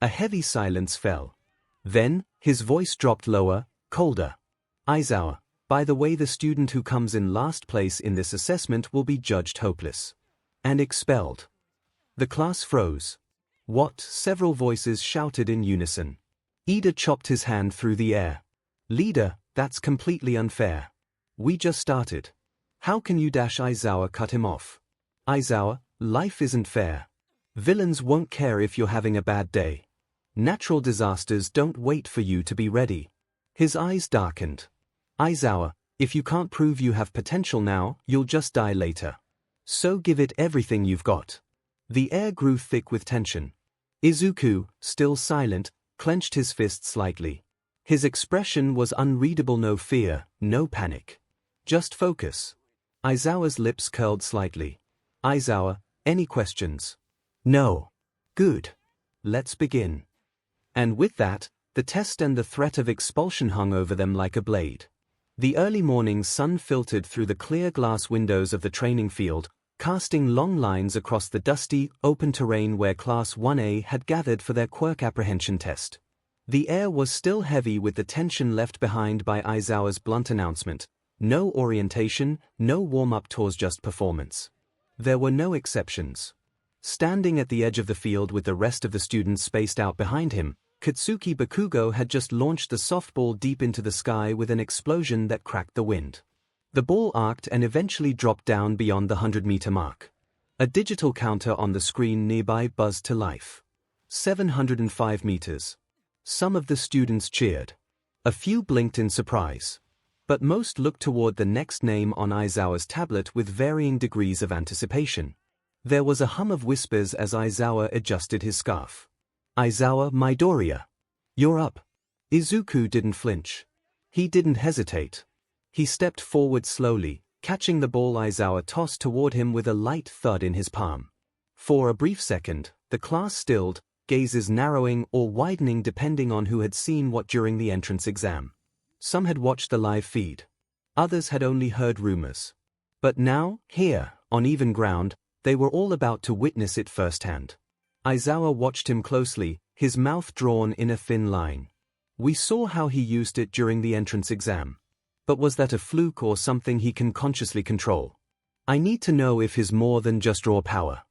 A heavy silence fell. Then, his voice dropped lower, colder. Aizawa, by the way, the student who comes in last place in this assessment will be judged hopeless. And expelled. The class froze. What? Several voices shouted in unison. Ida chopped his hand through the air. Leader, that's completely unfair. We just started. How can you Aizawa cut him off? Aizawa, life isn't fair. Villains won't care if you're having a bad day. Natural disasters don't wait for you to be ready. His eyes darkened. Aizawa, if you can't prove you have potential now, you'll just die later. So give it everything you've got. The air grew thick with tension. Izuku, still silent, clenched his fist slightly. His expression was unreadable, no fear, no panic. Just focus. Aizawa's lips curled slightly. Aizawa, any questions? No. Good. Let's begin. And with that, the test and the threat of expulsion hung over them like a blade. The early morning sun filtered through the clear glass windows of the training field, casting long lines across the dusty, open terrain where Class 1A had gathered for their quirk apprehension test. The air was still heavy with the tension left behind by Aizawa's blunt announcement. No orientation, no warm-up tours, just performance. There were no exceptions. Standing at the edge of the field with the rest of the students spaced out behind him, Katsuki Bakugo had just launched the softball deep into the sky with an explosion that cracked the wind. The ball arced and eventually dropped down beyond the 100-meter mark. A digital counter on the screen nearby buzzed to life. 705 meters. Some of the students cheered. A few blinked in surprise. But most looked toward the next name on Aizawa's tablet with varying degrees of anticipation. There was a hum of whispers as Aizawa adjusted his scarf. Aizawa Midoriya. You're up. Izuku didn't flinch. He didn't hesitate. He stepped forward slowly, catching the ball Aizawa tossed toward him with a light thud in his palm. For a brief second, the class stilled, gazes narrowing or widening depending on who had seen what during the entrance exam. Some had watched the live feed. Others had only heard rumors. But now, here, on even ground, they were all about to witness it firsthand. Aizawa watched him closely, his mouth drawn in a thin line. We saw how he used it during the entrance exam. But was that a fluke or something he can consciously control? I need to know if he's more than just raw power.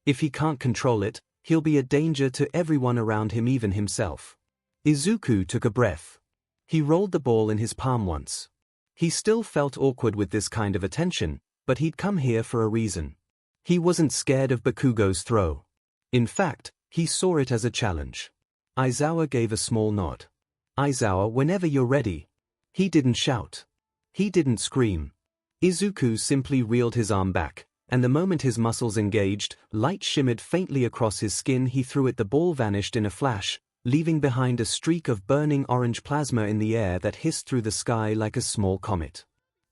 If he can't control it, he'll be a danger to everyone around him, even himself. Izuku took a breath. He rolled the ball in his palm once. He still felt awkward with this kind of attention, but he'd come here for a reason. He wasn't scared of Bakugo's throw. In fact, he saw it as a challenge. Aizawa gave a small nod. Aizawa, whenever you're ready. He didn't shout. He didn't scream. Izuku simply reeled his arm back, and the moment his muscles engaged, light shimmered faintly across his skin. He threw it. The ball vanished in a flash, leaving behind a streak of burning orange plasma in the air that hissed through the sky like a small comet.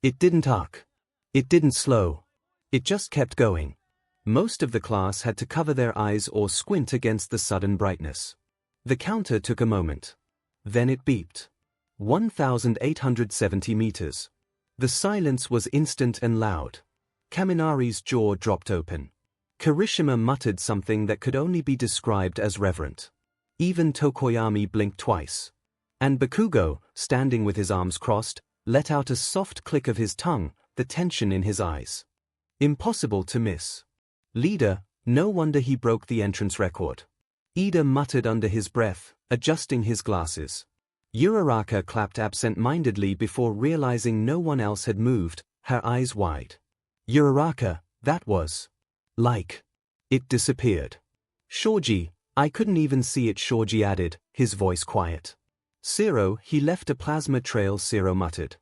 It didn't arc. It didn't slow. It just kept going. Most of the class had to cover their eyes or squint against the sudden brightness. The counter took a moment. Then it beeped. 1,870 meters. The silence was instant and loud. Kaminari's jaw dropped open. Kirishima muttered something that could only be described as reverent. Even Tokoyami blinked twice. And Bakugo, standing with his arms crossed, let out a soft click of his tongue, the tension in his eyes. Impossible to miss. Leader, no wonder he broke the entrance record. Ida muttered under his breath, adjusting his glasses. Uraraka clapped absent-mindedly before realizing no one else had moved, her eyes wide. Uraraka, that was. Like. It disappeared. Shoji, I couldn't even see it, Shoji added, his voice quiet. Zero, he left a plasma trail, Zero muttered.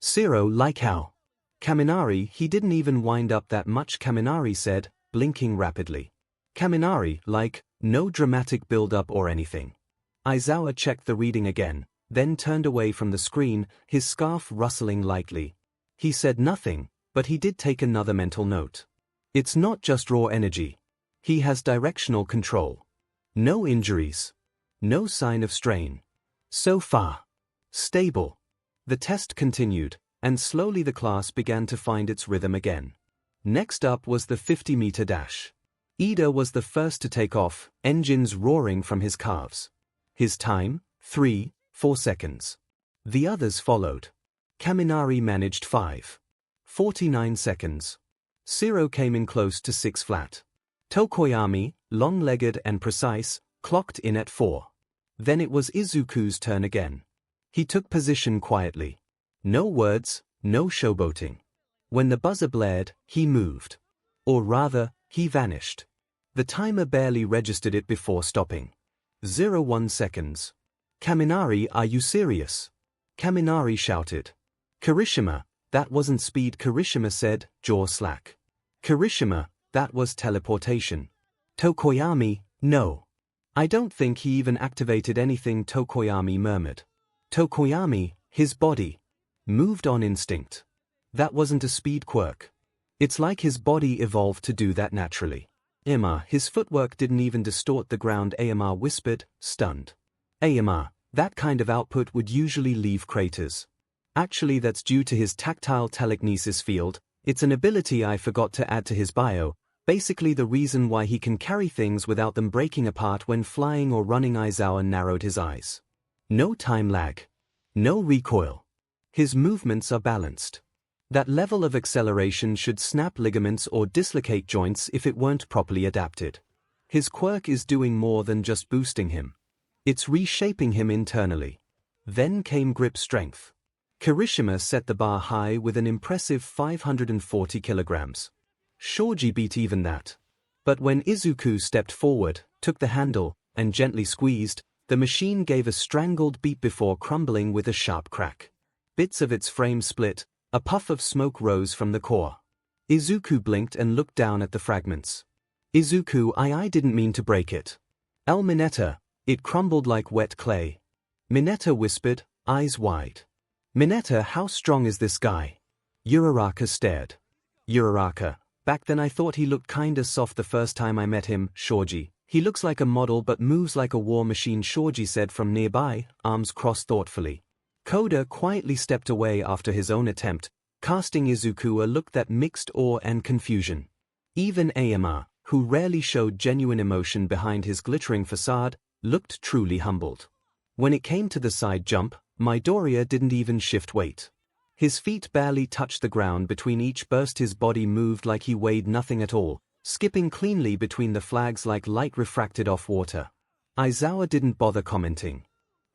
Zero, like how? Kaminari, he didn't even wind up that much, Kaminari said, blinking rapidly. Kaminari, like, no dramatic build-up or anything. Aizawa checked the reading again, then turned away from the screen, his scarf rustling lightly. He said nothing, but he did take another mental note. It's not just raw energy. He has directional control. No injuries. No sign of strain. So far. Stable. The test continued, and slowly the class began to find its rhythm again. Next up was the 50-meter dash. Ida was the first to take off, engines roaring from his calves. His time, 3.4 seconds. The others followed. Kaminari managed 5.49 seconds. 𝐒𝐻𝐿 came in close to 6 flat. Tokoyami, long-legged and precise, clocked in at 4. Then it was Izuku's turn again. He took position quietly. No words, no showboating. When the buzzer blared, he moved. Or rather, he vanished. The timer barely registered it before stopping. 0.1 seconds. Kaminari, are you serious? Kaminari shouted. Kirishima, that wasn't speed, Kirishima said, jaw slack. Kirishima, that was teleportation. Tokoyami, no. I don't think he even activated anything, Tokoyami murmured. Tokoyami, his body, moved on instinct. That wasn't a speed quirk. It's like his body evolved to do that naturally. Ema, his footwork didn't even distort the ground, Ema whispered, stunned. Ema, that kind of output would usually leave craters. Actually, that's due to his tactile telekinesis field. It's an ability I forgot to add to his bio, basically the reason why he can carry things without them breaking apart when flying or running. Aizawa narrowed his eyes. No time lag. No recoil. His movements are balanced. That level of acceleration should snap ligaments or dislocate joints if it weren't properly adapted. His quirk is doing more than just boosting him. It's reshaping him internally. Then came grip strength. Kirishima set the bar high with an impressive 540 kilograms. Shoji beat even that. But when Izuku stepped forward, took the handle, and gently squeezed, the machine gave a strangled beep before crumbling with a sharp crack. Bits of its frame split, a puff of smoke rose from the core. Izuku blinked and looked down at the fragments. Izuku, I didn't mean to break it. Mineta, it crumbled like wet clay. Mineta whispered, eyes wide. Mineta, how strong is this guy? Uraraka stared. Uraraka, back then I thought he looked kinda soft the first time I met him, Shoji. He looks like a model but moves like a war machine, Shoji said from nearby, arms crossed thoughtfully. Koda quietly stepped away after his own attempt, casting Izuku a look that mixed awe and confusion. Even Ayama, who rarely showed genuine emotion behind his glittering facade, looked truly humbled. When it came to the side jump, Midoriya didn't even shift weight. His feet barely touched the ground between each burst. His body moved like he weighed nothing at all, skipping cleanly between the flags like light refracted off water. Aizawa didn't bother commenting.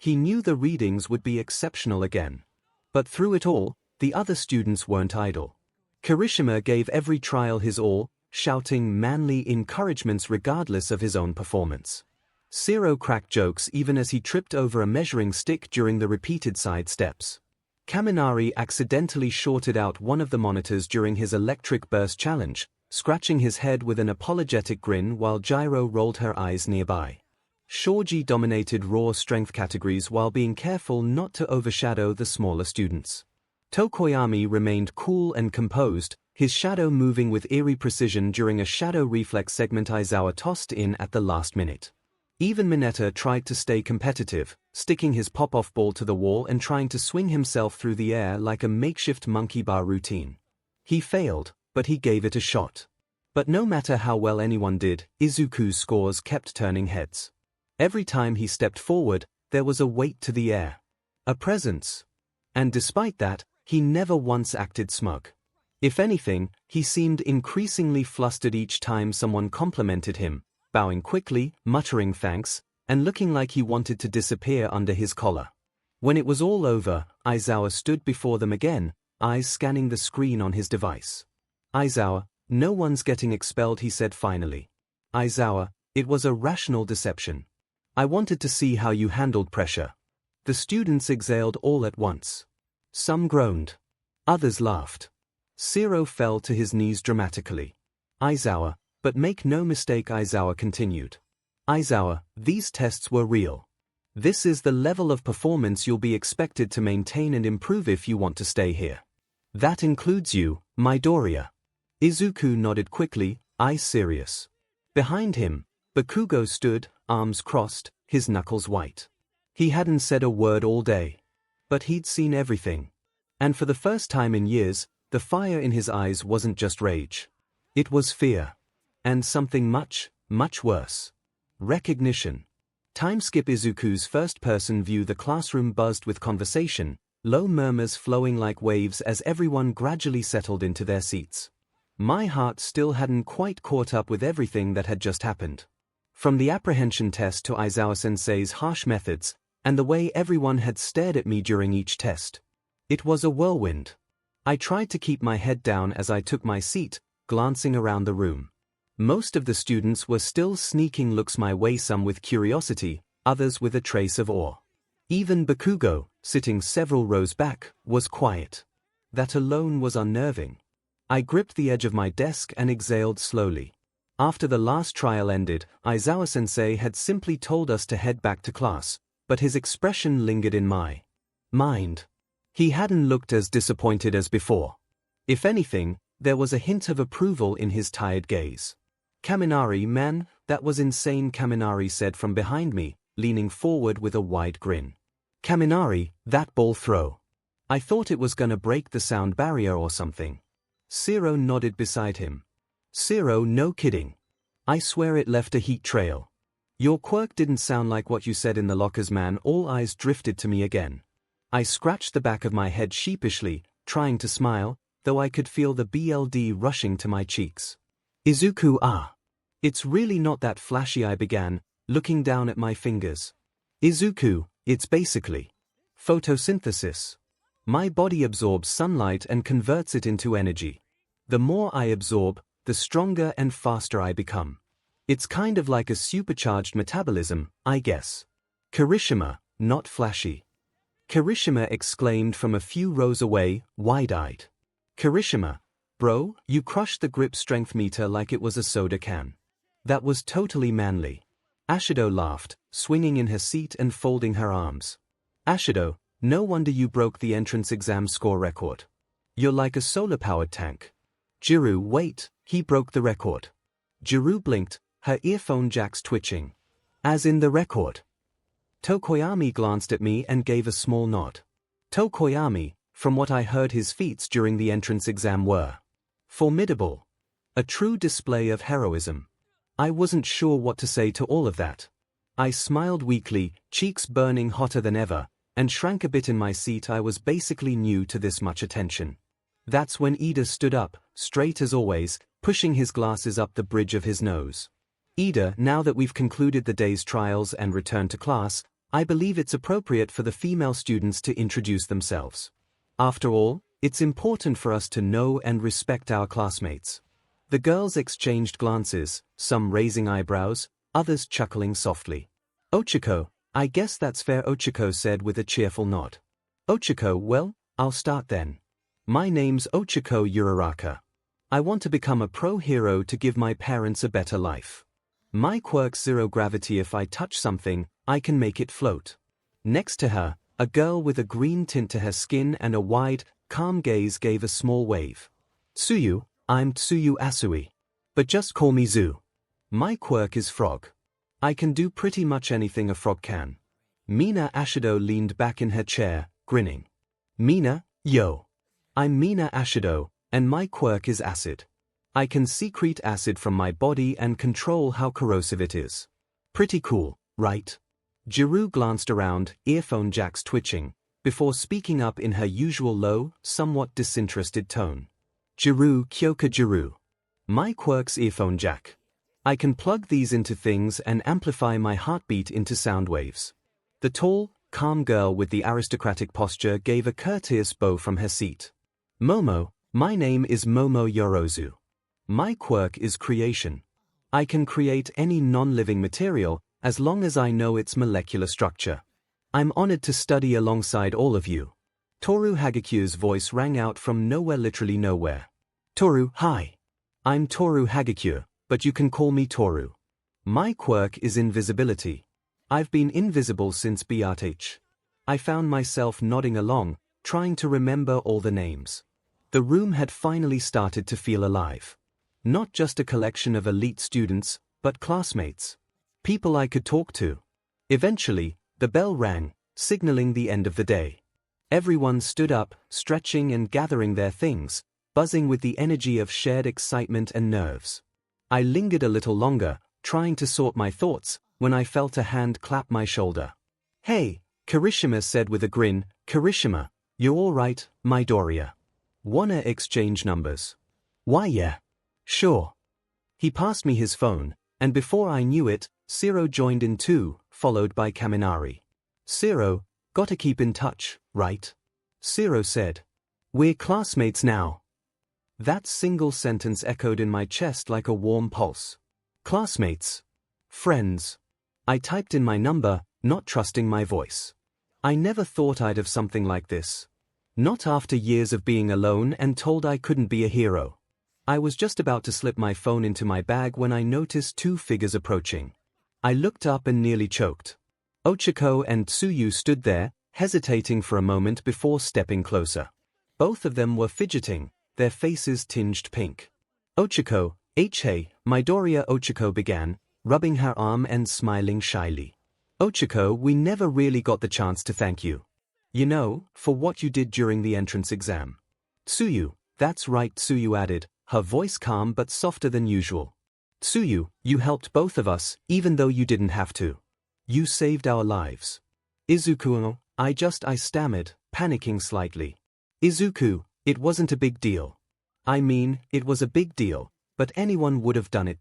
He knew the readings would be exceptional again. But through it all, the other students weren't idle. Kirishima gave every trial his all, shouting manly encouragements regardless of his own performance. 𝐒𝐿 cracked jokes even as he tripped over a measuring stick during the repeated side steps. Kaminari accidentally shorted out one of the monitors during his electric burst challenge, scratching his head with an apologetic grin while Gyro rolled her eyes nearby. Shoji dominated raw strength categories while being careful not to overshadow the smaller students. Tokoyami remained cool and composed, his shadow moving with eerie precision during a shadow reflex segment Aizawa tossed in at the last minute. Even Mineta tried to stay competitive, sticking his pop-off ball to the wall and trying to swing himself through the air like a makeshift monkey bar routine. He failed, but he gave it a shot. But no matter how well anyone did, Izuku's scores kept turning heads. Every time he stepped forward, there was a weight to the air. A presence. And despite that, he never once acted smug. If anything, he seemed increasingly flustered each time someone complimented him, bowing quickly, muttering thanks, and looking like he wanted to disappear under his collar. When it was all over, Aizawa stood before them again, eyes scanning the screen on his device. Aizawa, no one's getting expelled, he said finally. Aizawa, it was a rational deception. I wanted to see how you handled pressure. The students exhaled all at once. Some groaned. Others laughed. 𝐒𝐿 fell to his knees dramatically. Aizawa, but make no mistake, Aizawa continued. Aizawa, these tests were real. This is the level of performance you'll be expected to maintain and improve if you want to stay here. That includes you, Midoriya. Izuku nodded quickly, eyes serious. Behind him, Bakugo stood, arms crossed, his knuckles white. He hadn't said a word all day. But he'd seen everything. And for the first time in years, the fire in his eyes wasn't just rage. It was fear. And something much, much worse. Recognition. Timeskip Izuku's first-person view. The classroom buzzed with conversation, low murmurs flowing like waves as everyone gradually settled into their seats. My heart still hadn't quite caught up with everything that had just happened. From the apprehension test to Aizawa-sensei's harsh methods, and the way everyone had stared at me during each test. It was a whirlwind. I tried to keep my head down as I took my seat, glancing around the room. Most of the students were still sneaking looks my way, some with curiosity, others with a trace of awe. Even Bakugo, sitting several rows back, was quiet. That alone was unnerving. I gripped the edge of my desk and exhaled slowly. After the last trial ended, Aizawa-sensei had simply told us to head back to class, but his expression lingered in my mind. He hadn't looked as disappointed as before. If anything, there was a hint of approval in his tired gaze. "Kaminari, man, that was insane," Kaminari said from behind me, leaning forward with a wide grin. "Kaminari, that ball throw. I thought it was gonna break the sound barrier or something." Zero nodded beside him. "Zero, no kidding. I swear it left a heat trail. Your quirk didn't sound like what you said in the lockers, man." All eyes drifted to me again. I scratched the back of my head sheepishly, trying to smile, though I could feel the blood rushing to my cheeks. "Izuku, it's really not that flashy," I began, looking down at my fingers. "Izuku, it's basically photosynthesis. My body absorbs sunlight and converts it into energy. The more I absorb, the stronger and faster I become. It's kind of like a supercharged metabolism, I guess." "Kirishima, not flashy." Kirishima exclaimed from a few rows away, wide-eyed. "Kirishima, bro, you crushed the grip strength meter like it was a soda can. That was totally manly." Ashido laughed, swinging in her seat and folding her arms. "Ashido, no wonder you broke the entrance exam score record. You're like a solar-powered tank." "Jiru, wait, he broke the record." Jiru blinked, her earphone jacks twitching. "As in the record?" Tokoyami glanced at me and gave a small nod. Tokoyami, from what I heard, his feats during the entrance exam were formidable. A true display of heroism. I wasn't sure what to say to all of that. I smiled weakly, cheeks burning hotter than ever, and shrank a bit in my seat. I was basically new to this much attention. That's when Ida stood up, straight as always, pushing his glasses up the bridge of his nose. "Ida, now that we've concluded the day's trials and returned to class, I believe it's appropriate for the female students to introduce themselves. After all, it's important for us to know and respect our classmates." The girls exchanged glances, some raising eyebrows, others chuckling softly. "Ochiko, I guess that's fair," Ochiko said with a cheerful nod. "Ochiko, well, I'll start then. My name's Ochiko Uraraka. I want to become a pro hero to give my parents a better life. My quirk's zero gravity. If I touch something, I can make it float." Next to her, a girl with a green tint to her skin and a wide, calm gaze gave a small wave. "Tsuyu, I'm Tsuyu Asui. But just call me Zu. My quirk is frog. I can do pretty much anything a frog can." Mina Ashido leaned back in her chair, grinning. "Mina, yo. I'm Mina Ashido, and my quirk is acid. I can secrete acid from my body and control how corrosive it is. Pretty cool, right?" Jiru glanced around, earphone jacks twitching, before speaking up in her usual low, somewhat disinterested tone. "Jiru, Kyoka Jiru. My quirk's earphone jack. I can plug these into things and amplify my heartbeat into sound waves." The tall, calm girl with the aristocratic posture gave a courteous bow from her seat. "Momo, my name is Momo Yorozu. My quirk is creation. I can create any non-living material as long as I know its molecular structure. I'm honored to study alongside all of you." Toru Hagekyo's voice rang out from nowhere, literally nowhere. "Toru, hi. I'm Toru Hagekyo, but you can call me Toru. My quirk is invisibility. I've been invisible since BRH. I found myself nodding along, trying to remember all the names. The room had finally started to feel alive. Not just a collection of elite students, but classmates. People I could talk to. Eventually, the bell rang, signaling the end of the day. Everyone stood up, stretching and gathering their things, buzzing with the energy of shared excitement and nerves. I lingered a little longer, trying to sort my thoughts, when I felt a hand clap my shoulder. "Hey," Kirishima said with a grin. "Kirishima, you all right, Midoriya? Wanna exchange numbers?" "Why yeah. Sure." He passed me his phone, and before I knew it, 𝐒𝐿 joined in too, followed by Kaminari. "𝐒𝐿, gotta keep in touch, right?" 𝐒𝐿 said. "We're classmates now." That single sentence echoed in my chest like a warm pulse. Classmates. Friends. I typed in my number, not trusting my voice. I never thought I'd have something like this. Not after years of being alone and told I couldn't be a hero. I was just about to slip my phone into my bag when I noticed two figures approaching. I looked up and nearly choked. Ochako and Tsuyu stood there, hesitating for a moment before stepping closer. Both of them were fidgeting, their faces tinged pink. "Ochako, hey," Midoriya Ochako began, rubbing her arm and smiling shyly. "Ochako, we never really got the chance to thank you. You know, for what you did during the entrance exam." "Tsuyu, that's right," Tsuyu added, her voice calm but softer than usual. "Tsuyu, you helped both of us, even though you didn't have to. You saved our lives." "Izuku, I stammered, panicking slightly. "Izuku, it wasn't a big deal. I mean, it was a big deal, but anyone would have done it.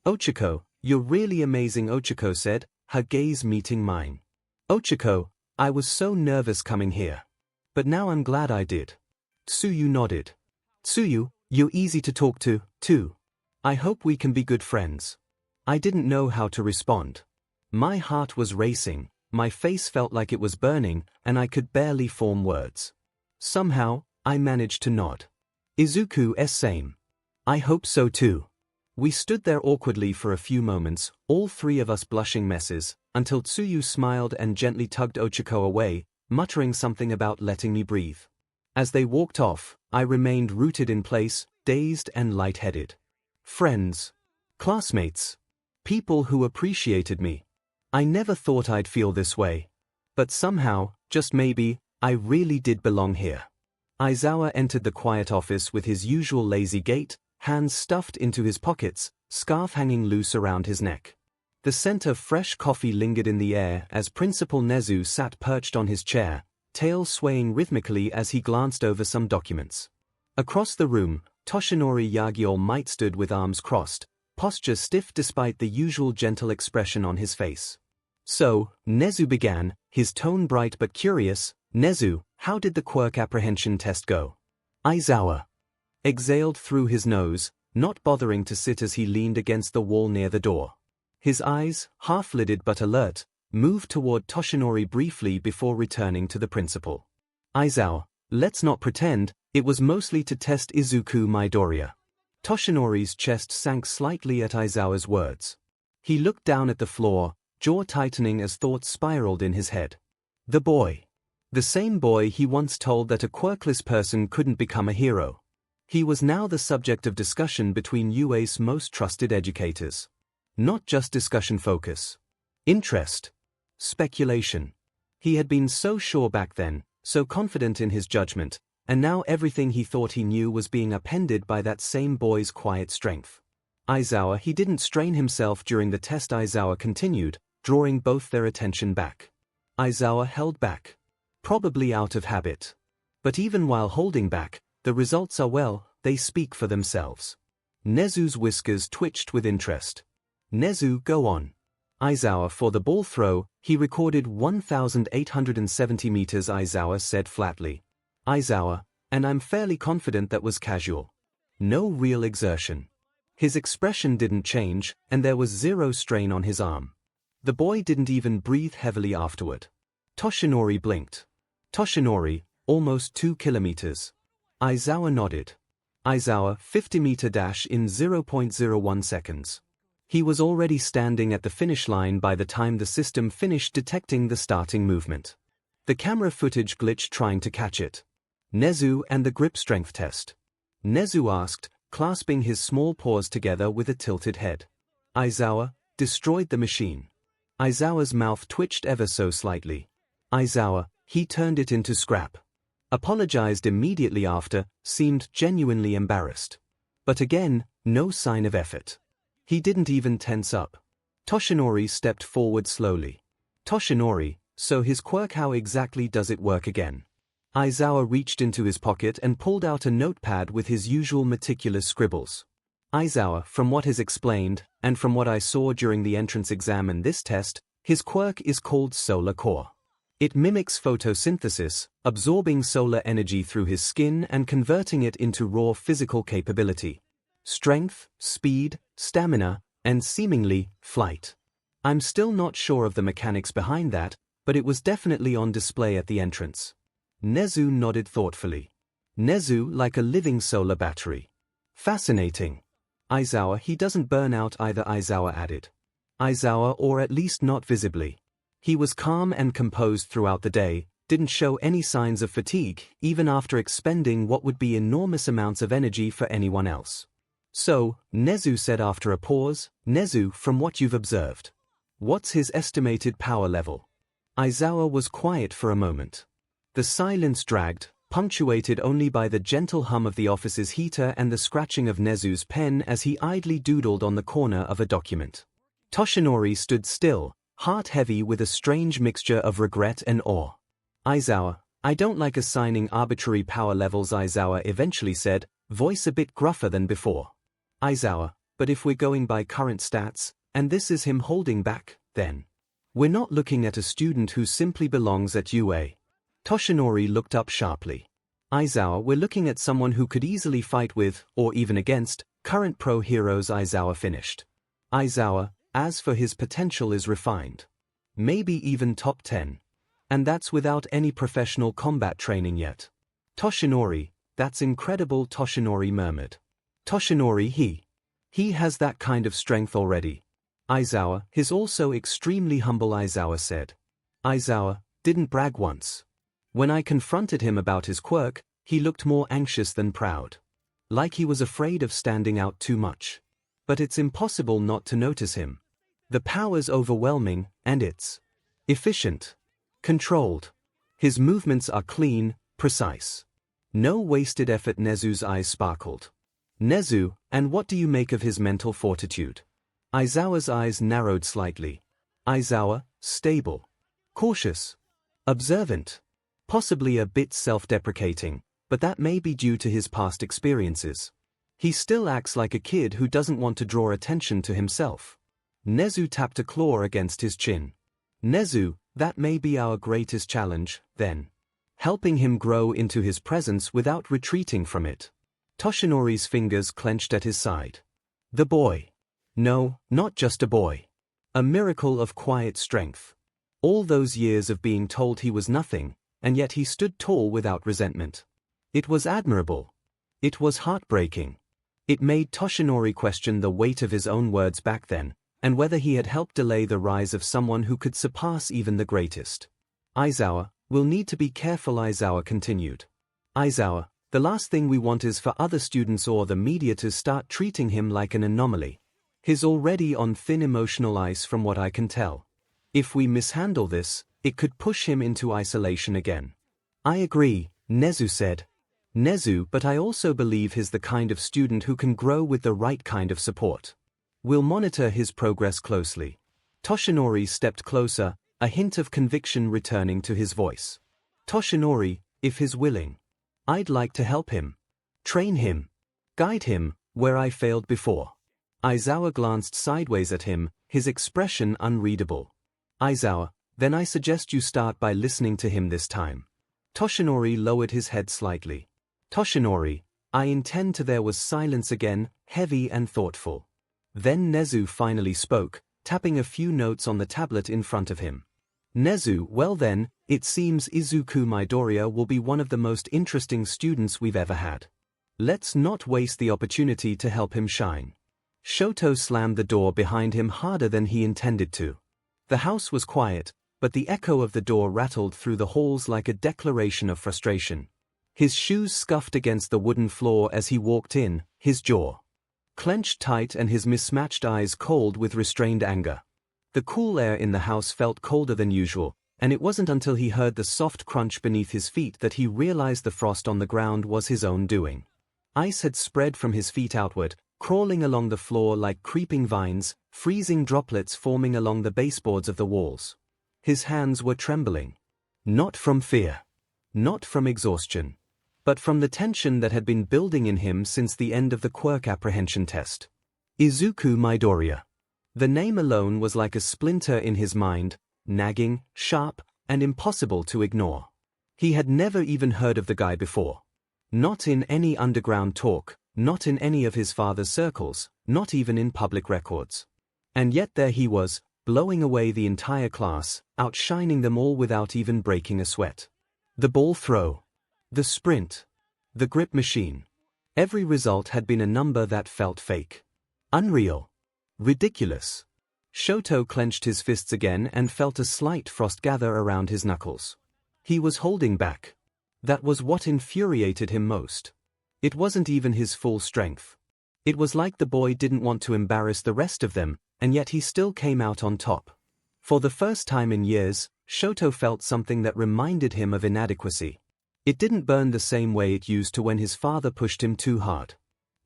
Ochako, you're really amazing," Ochako said, her gaze meeting mine. "Ochako, I was so nervous coming here. But now I'm glad I did." Tsuyu nodded. "Tsuyu, you're easy to talk to, too. I hope we can be good friends." I didn't know how to respond. My heart was racing, my face felt like it was burning, and I could barely form words. Somehow, I managed to nod. "Izuku, same. I hope so too." We stood there awkwardly for a few moments, all three of us blushing messes, until Tsuyu smiled and gently tugged Ochako away, muttering something about letting me breathe. As they walked off, I remained rooted in place, dazed and lightheaded. Friends. Classmates. People who appreciated me. I never thought I'd feel this way. But somehow, just maybe, I really did belong here. Aizawa entered the quiet office with his usual lazy gait, hands stuffed into his pockets, scarf hanging loose around his neck. The scent of fresh coffee lingered in the air as Principal Nezu sat perched on his chair, tail swaying rhythmically as he glanced over some documents. Across the room, Toshinori Yagyo Might stood with arms crossed, posture stiff despite the usual gentle expression on his face. "So," Nezu began, his tone bright but curious, "Nezu, how did the quirk apprehension test go?" Aizawa exhaled through his nose, not bothering to sit as he leaned against the wall near the door. His eyes, half-lidded but alert, moved toward Toshinori briefly before returning to the principal. "Aizawa, let's not pretend, it was mostly to test Izuku Midoriya." Toshinori's chest sank slightly at Aizawa's words. He looked down at the floor, jaw tightening as thoughts spiraled in his head. The boy. The same boy he once told that a quirkless person couldn't become a hero. He was now the subject of discussion between UA's most trusted educators. Not just discussion focus. Interest. Speculation. He had been so sure back then, so confident in his judgment, and now everything he thought he knew was being upended by that same boy's quiet strength. Aizawa, he didn't strain himself during the test. Aizawa continued, drawing both their attention back. Aizawa held back. Probably out of habit. But even while holding back, the results are they speak for themselves. Nezu's whiskers twitched with interest. "Nezu, go on." Aizawa, for the ball throw, he recorded 1,870 meters, Aizawa said flatly. Aizawa, and I'm fairly confident that was casual. No real exertion. His expression didn't change, and there was zero strain on his arm. The boy didn't even breathe heavily afterward. Toshinori blinked. Toshinori, almost 2 kilometers. Aizawa nodded. Aizawa, 50-meter dash in 0.01 seconds. He was already standing at the finish line by the time the system finished detecting the starting movement. The camera footage glitched trying to catch it. 𝐒𝐻𝐈 and the grip strength test. 𝐒𝐻𝐈 asked, clasping his small paws together with a tilted head. 𝐈𝐳𝐽 destroyed the machine. 𝐈𝐳𝐽's mouth twitched ever so slightly. 𝐈𝐳𝐽, he turned it into scrap. Apologized immediately after, seemed genuinely embarrassed. But again, no sign of effort. He didn't even tense up. Toshinori stepped forward slowly. Toshinori, so his quirk, how exactly does it work again? 𝐈𝐳𝐽 reached into his pocket and pulled out a notepad with his usual meticulous scribbles. 𝐈𝐳𝐽, from what is explained, and from what I saw during the entrance exam and this test, his quirk is called solar core. It mimics photosynthesis, absorbing solar energy through his skin and converting it into raw physical capability. Strength, speed, stamina, and seemingly, flight. I'm still not sure of the mechanics behind that, but it was definitely on display at the entrance. 𝐒𝐻𝐈 nodded thoughtfully. 𝐒𝐻𝐈 like a living solar battery. Fascinating. 𝐈𝐳𝐽, he doesn't burn out either, 𝐈𝐳𝐽 added. 𝐈𝐳𝐽, or at least not visibly. He was calm and composed throughout the day, didn't show any signs of fatigue, even after expending what would be enormous amounts of energy for anyone else. So, 𝐒𝐻𝐈 said after a pause, 𝐒𝐻𝐈, from what you've observed, what's his estimated power level? 𝐈𝐳𝐽 was quiet for a moment. The silence dragged, punctuated only by the gentle hum of the office's heater and the scratching of 𝐒𝐻𝐈's pen as he idly doodled on the corner of a document. Toshinori stood still, heart heavy with a strange mixture of regret and awe. 𝐈𝐳𝐽, I don't like assigning arbitrary power levels, 𝐈𝐳𝐽 eventually said, voice a bit gruffer than before. 𝐈𝐳𝐽, but if we're going by current stats, and this is him holding back, then we're not looking at a student who simply belongs at UA. Toshinori looked up sharply. 𝐈𝐳𝐽, we're looking at someone who could easily fight with, or even against, current pro heroes, 𝐈𝐳𝐽 finished. 𝐈𝐳𝐽, as for his potential is refined. Maybe even top 10. And that's without any professional combat training yet. Toshinori, that's incredible, Toshinori murmured. Toshinori, he has that kind of strength already. 𝐈𝐳𝐽, his also extremely humble, 𝐈𝐳𝐽 said. 𝐈𝐳𝐽 didn't brag once. When I confronted him about his quirk, he looked more anxious than proud. Like he was afraid of standing out too much. But it's impossible not to notice him. The power's overwhelming, and it's efficient. Controlled. His movements are clean, precise. No wasted effort. 𝐒𝐻𝐈's eyes sparkled. 𝐒𝐻𝐈, and what do you make of his mental fortitude? 𝐈𝐳𝐽's eyes narrowed slightly. 𝐈𝐳𝐽, stable. Cautious. Observant. Possibly a bit self-deprecating, but that may be due to his past experiences. He still acts like a kid who doesn't want to draw attention to himself. 𝐒𝐻𝐈 tapped a claw against his chin. 𝐒𝐻𝐈, that may be our greatest challenge, then. Helping him grow into his presence without retreating from it. Toshinori's fingers clenched at his side. The boy. No, not just a boy. A miracle of quiet strength. All those years of being told he was nothing, and yet he stood tall without resentment. It was admirable. It was heartbreaking. It made Toshinori question the weight of his own words back then, and whether he had helped delay the rise of someone who could surpass even the greatest. 𝐈𝐳𝐽, we'll need to be careful, 𝐈𝐳𝐽 continued. 𝐈𝐳𝐽, the last thing we want is for other students or the media to start treating him like an anomaly. He's already on thin emotional ice from what I can tell. If we mishandle this, it could push him into isolation again. I agree, 𝐒𝐻𝐈 said. 𝐒𝐻𝐈, but I also believe he's the kind of student who can grow with the right kind of support. We'll monitor his progress closely. Toshinori stepped closer, a hint of conviction returning to his voice. Toshinori, if he's willing. I'd like to help him. Train him. Guide him, where I failed before. 𝐈𝐳𝐽 glanced sideways at him, his expression unreadable. 𝐈𝐳𝐽, then I suggest you start by listening to him this time. Toshinori lowered his head slightly. Toshinori, I intend to. There was silence again, heavy and thoughtful. Then 𝐒𝐻𝐈 finally spoke, tapping a few notes on the tablet in front of him. 𝐒𝐻𝐈, well then, it seems Izuku Midoriya will be one of the most interesting students we've ever had. Let's not waste the opportunity to help him shine. Shoto slammed the door behind him harder than he intended to. The house was quiet, but the echo of the door rattled through the halls like a declaration of frustration. His shoes scuffed against the wooden floor as he walked in, his jaw clenched tight and his mismatched eyes cold with restrained anger. The cool air in the house felt colder than usual, and it wasn't until he heard the soft crunch beneath his feet that he realized the frost on the ground was his own doing. Ice had spread from his feet outward, crawling along the floor like creeping vines, freezing droplets forming along the baseboards of the walls. His hands were trembling. Not from fear. Not from exhaustion. But from the tension that had been building in him since the end of the Quirk apprehension test. Izuku Midoriya. The name alone was like a splinter in his mind, nagging, sharp, and impossible to ignore. He had never even heard of the guy before. Not in any underground talk, not in any of his father's circles, not even in public records. And yet there he was, blowing away the entire class, outshining them all without even breaking a sweat. The ball throw. The sprint. The grip machine. Every result had been a number that felt fake. Unreal. Ridiculous. Shoto clenched his fists again and felt a slight frost gather around his knuckles. He was holding back. That was what infuriated him most. It wasn't even his full strength. It was like the boy didn't want to embarrass the rest of them, and yet he still came out on top. For the first time in years, Shoto felt something that reminded him of inadequacy. It didn't burn the same way it used to when his father pushed him too hard.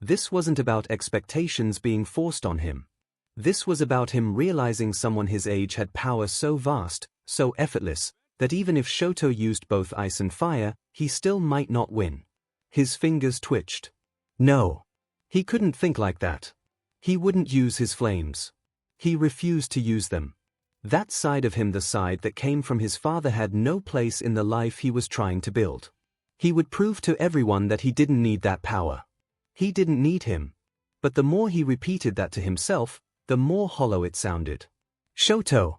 This wasn't about expectations being forced on him. This was about him realizing someone his age had power so vast, so effortless, that even if Shoto used both ice and fire, he still might not win. His fingers twitched. No. He couldn't think like that. He wouldn't use his flames. He refused to use them. That side of him, the side that came from his father, had no place in the life he was trying to build. He would prove to everyone that he didn't need that power. He didn't need him. But the more he repeated that to himself, the more hollow it sounded. Shoto.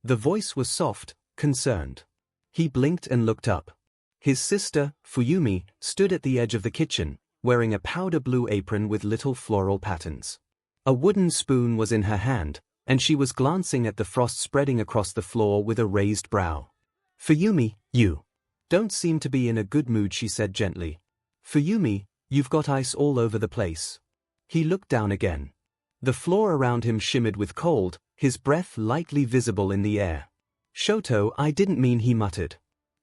The voice was soft, concerned. He blinked and looked up. His sister, Fuyumi, stood at the edge of the kitchen, wearing a powder blue apron with little floral patterns. A wooden spoon was in her hand, and she was glancing at the frost spreading across the floor with a raised brow. Fuyumi, you don't seem to be in a good mood, she said gently. Fuyumi, you've got ice all over the place. He looked down again. The floor around him shimmered with cold, his breath lightly visible in the air. Shoto, I didn't mean, he muttered.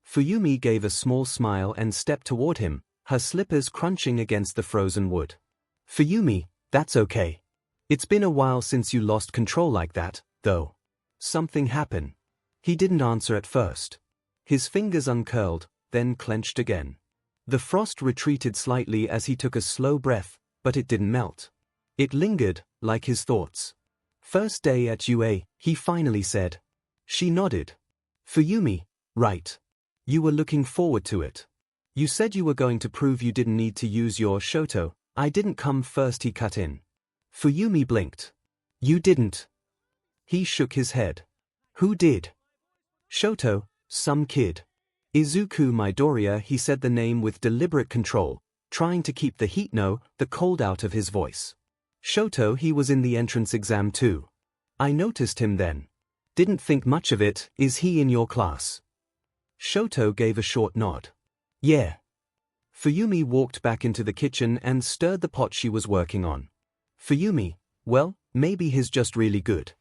Fuyumi gave a small smile and stepped toward him, her slippers crunching against the frozen wood. Fuyumi, that's okay. It's been a while since you lost control like that, though. Something happened. He didn't answer at first. His fingers uncurled, then clenched again. The frost retreated slightly as he took a slow breath, but it didn't melt. It lingered, like his thoughts. First day at UA, he finally said. She nodded. Fuyumi, right. You were looking forward to it. You said you were going to prove you didn't need to use your Shoto. I didn't come first, he cut in. Fuyumi blinked. You didn't. He shook his head. Who did? Shoto, some kid. Izuku Midoriya, he said the name with deliberate control, trying to keep the heat, the cold out of his voice. Shoto, he was in the entrance exam too. I noticed him then. Didn't think much of it. Is he in your class? Shoto gave a short nod. Yeah. Fuyumi walked back into the kitchen and stirred the pot she was working on. Fuyumi, well, maybe he's just really good.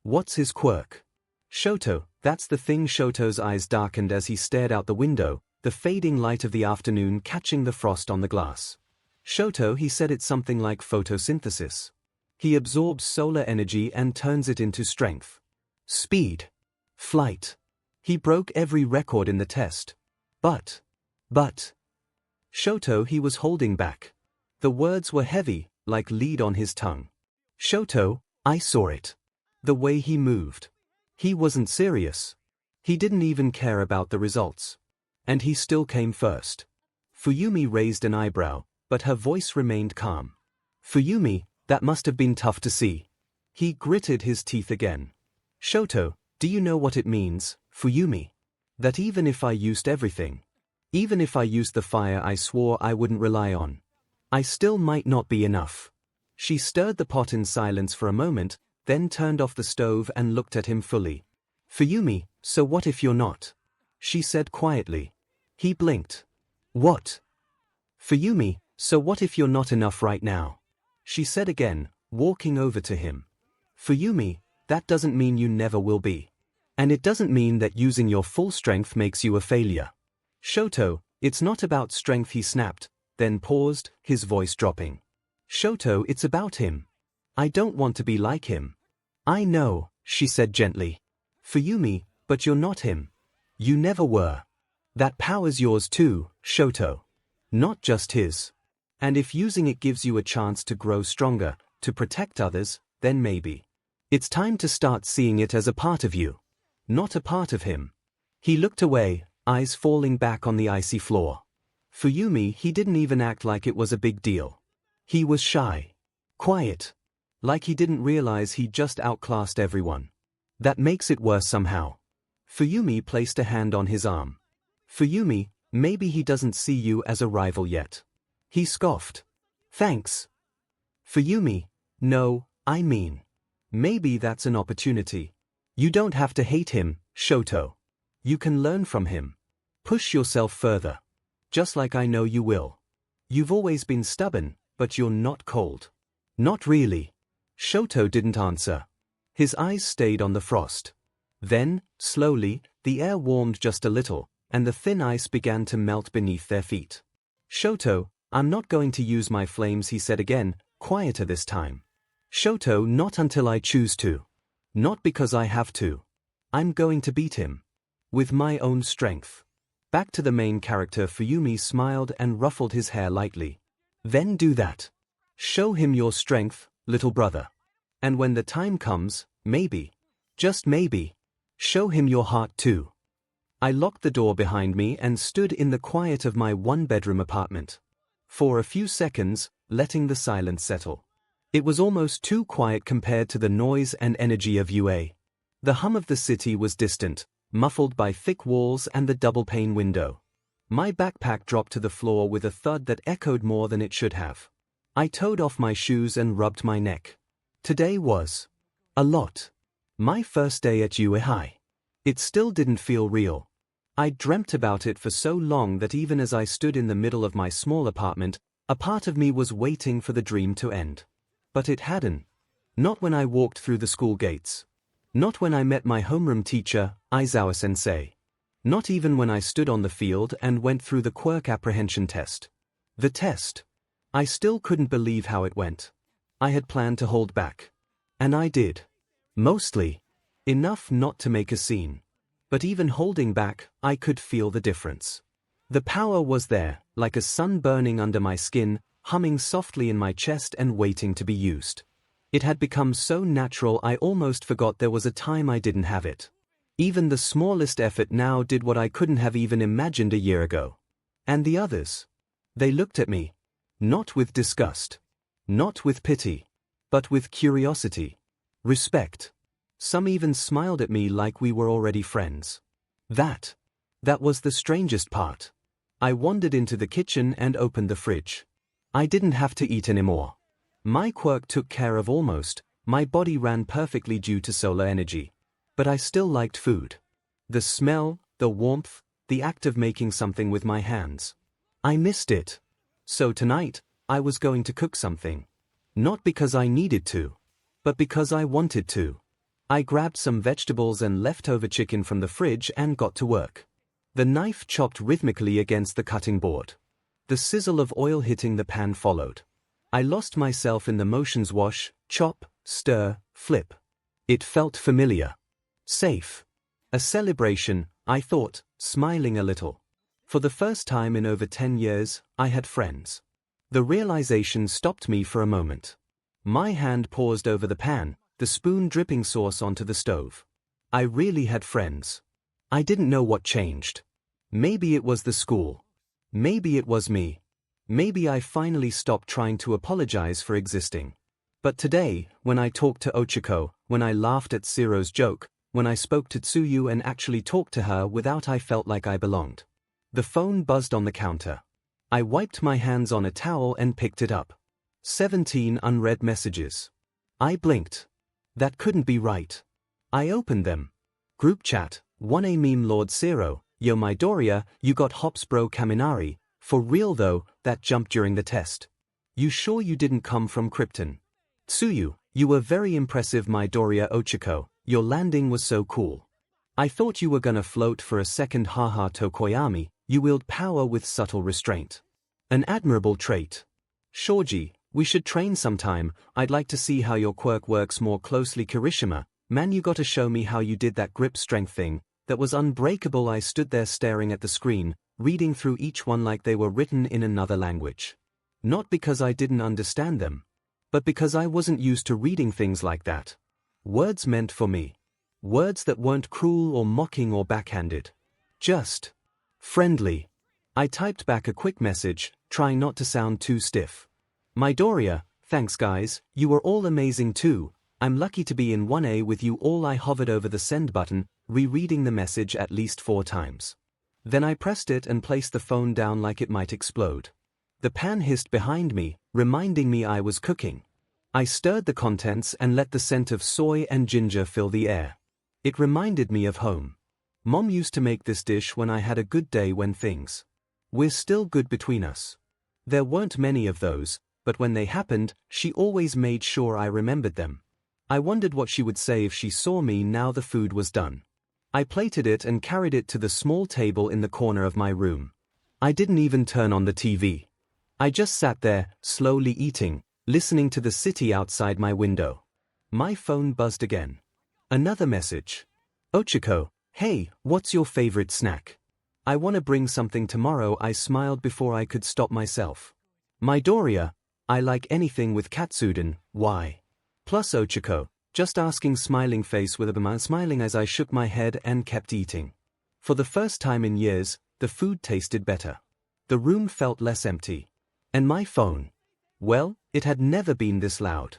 What's his quirk? Shoto, that's the thing. Shoto's eyes darkened as he stared out the window, the fading light of the afternoon catching the frost on the glass. Shoto, he said, it's something like photosynthesis. He absorbs solar energy and turns it into strength. Speed. Flight. He broke every record in the test. But. Shoto, he was holding back. The words were heavy, like lead on his tongue. Shoto, I saw it. The way he moved. He wasn't serious. He didn't even care about the results. And he still came first. Fuyumi raised an eyebrow, but her voice remained calm. Fuyumi, that must have been tough to see. He gritted his teeth again. Shoto, do you know what it means, Fuyumi? That even if I used everything, even if I used the fire I swore I wouldn't rely on, I still might not be enough. She stirred the pot in silence for a moment, then turned off the stove and looked at him fully. Fuyumi, so what if you're not? She said quietly. He blinked. What? Fuyumi, so what if you're not enough right now? She said again, walking over to him. Fuyumi, that doesn't mean you never will be. And it doesn't mean that using your full strength makes you a failure. Shoto, it's not about strength, he snapped, then paused, his voice dropping. Shoto, it's about him. I don't want to be like him. I know, she said gently. Fuyumi, but you're not him. You never were. That power's yours too, Shoto. Not just his. And if using it gives you a chance to grow stronger, to protect others, then maybe. It's time to start seeing it as a part of you. Not a part of him. He looked away, eyes falling back on the icy floor. Fuyumi, he didn't even act like it was a big deal. He was shy. Quiet. Like he didn't realize he just outclassed everyone. That makes it worse somehow. Fuyumi placed a hand on his arm. Fuyumi, maybe he doesn't see you as a rival yet. He scoffed. Thanks. Fuyumi, no, I mean. Maybe that's an opportunity. You don't have to hate him, Shoto. You can learn from him. Push yourself further. Just like I know you will. You've always been stubborn, but you're not cold. Not really. Shoto didn't answer. His eyes stayed on the frost. Then, slowly, the air warmed just a little, and the thin ice began to melt beneath their feet. Shoto, I'm not going to use my flames, he said again, quieter this time. Shoto, not until I choose to. Not because I have to. I'm going to beat him. With my own strength. Back to the main character, Fuyumi smiled and ruffled his hair lightly. Then do that. Show him your strength, little brother. And when the time comes, maybe, just maybe, show him your heart too. I locked the door behind me and stood in the quiet of my one-bedroom apartment. For a few seconds, letting the silence settle. It was almost too quiet compared to the noise and energy of UA. The hum of the city was distant, muffled by thick walls and the double-pane window. My backpack dropped to the floor with a thud that echoed more than it should have. I toed off my shoes and rubbed my neck. Today was a lot. My first day at UA High. It still didn't feel real. I'd dreamt about it for so long that even as I stood in the middle of my small apartment, a part of me was waiting for the dream to end. But it hadn't. Not when I walked through the school gates. Not when I met my homeroom teacher, Aizawa-sensei. Not even when I stood on the field and went through the Quirk apprehension test. The test. I still couldn't believe how it went. I had planned to hold back. And I did. Mostly. Enough not to make a scene. But even holding back, I could feel the difference. The power was there, like a sun burning under my skin, humming softly in my chest and waiting to be used. It had become so natural I almost forgot there was a time I didn't have it. Even the smallest effort now did what I couldn't have even imagined a year ago. And the others? They looked at me. Not with disgust. Not with pity. But with curiosity. Respect. Some even smiled at me like we were already friends. That was the strangest part. I wandered into the kitchen and opened the fridge. I didn't have to eat anymore. My quirk took care of almost, my body ran perfectly due to solar energy. But I still liked food. The smell, the warmth, the act of making something with my hands. I missed it. So tonight, I was going to cook something. Not because I needed to, but because I wanted to. I grabbed some vegetables and leftover chicken from the fridge and got to work. The knife chopped rhythmically against the cutting board. The sizzle of oil hitting the pan followed. I lost myself in the motions: wash, chop, stir, flip. It felt familiar. Safe. A celebration, I thought, smiling a little. For the first time in over 10 years, I had friends. The realization stopped me for a moment. My hand paused over the pan, the spoon dripping sauce onto the stove. I really had friends. I didn't know what changed. Maybe it was the school. Maybe it was me. Maybe I finally stopped trying to apologize for existing. But today, when I talked to Ochiko, when I laughed at Siro's joke, when I spoke to Tsuyu and actually talked to her without I felt like I belonged. The phone buzzed on the counter. I wiped my hands on a towel and picked it up. 17 unread messages. I blinked. That couldn't be right. I opened them. Group chat, 1A meme Lord Zero, yo Midoriya, you got hops bro Kaminari, For real though, that jump during the test. You sure you didn't come from Krypton? Tsuyu, you were very impressive Midoriya Ochiko, your landing was so cool. I thought you were gonna float for a second haha Tokoyami, you wield power with subtle restraint. An admirable trait. Shoji, we should train sometime, I'd like to see how your quirk works more closely Kirishima, man you gotta show me how you did that grip strength thing, that was unbreakable. I stood there staring at the screen, reading through each one like they were written in another language. Not because I didn't understand them, but because I wasn't used to reading things like that. Words meant for me. Words that weren't cruel or mocking or backhanded. Just friendly. I typed back a quick message, trying not to sound too stiff. Midoriya, thanks guys, you were all amazing too, I'm lucky to be in 1A with you all. I hovered over the send button, rereading the message at least 4 times. Then I pressed it and placed the phone down like it might explode. The pan hissed behind me, reminding me I was cooking. I stirred the contents and let the scent of soy and ginger fill the air. It reminded me of home. Mom used to make this dish when I had a good day, when things were still good between us. There weren't many of those, but when they happened, she always made sure I remembered them. I wondered what she would say if she saw me now the food was done. I plated it and carried it to the small table in the corner of my room. I didn't even turn on the TV. I just sat there, slowly eating, listening to the city outside my window. My phone buzzed again. Another message. Ochiko, hey, what's your favorite snack? I want to bring something tomorrow. I smiled before I could stop myself. Midoriya, I like anything with katsudon, why? Plus Ochiko, just asking, smiling face with a smiling as I shook my head and kept eating. For the first time in years, the food tasted better. The room felt less empty. And my phone? Well, it had never been this loud.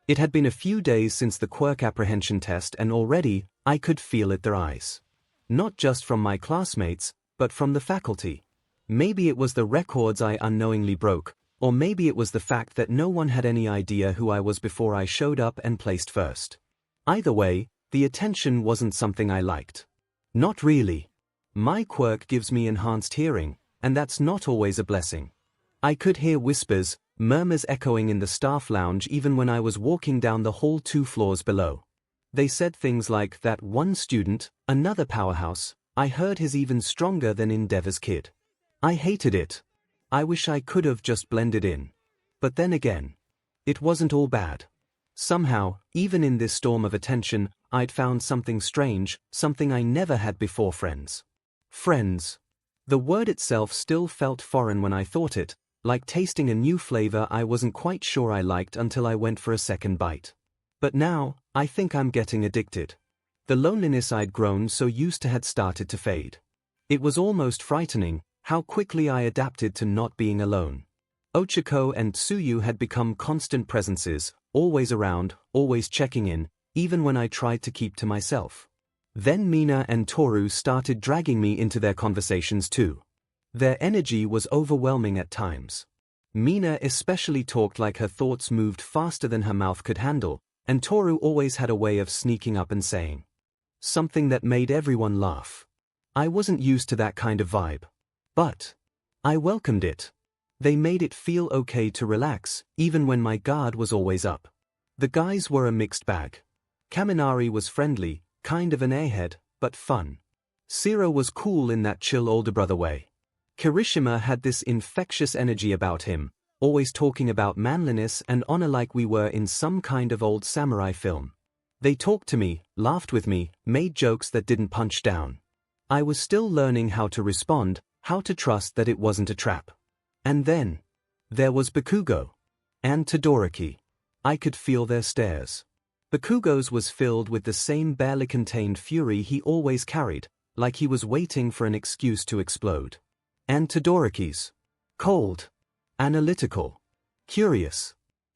It had been a few days since the quirk apprehension test and already, I could feel it, their eyes. Not just from my classmates, but from the faculty. Maybe it was the records I unknowingly broke, or maybe it was the fact that no one had any idea who I was before I showed up and placed first. Either way, the attention wasn't something I liked. Not really. My quirk gives me enhanced hearing, and that's not always a blessing. I could hear whispers, murmurs echoing in the staff lounge even when I was walking down the hall 2 floors below. They said things like that one student, another powerhouse, I heard his even stronger than Endeavor's kid. I hated it. I wish I could have just blended in. But then again, it wasn't all bad. Somehow, even in this storm of attention, I'd found something strange, something I never had before: friends. Friends. The word itself still felt foreign when I thought it, like tasting a new flavor I wasn't quite sure I liked until I went for a second bite. But now, I think I'm getting addicted. The loneliness I'd grown so used to had started to fade. It was almost frightening how quickly I adapted to not being alone. Ochiko and Tsuyu had become constant presences, always around, always checking in, even when I tried to keep to myself. Then Mina and Toru started dragging me into their conversations too. Their energy was overwhelming at times. Mina especially talked like her thoughts moved faster than her mouth could handle, and Toru always had a way of sneaking up and saying something that made everyone laugh. I wasn't used to that kind of vibe. But I welcomed it. They made it feel okay to relax, even when my guard was always up. The guys were a mixed bag. Kaminari was friendly, kind of an airhead, but fun. Zero was cool in that chill older brother way. Kirishima had this infectious energy about him, always talking about manliness and honor like we were in some kind of old samurai film. They talked to me, laughed with me, made jokes that didn't punch down. I was still learning how to respond, how to trust that it wasn't a trap. And then there was Bakugo and Todoroki. I could feel their stares. Bakugo's was filled with the same barely contained fury he always carried, like he was waiting for an excuse to explode. And Todoroki's cold, analytical, curious,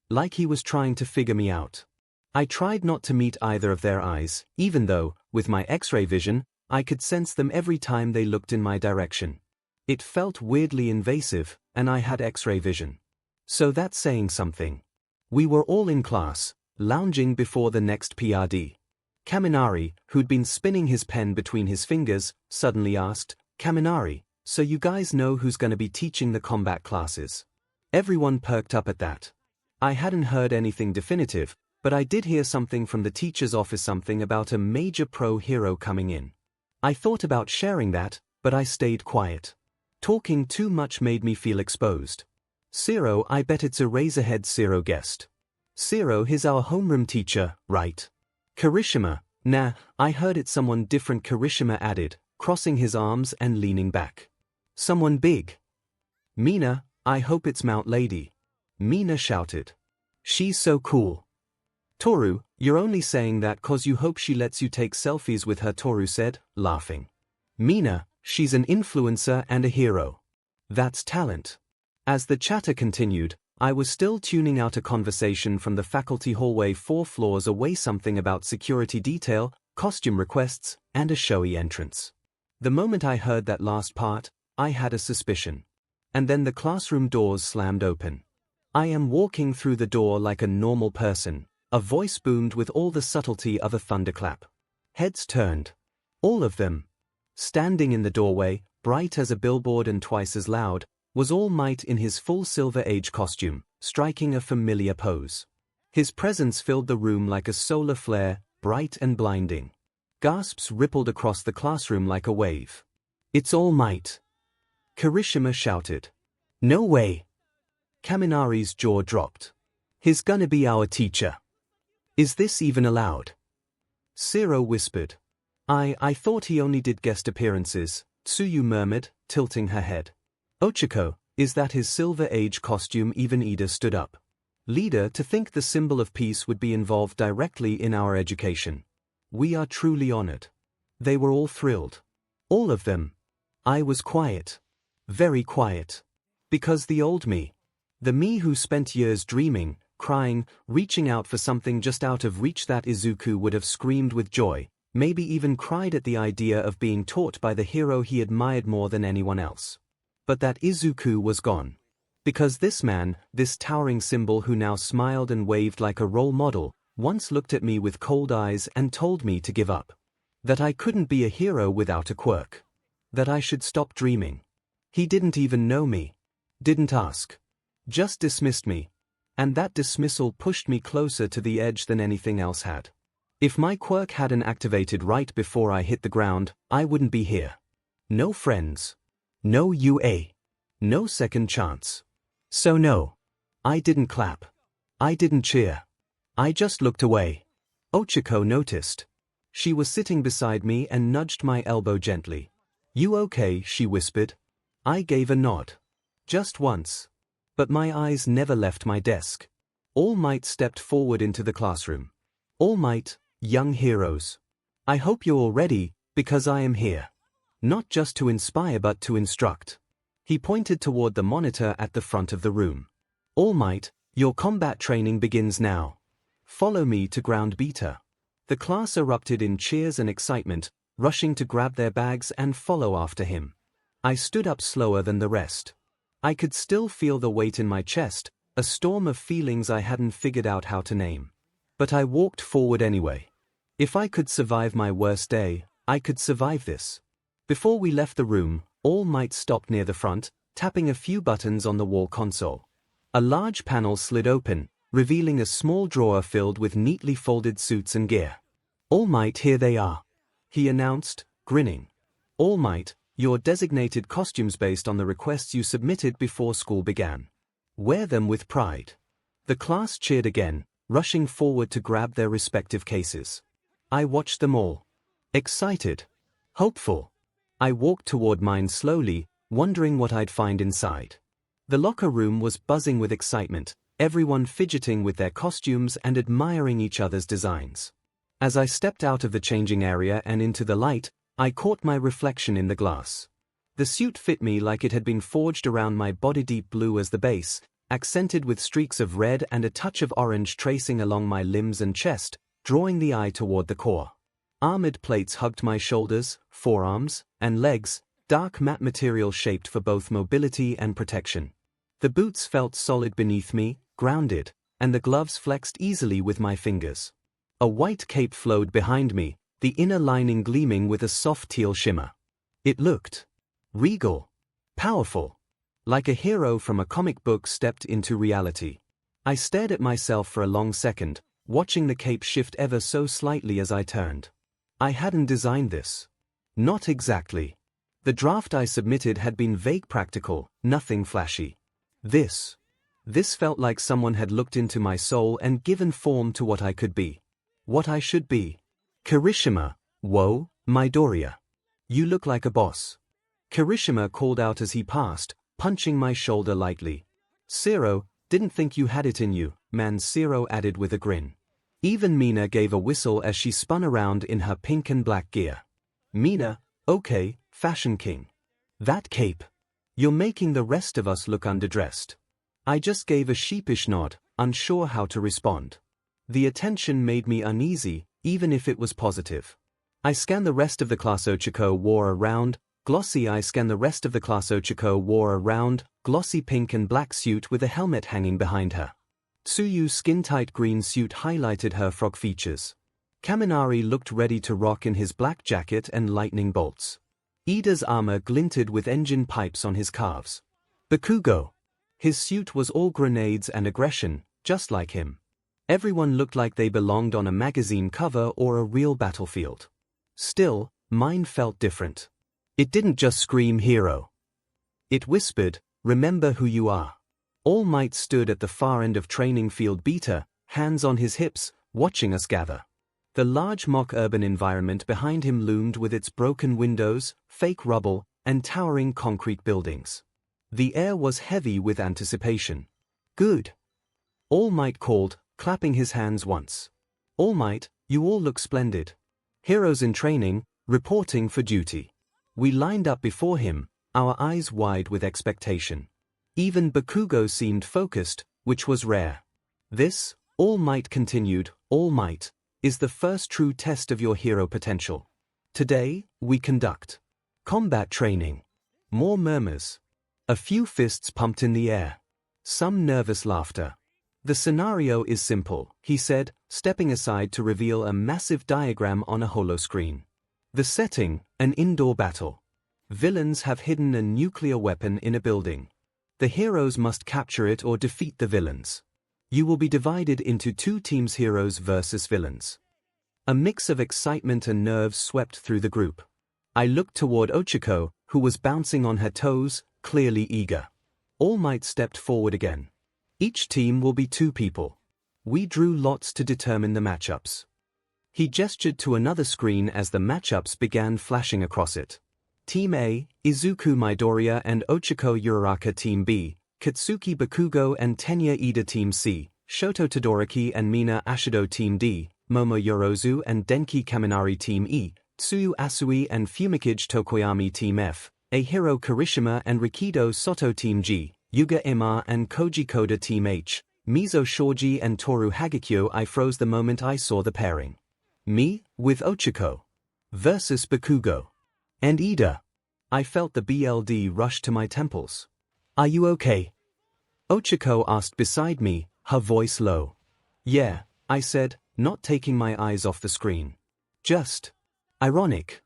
like he was trying to figure me out. I tried not to meet either of their eyes, even though, with my X-ray vision, I could sense them every time they looked in my direction. It felt weirdly invasive, and I had X-ray vision. So that's saying something. We were all in class, lounging before the next PRD. Kaminari, who'd been spinning his pen between his fingers, suddenly asked, "Kaminari, So you guys know who's gonna be teaching the combat classes? Everyone perked up at that. I hadn't heard anything definitive, but I did hear something from the teacher's office, something about a major pro hero coming in. I thought about sharing that, but I stayed quiet. Talking too much made me feel exposed. 𝐤𝐻, I bet it's a Razorhead 𝐤𝐻 guest. 𝐤𝐻, he's our homeroom teacher, right? 𝐭𝐻𝐿, nah, I heard it's someone different, 𝐭𝐻𝐿 added, crossing his arms and leaning back. Someone big. 𝐼𝐼, I hope it's Mount Lady. 𝐼𝐼 shouted. She's so cool. 𝐶oru, you're only saying that 'cause you hope she lets you take selfies with her, 𝐶oru said, laughing. 𝐼𝐼, she's an influencer and a hero. That's talent. As the chatter continued, I was still tuning out a conversation from the faculty hallway 4 floors away, something about security detail, costume requests, and a showy entrance. The moment I heard that last part, I had a suspicion. And then the classroom doors slammed open. I am walking through the door like a normal person, a voice boomed with all the subtlety of a thunderclap. Heads turned. All of them. Standing in the doorway, bright as a billboard and twice as loud, was All Might in his full Silver Age costume, striking a familiar pose. His presence filled the room like a solar flare, bright and blinding. Gasps rippled across the classroom like a wave. It's All Might. 𝐭𝐻𝐿 shouted. No way. Kaminari's jaw dropped. He's gonna be our teacher. Is this even allowed? 𝐤𝐻 whispered. I thought he only did guest appearances, Tsuyu murmured, tilting her head. 𝐿𝐿, is that his Silver Age costume? Even Ida stood up. Leader, to think the symbol of peace would be involved directly in our education. We are truly honored. They were all thrilled. All of them. I was quiet. Very quiet. Because the old me. The me who spent years dreaming, crying, reaching out for something just out of reach, that Izuku would have screamed with joy, maybe even cried at the idea of being taught by the hero he admired more than anyone else. But that Izuku was gone. Because this man, this towering symbol who now smiled and waved like a role model, once looked at me with cold eyes and told me to give up. That I couldn't be a hero without a quirk. That I should stop dreaming. He didn't even know me. Didn't ask. Just dismissed me. And that dismissal pushed me closer to the edge than anything else had. If my quirk hadn't activated right before I hit the ground, I wouldn't be here. No friends. No UA. No second chance. So no. I didn't clap. I didn't cheer. I just looked away. 𝐿𝐿 noticed. She was sitting beside me and nudged my elbow gently. You okay? She whispered. I gave a nod. Just once. But my eyes never left my desk. All Might stepped forward into the classroom. All Might, young heroes. I hope you're all ready, because I am here. Not just to inspire but to instruct. He pointed toward the monitor at the front of the room. All Might, your combat training begins now. Follow me to ground beta. The class erupted in cheers and excitement, rushing to grab their bags and follow after him. I stood up slower than the rest. I could still feel the weight in my chest, a storm of feelings I hadn't figured out how to name. But I walked forward anyway. If I could survive my worst day, I could survive this. Before we left the room, All Might stopped near the front, tapping a few buttons on the wall console. A large panel slid open, revealing a small drawer filled with neatly folded suits and gear. All Might, here they are. He announced, grinning. All Might, your designated costumes based on the requests you submitted before school began. Wear them with pride. The class cheered again, rushing forward to grab their respective cases. I watched them all. Excited. Hopeful. I walked toward mine slowly, wondering what I'd find inside. The locker room was buzzing with excitement, everyone fidgeting with their costumes and admiring each other's designs. As I stepped out of the changing area and into the light, I caught my reflection in the glass. The suit fit me like it had been forged around my body, deep blue as the base, accented with streaks of red and a touch of orange tracing along my limbs and chest, drawing the eye toward the core. Armored plates hugged my shoulders, forearms, and legs, dark matte material shaped for both mobility and protection. The boots felt solid beneath me, grounded, and the gloves flexed easily with my fingers. A white cape flowed behind me, the inner lining gleaming with a soft teal shimmer. It looked regal, Powerful. Like a hero from a comic book stepped into reality. I stared at myself for a long second, watching the cape shift ever so slightly as I turned. I hadn't designed this. Not exactly. The draft I submitted had been vague, practical, nothing flashy. This felt like someone had looked into my soul and given form to what I could be. What I should be. Kirishima, whoa, Midoriya. You look like a boss. Kirishima called out as he passed, punching my shoulder lightly. Zero, didn't think you had it in you, man, Zero added with a grin. Even Mina gave a whistle as she spun around in her pink and black gear. Mina, okay, Fashion King. That cape. You're making the rest of us look underdressed. I just gave a sheepish nod, unsure how to respond. The attention made me uneasy, even if it was positive. I scanned the rest of the class. 𝐒𝐿 wore a round, glossy glossy pink and black suit with a helmet hanging behind her. Tsuyu's skin-tight green suit highlighted her frog features. Kaminari looked ready to rock in his black jacket and lightning bolts. Iida's armor glinted with engine pipes on his calves. Bakugo. His suit was all grenades and aggression, just like him. Everyone looked like they belonged on a magazine cover or a real battlefield. Still, mine felt different. It didn't just scream hero. It whispered, remember who you are. All Might stood at the far end of training field Beta, hands on his hips, watching us gather. The large mock urban environment behind him loomed with its broken windows, fake rubble, and towering concrete buildings. The air was heavy with anticipation. Good. All Might called, clapping his hands once. All Might, you all look splendid. Heroes in training, reporting for duty. We lined up before him, our eyes wide with expectation. Even Bakugo seemed focused, which was rare. This, All Might continued, All Might, is the first true test of your hero potential. Today, we conduct combat training. More murmurs. A few fists pumped in the air. Some nervous laughter. The scenario is simple, he said, stepping aside to reveal a massive diagram on a holoscreen. The setting, an indoor battle. Villains have hidden a nuclear weapon in a building. The heroes must capture it or defeat the villains. You will be divided into 2 teams, heroes versus villains. A mix of excitement and nerves swept through the group. I looked toward 𝐒𝐿, who was bouncing on her toes, clearly eager. All Might stepped forward again. Each team will be 2 people. We drew lots to determine the matchups. He gestured to another screen as the matchups began flashing across it. Team A, Izuku Midoriya and 𝐒𝐿 Uraraka. Team B, Katsuki Bakugo and Tenya Iida. Team C, Shoto Todoroki and Mina Ashido. Team D, Momo Yorozu and Denki Kaminari. Team E, Tsuyu Asui and Fumikage Tokoyami. Team F, Ahiro Kirishima and Rikido Soto. Team G, Yuga Emma and Koji Koda. Team H, Mizo Shoji and Toru Hagekyo. I froze the moment I saw the pairing. Me, with 𝐒𝐿. Versus Bakugo. And Iida. I felt the BLD rush to my temples. Are you okay? 𝐒𝐿 asked beside me, her voice low. Yeah, I said, not taking my eyes off the screen. Just ironic.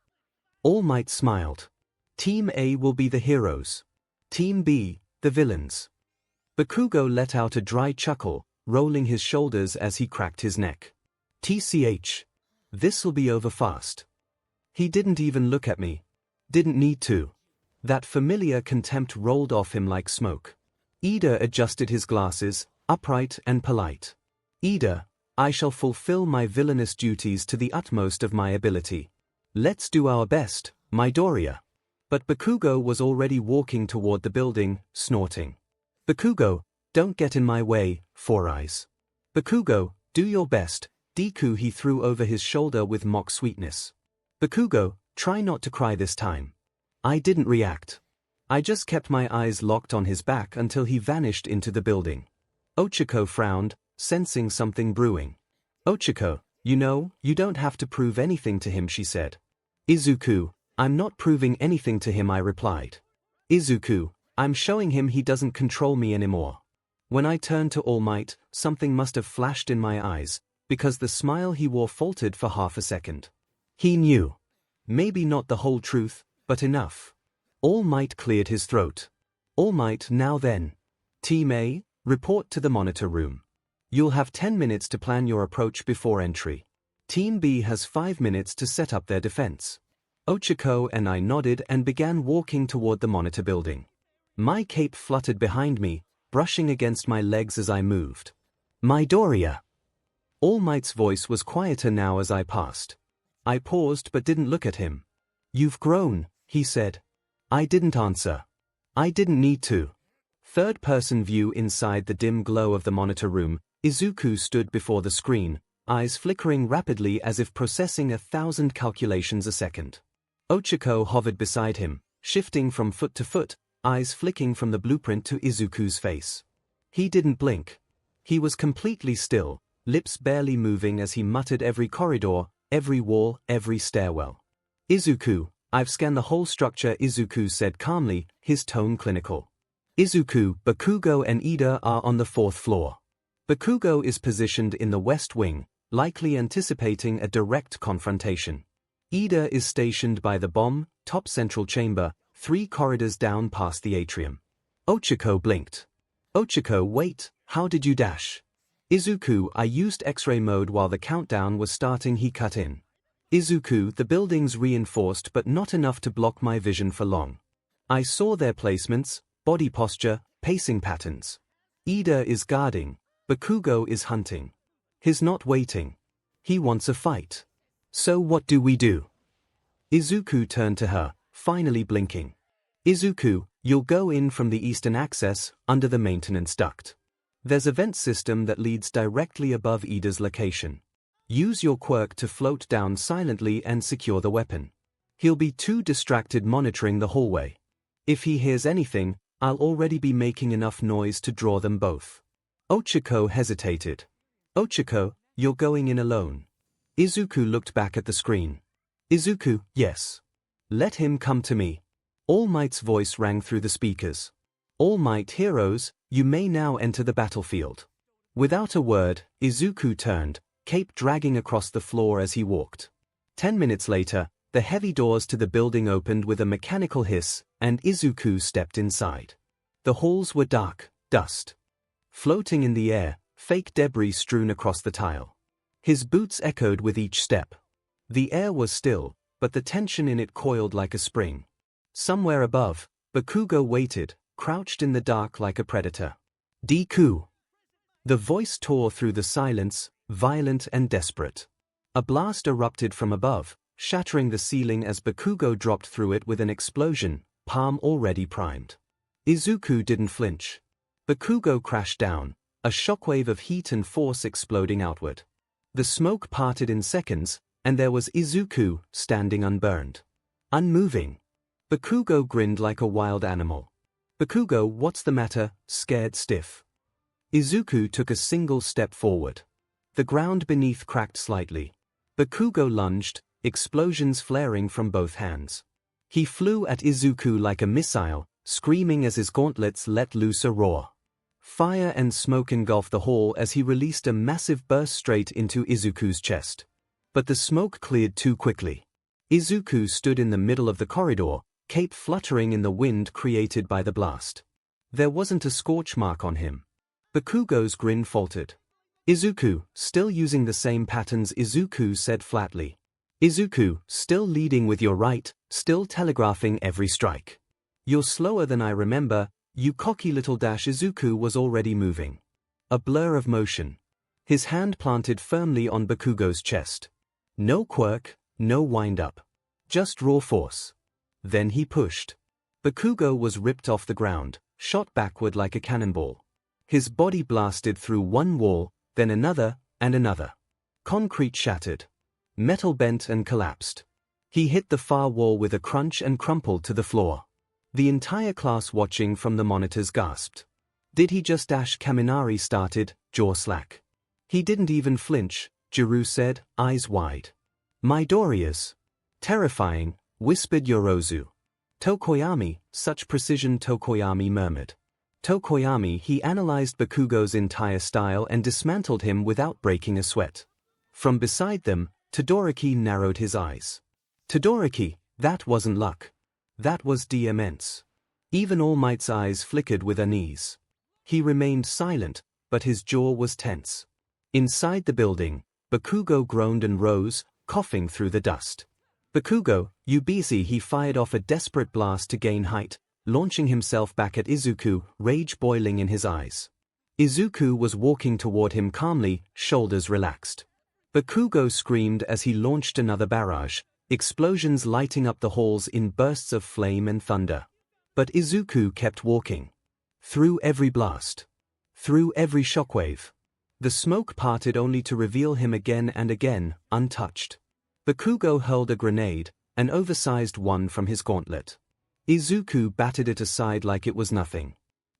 All Might smiled. Team A will be the heroes. Team B, the villains. Bakugo let out a dry chuckle, rolling his shoulders as he cracked his neck. TCH. This'll be over fast. He didn't even look at me. Didn't need to. That familiar contempt rolled off him like smoke. Iida adjusted his glasses, upright and polite. Iida, I shall fulfill my villainous duties to the utmost of my ability. Let's do our best, Midoriya. But Bakugo was already walking toward the building, snorting. Bakugo, don't get in my way, Four Eyes. Bakugo, do your best, Deku. He threw over his shoulder with mock sweetness. Bakugo, try not to cry this time. I didn't react. I just kept my eyes locked on his back until he vanished into the building. 𝐒𝐿 frowned, sensing something brewing. 𝐒𝐿, you know, you don't have to prove anything to him, she said. Izuku, I'm not proving anything to him, I replied. Izuku, I'm showing him he doesn't control me anymore. When I turned to All Might, something must have flashed in my eyes, because the smile he wore faltered for half a second. He knew. Maybe not the whole truth, but enough. All Might cleared his throat. All Might, now then. Team A, report to the monitor room. You'll have 10 minutes to plan your approach before entry. Team B has 5 minutes to set up their defense. 𝐒𝐭𝐴₂ and I nodded and began walking toward the monitor building. My cape fluttered behind me, brushing against my legs as I moved. Midoriya! All Might's voice was quieter now as I passed. I paused but didn't look at him. You've grown, he said. I didn't answer. I didn't need to. Third-person view inside the dim glow of the monitor room, Izuku stood before the screen, eyes flickering rapidly as if processing 1,000 calculations a second. 𝐒𝐿 hovered beside him, shifting from foot to foot, eyes flicking from the blueprint to Izuku's face. He didn't blink. He was completely still, lips barely moving as he muttered every corridor, every wall, every stairwell. Izuku, I've scanned the whole structure, Izuku said calmly, his tone clinical. Izuku, Bakugo and Ida are on the 4th floor. Bakugo is positioned in the west wing, likely anticipating a direct confrontation. Ida is stationed by the bomb, top central chamber, 3 corridors down past the atrium. 𝐒𝐿 blinked. 𝐒𝐿, wait, how did you dash? Izuku, I used X-ray mode while the countdown was starting, he cut in. Izuku, the building's reinforced but not enough to block my vision for long. I saw their placements, body posture, pacing patterns. Ida is guarding, Bakugo is hunting. He's not waiting. He wants a fight. So what do we do? Izuku turned to her, finally blinking. Izuku, you'll go in from the eastern access, under the maintenance duct. There's a vent system that leads directly above Ida's location. Use your quirk to float down silently and secure the weapon. He'll be too distracted monitoring the hallway. If he hears anything, I'll already be making enough noise to draw them both. 𝐒𝐿 hesitated. 𝐒𝐿, you're going in alone. Izuku looked back at the screen. Izuku, yes. Let him come to me. All Might's voice rang through the speakers. All Might heroes, you may now enter the battlefield. Without a word, Izuku turned, cape dragging across the floor as he walked. 10 minutes later, the heavy doors to the building opened with a mechanical hiss, and Izuku stepped inside. The halls were dark, dust. Floating in the air, fake debris strewn across the tile. His boots echoed with each step. The air was still, but the tension in it coiled like a spring. Somewhere above, Bakugo waited, crouched in the dark like a predator. Deku! The voice tore through the silence, violent and desperate. A blast erupted from above, shattering the ceiling as Bakugo dropped through it with an explosion, palm already primed. Izuku didn't flinch. Bakugo crashed down, a shockwave of heat and force exploding outward. The smoke parted in seconds, and there was Izuku, standing unburned. Unmoving. Bakugo grinned like a wild animal. Bakugo, what's the matter, scared stiff? Izuku took a single step forward. The ground beneath cracked slightly. Bakugo lunged, explosions flaring from both hands. He flew at Izuku like a missile, screaming as his gauntlets let loose a roar. Fire and smoke engulfed the hall as he released a massive burst straight into Izuku's chest. But the smoke cleared too quickly. Izuku stood in the middle of the corridor, cape fluttering in the wind created by the blast. There wasn't a scorch mark on him. Bakugo's grin faltered. Izuku, still using the same patterns, Izuku said flatly. Izuku, still leading with your right, still telegraphing every strike. You're slower than I remember, you cocky little dash. Izuku was already moving. A blur of motion. His hand planted firmly on Bakugo's chest. No quirk, no wind-up. Just raw force. Then he pushed. Bakugo was ripped off the ground, shot backward like a cannonball. His body blasted through one wall, then another, and another. Concrete shattered. Metal bent and collapsed. He hit the far wall with a crunch and crumpled to the floor. The entire class watching from the monitors gasped. Did he just dash? Kaminari started, jaw slack. He didn't even flinch, Jiru said, eyes wide. Midoriya's. Terrifying, whispered Yorozu. Tokoyami, such precision, Tokoyami murmured. Tokoyami, he analyzed Bakugo's entire style and dismantled him without breaking a sweat. From beside them, Todoroki narrowed his eyes. Todoroki, that wasn't luck. That was immense. Even All Might's eyes flickered with unease. He remained silent, but his jaw was tense. Inside the building, Bakugo groaned and rose, coughing through the dust. Bakugo, you busy! He fired off a desperate blast to gain height, launching himself back at Izuku, rage boiling in his eyes. Izuku was walking toward him calmly, shoulders relaxed. Bakugo screamed as he launched another barrage, explosions lighting up the halls in bursts of flame and thunder. But Izuku kept walking. Through every blast. Through every shockwave. The smoke parted only to reveal him again and again, untouched. Bakugo hurled a grenade, an oversized one from his gauntlet. Izuku batted it aside like it was nothing.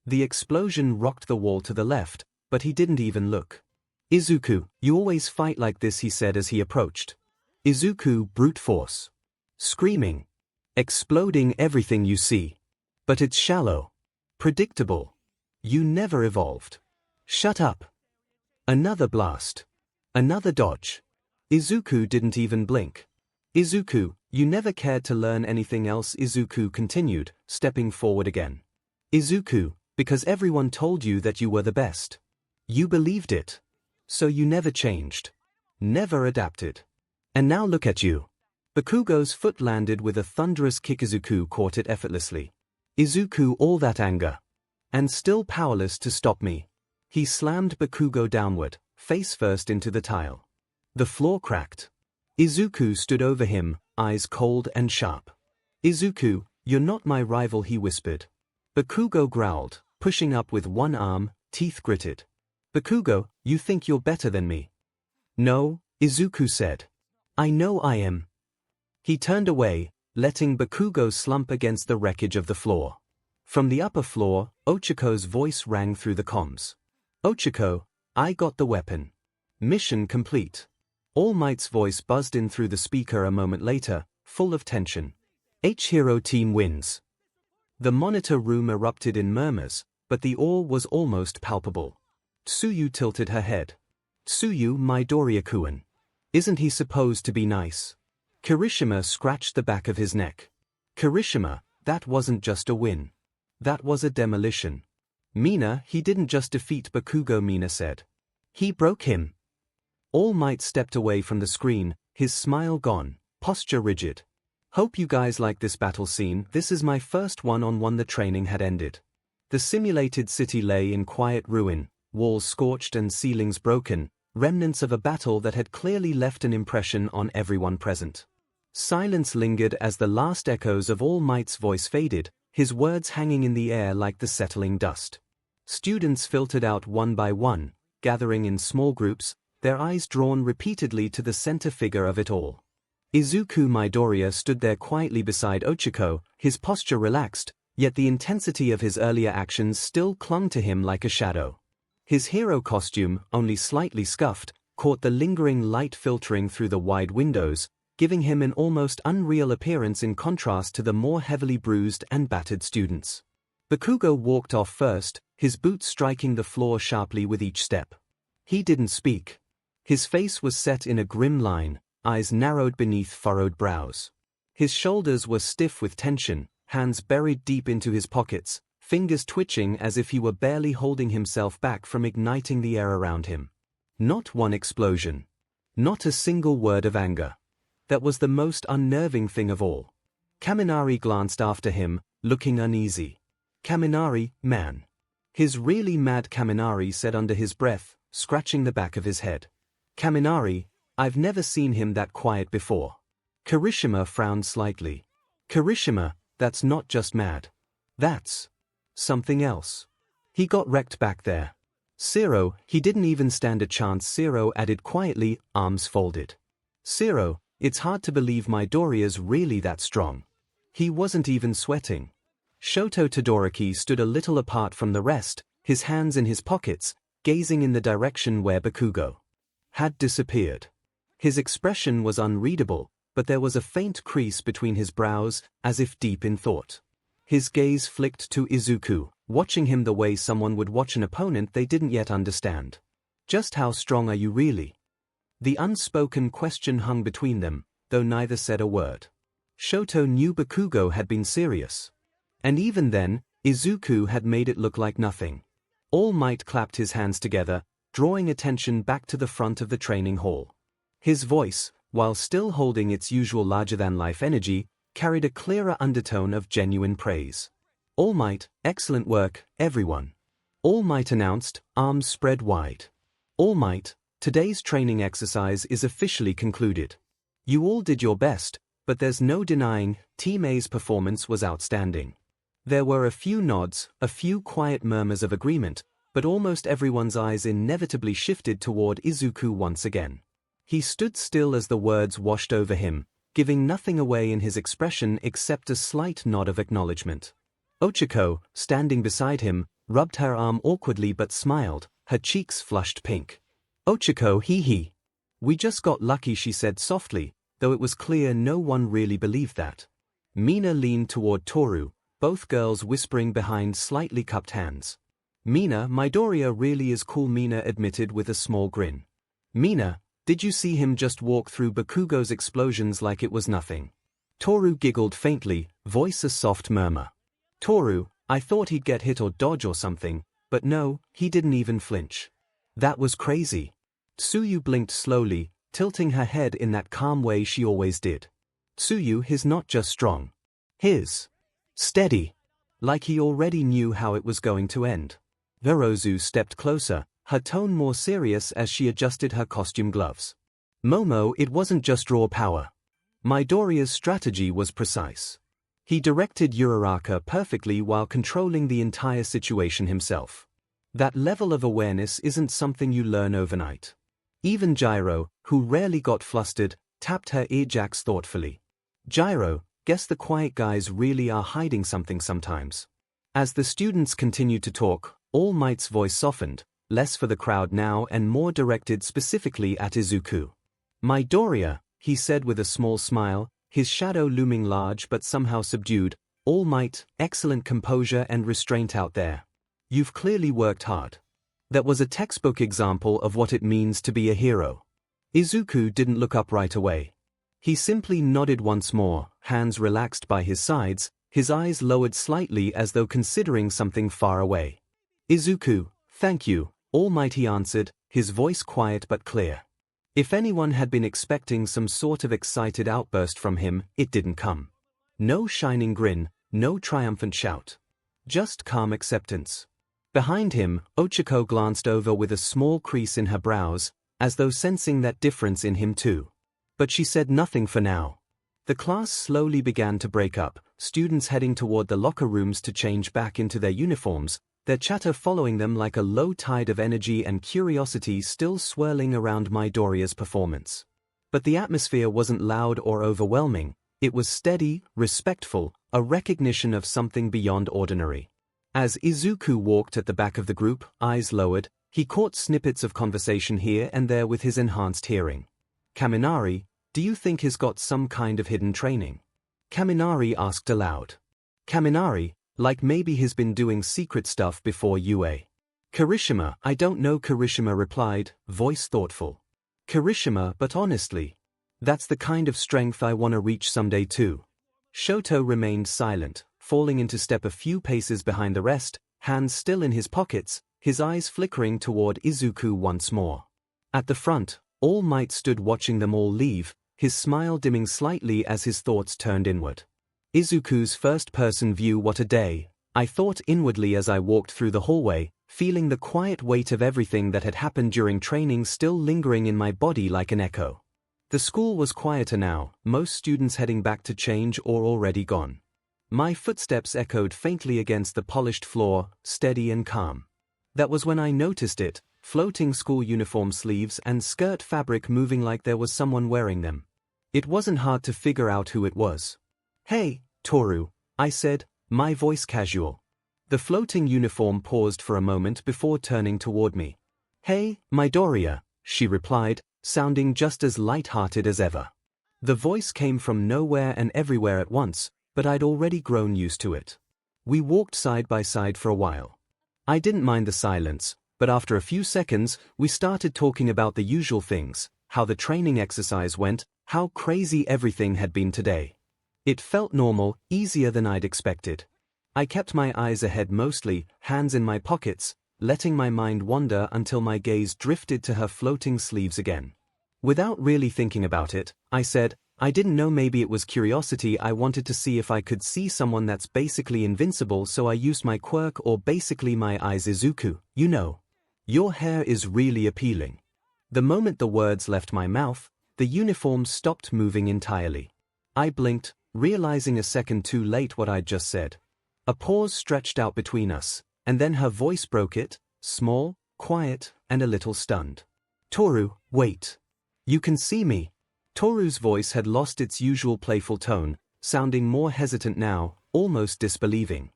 The explosion rocked the wall to the left, but he didn't even look. Izuku, you always fight like this, he said as he approached. Izuku, brute force. Screaming. Exploding everything you see. But it's shallow. Predictable. You never evolved. Shut up. Another blast. Another dodge. Izuku didn't even blink. Izuku, you never cared to learn anything else, Izuku continued, stepping forward again. Izuku, because everyone told you that you were the best. You believed it. So you never changed. Never adapted. And now look at you. Bakugo's foot landed with a thunderous kick. Izuku caught it effortlessly. Izuku, all that anger. And still powerless to stop me. He slammed Bakugo downward, face first into the tile. The floor cracked. Izuku stood over him, eyes cold and sharp. Izuku, you're not my rival, he whispered. Bakugo growled, pushing up with one arm, teeth gritted. Bakugo, you think you're better than me? No, Izuku said. I know I am. He turned away, letting Bakugo slump against the wreckage of the floor. From the upper floor, Ochiko's voice rang through the comms. Ochiko, I got the weapon. Mission complete. All Might's voice buzzed in through the speaker a moment later, full of tension. H-Hero team wins. The monitor room erupted in murmurs, but the awe was almost palpable. Tsuyu tilted her head. Tsuyu, Midoriya-kun. Isn't he supposed to be nice? Kirishima scratched the back of his neck. Kirishima, that wasn't just a win. That was a demolition. Mina, he didn't just defeat Bakugo, Mina said. He broke him. All Might stepped away from the screen, his smile gone, posture rigid. Hope you guys like this battle scene. This is my first one-on-one. The training had ended. The simulated city lay in quiet ruin, walls scorched and ceilings broken, remnants of a battle that had clearly left an impression on everyone present. Silence lingered as the last echoes of All Might's voice faded, his words hanging in the air like the settling dust. Students filtered out one by one, gathering in small groups, their eyes drawn repeatedly to the center figure of it all. Izuku Midoriya stood there quietly beside Ochiko, his posture relaxed, yet the intensity of his earlier actions still clung to him like a shadow. His hero costume, only slightly scuffed, caught the lingering light filtering through the wide windows, giving him an almost unreal appearance in contrast to the more heavily bruised and battered students. Bakugo walked off first, his boots striking the floor sharply with each step. He didn't speak. His face was set in a grim line, eyes narrowed beneath furrowed brows. His shoulders were stiff with tension, hands buried deep into his pockets, fingers twitching as if he were barely holding himself back from igniting the air around him. Not one explosion. Not a single word of anger. That was the most unnerving thing of all. Kaminari glanced after him, looking uneasy. Kaminari, man. His really mad, Kaminari said under his breath, scratching the back of his head. Kaminari, I've never seen him that quiet before. Kirishima frowned slightly. Kirishima, that's not just mad. That's something else. He got wrecked back there. Zero, he didn't even stand a chance, Zero added quietly, arms folded. Zero, it's hard to believe Midoriya's really that strong. He wasn't even sweating. Shoto Todoroki stood a little apart from the rest, his hands in his pockets, gazing in the direction where Bakugo had disappeared. His expression was unreadable, but there was a faint crease between his brows, as if deep in thought. His gaze flicked to Izuku, watching him the way someone would watch an opponent they didn't yet understand. Just how strong are you really? The unspoken question hung between them, though neither said a word. Shoto knew Bakugo had been serious. And even then, Izuku had made it look like nothing. All Might clapped his hands together, drawing attention back to the front of the training hall. His voice, while still holding its usual larger-than-life energy, carried a clearer undertone of genuine praise. All Might, excellent work, everyone. All Might announced, arms spread wide. All Might, today's training exercise is officially concluded. You all did your best, but there's no denying, Team A's performance was outstanding. There were a few nods, a few quiet murmurs of agreement, but almost everyone's eyes inevitably shifted toward Izuku once again. He stood still as the words washed over him, giving nothing away in his expression except a slight nod of acknowledgement. Ochako, standing beside him, rubbed her arm awkwardly but smiled, her cheeks flushed pink. Ochako, hee. We just got lucky, she said softly, though it was clear no one really believed that. Mina leaned toward Toru, both girls whispering behind slightly cupped hands. Mina, Midoriya really is cool, Mina admitted with a small grin. Mina, did you see him just walk through Bakugo's explosions like it was nothing? Toru giggled faintly, voice a soft murmur. Toru, I thought he'd get hit or dodge or something, but no, he didn't even flinch. That was crazy. Tsuyu blinked slowly, tilting her head in that calm way she always did. Tsuyu is not just strong. He's steady. Like he already knew how it was going to end. Verozu stepped closer, her tone more serious as she adjusted her costume gloves. Momo, it wasn't just raw power. Midoriya's strategy was precise. He directed Uraraka perfectly while controlling the entire situation himself. That level of awareness isn't something you learn overnight. Even Gyro, who rarely got flustered, tapped her earjacks thoughtfully. Gyro, guess the quiet guys really are hiding something sometimes. As the students continued to talk, All Might's voice softened, less for the crowd now and more directed specifically at Izuku. Midoriya, he said with a small smile, his shadow looming large but somehow subdued, All Might, excellent composure and restraint out there. You've clearly worked hard. That was a textbook example of what it means to be a hero. Izuku didn't look up right away. He simply nodded once more, hands relaxed by his sides, his eyes lowered slightly as though considering something far away. Izuku, thank you, All Might, he answered, his voice quiet but clear. If anyone had been expecting some sort of excited outburst from him, it didn't come. No shining grin, no triumphant shout. Just calm acceptance. Behind him, Ochako glanced over with a small crease in her brows, as though sensing that difference in him too. But she said nothing for now. The class slowly began to break up, students heading toward the locker rooms to change back into their uniforms, their chatter following them like a low tide of energy and curiosity still swirling around Midoriya's performance. But the atmosphere wasn't loud or overwhelming, it was steady, respectful, a recognition of something beyond ordinary. As Izuku walked at the back of the group, eyes lowered, he caught snippets of conversation here and there with his enhanced hearing. Kaminari, do you think he's got some kind of hidden training? Kaminari asked aloud. Kaminari, like maybe he's been doing secret stuff before UA. Kirishima, I don't know, Kirishima replied, voice thoughtful. Kirishima, but honestly, that's the kind of strength I want to reach someday too. Shoto remained silent, falling into step a few paces behind the rest, hands still in his pockets, his eyes flickering toward Izuku once more. At the front, All Might stood watching them all leave, his smile dimming slightly as his thoughts turned inward. Izuku's first-person view, what a day, I thought inwardly as I walked through the hallway, feeling the quiet weight of everything that had happened during training still lingering in my body like an echo. The school was quieter now, most students heading back to change or already gone. My footsteps echoed faintly against the polished floor, steady and calm. That was when I noticed it, floating school uniform sleeves and skirt fabric moving like there was someone wearing them. It wasn't hard to figure out who it was. Hey, Toru, I said, my voice casual. The floating uniform paused for a moment before turning toward me. Hey, Midoriya, she replied, sounding just as light-hearted as ever. The voice came from nowhere and everywhere at once, but I'd already grown used to it. We walked side by side for a while. I didn't mind the silence, but after a few seconds, we started talking about the usual things, how the training exercise went, how crazy everything had been today. It felt normal, easier than I'd expected. I kept my eyes ahead mostly, hands in my pockets, letting my mind wander until my gaze drifted to her floating sleeves again. Without really thinking about it, I said, I didn't know, maybe it was curiosity. I wanted to see if I could see someone that's basically invincible, so I used my quirk, or basically my 𝐈𝐧𝐿. You know. Your hair is really appealing. The moment the words left my mouth, the uniform stopped moving entirely. I blinked, realizing a second too late what I'd just said. A pause stretched out between us, and then her voice broke it, small, quiet, and a little stunned. Toru, wait. You can see me. Toru's voice had lost its usual playful tone, sounding more hesitant now, almost disbelieving.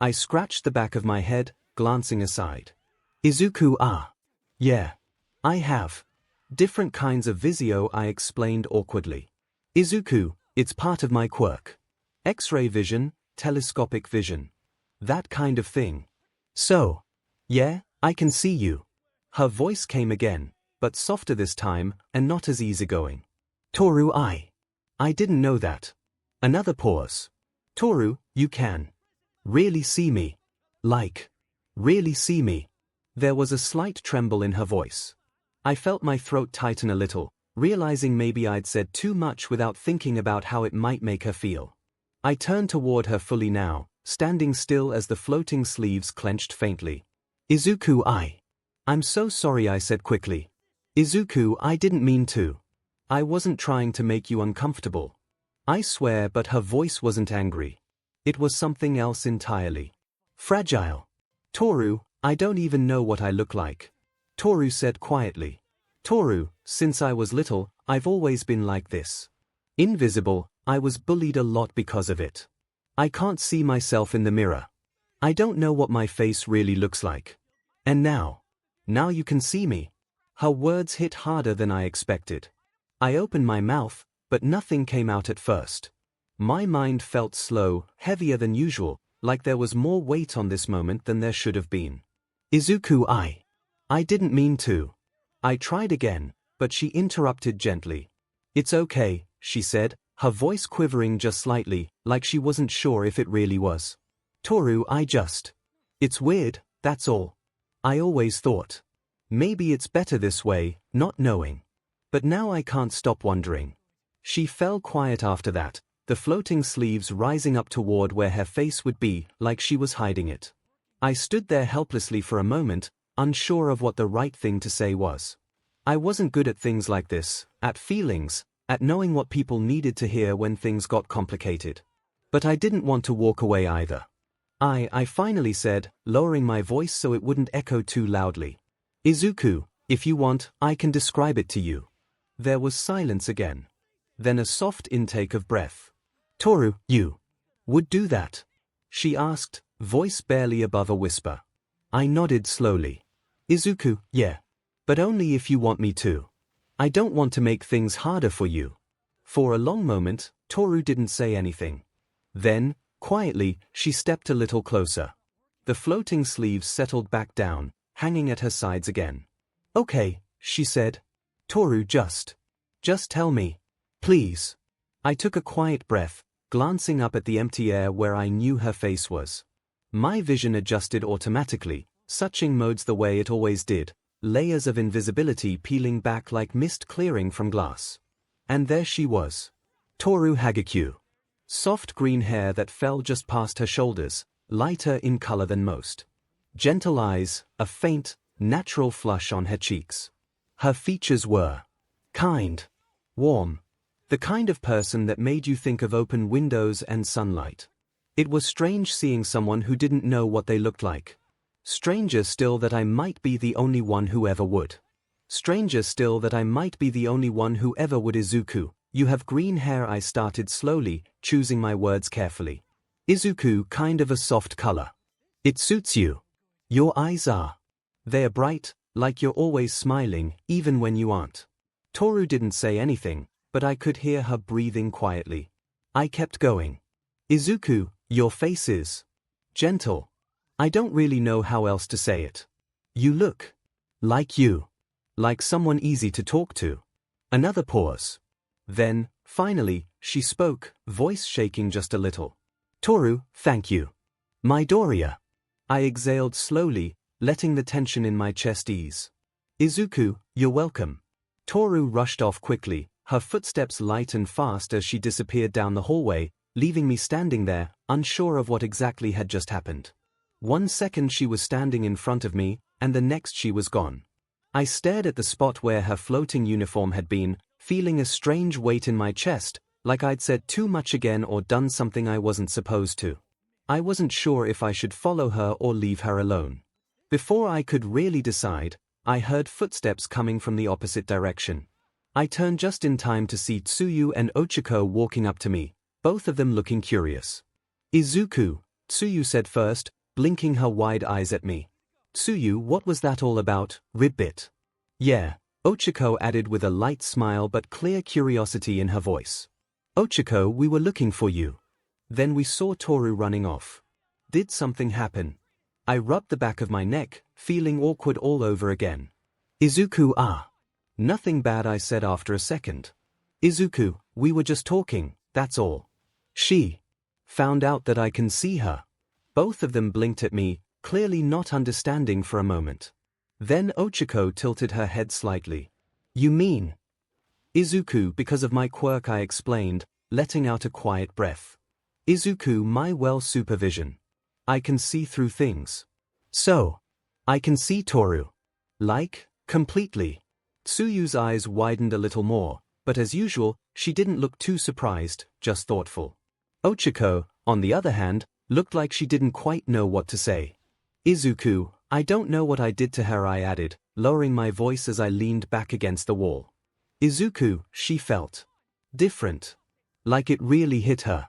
I scratched the back of my head, glancing aside. Izuku, yeah. I have. Different kinds of visio, I explained awkwardly. Izuku, it's part of my quirk. X-ray vision, telescopic vision. That kind of thing. So. Yeah, I can see you. Her voice came again, but softer this time, and not as easygoing. Toru, I didn't know that. Another pause. Toru, you can really see me. Like, really see me. There was a slight tremble in her voice. I felt my throat tighten a little, realizing maybe I'd said too much without thinking about how it might make her feel. I turned toward her fully now, standing still as the floating sleeves clenched faintly. Izuku, I'm so sorry, I said quickly. Izuku, I didn't mean to. I wasn't trying to make you uncomfortable. I swear, but her voice wasn't angry. It was something else entirely. Fragile. Toru, I don't even know what I look like. Toru said quietly. Toru, since I was little, I've always been like this. Invisible, I was bullied a lot because of it. I can't see myself in the mirror. I don't know what my face really looks like. And now you can see me. Her words hit harder than I expected. I opened my mouth, but nothing came out at first. My mind felt slow, heavier than usual, like there was more weight on this moment than there should have been. Izuku, I didn't mean to. I tried again, but she interrupted gently. It's okay, she said, her voice quivering just slightly, like she wasn't sure if it really was. Toru, it's weird, that's all. I always thought. Maybe it's better this way, not knowing. But now I can't stop wondering. She fell quiet after that, the floating sleeves rising up toward where her face would be, like she was hiding it. I stood there helplessly for a moment, unsure of what the right thing to say was. I wasn't good at things like this, at feelings, at knowing what people needed to hear when things got complicated. But I didn't want to walk away either. I finally said, lowering my voice so it wouldn't echo too loudly. Izuku, if you want, I can describe it to you. There was silence again. Then a soft intake of breath. Toru, you would do that? She asked, voice barely above a whisper. I nodded slowly. Izuku, yeah. But only if you want me to. I don't want to make things harder for you. For a long moment, Toru didn't say anything. Then, quietly, she stepped a little closer. The floating sleeves settled back down, hanging at her sides again. Okay, she said. Toru, just tell me. Please. I took a quiet breath, glancing up at the empty air where I knew her face was. My vision adjusted automatically, switching modes the way it always did, layers of invisibility peeling back like mist clearing from glass. And there she was. Toru 𝐒𝐻𝐿. Soft green hair that fell just past her shoulders, lighter in color than most. Gentle eyes, a faint, natural flush on her cheeks. Her features were kind, warm, the kind of person that made you think of open windows and sunlight. It was strange seeing someone who didn't know what they looked like. Stranger still that I might be the only one who ever would. Stranger still that I might be the only one who ever would. Izuku, you have green hair, I started slowly, choosing my words carefully. Izuku, kind of a soft color. It suits you. Your eyes are. They are bright, like you're always smiling, even when you aren't. Toru didn't say anything, but I could hear her breathing quietly. I kept going. Izuku, your face is gentle. I don't really know how else to say it. You look like you. Like someone easy to talk to. Another pause. Then, Finally, she spoke, voice shaking just a little. "Toru, thank you. Midoriya." I exhaled slowly, letting the tension in my chest ease. "Izuku, you're welcome." Toru rushed off quickly, her footsteps light and fast as she disappeared down the hallway, leaving me standing there, unsure of what exactly had just happened. 1 second she was standing in front of me, and the next she was gone. I stared at the spot where her floating uniform had been, feeling a strange weight in my chest, like I'd said too much again or done something I wasn't supposed to. I wasn't sure if I should follow her or leave her alone. Before I could really decide, I heard footsteps coming from the opposite direction. I turned just in time to see Tsuyu and Ochako walking up to me, both of them looking curious. "Izuku," Tsuyu said first, blinking her wide eyes at me. "Tsuyu, what was that all about, ribbit?" "Yeah," Ochako added with a light smile but clear curiosity in her voice. "Ochako, we were looking for you." Then we saw Toru running off. Did something happen? I rubbed the back of my neck, feeling awkward all over again. "Izuku, Nothing bad," I said after a second. "Izuku, we were just talking, that's all." "She found out that I can see her." Both of them blinked at me, clearly not understanding for a moment. Then Ochako tilted her head slightly. "You mean?" "Izuku, because of my quirk," I explained, letting out a quiet breath. "Izuku, my supervision. I can see through things." "So, I can see Toru." "Like, completely." Tsuyu's eyes widened a little more, but as usual, she didn't look too surprised, just thoughtful. Ochako, on the other hand, looked like she didn't quite know what to say. "Izuku, I don't know what I did to her," I added, lowering my voice as I leaned back against the wall. "Izuku, she felt different. Like it really hit her.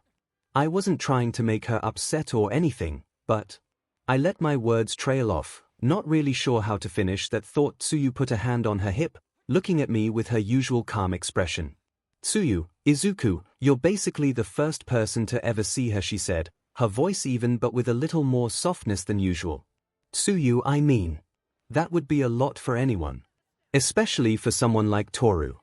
I wasn't trying to make her upset or anything, but..." I let my words trail off, not really sure how to finish that thought. Tsuyu put a hand on her hip, looking at me with her usual calm expression. "Tsuyu, Izuku, you're basically the first person to ever see her," she said, her voice even but with a little more softness than usual. "Tsuyu, I mean, that would be a lot for anyone. Especially for someone like Toru."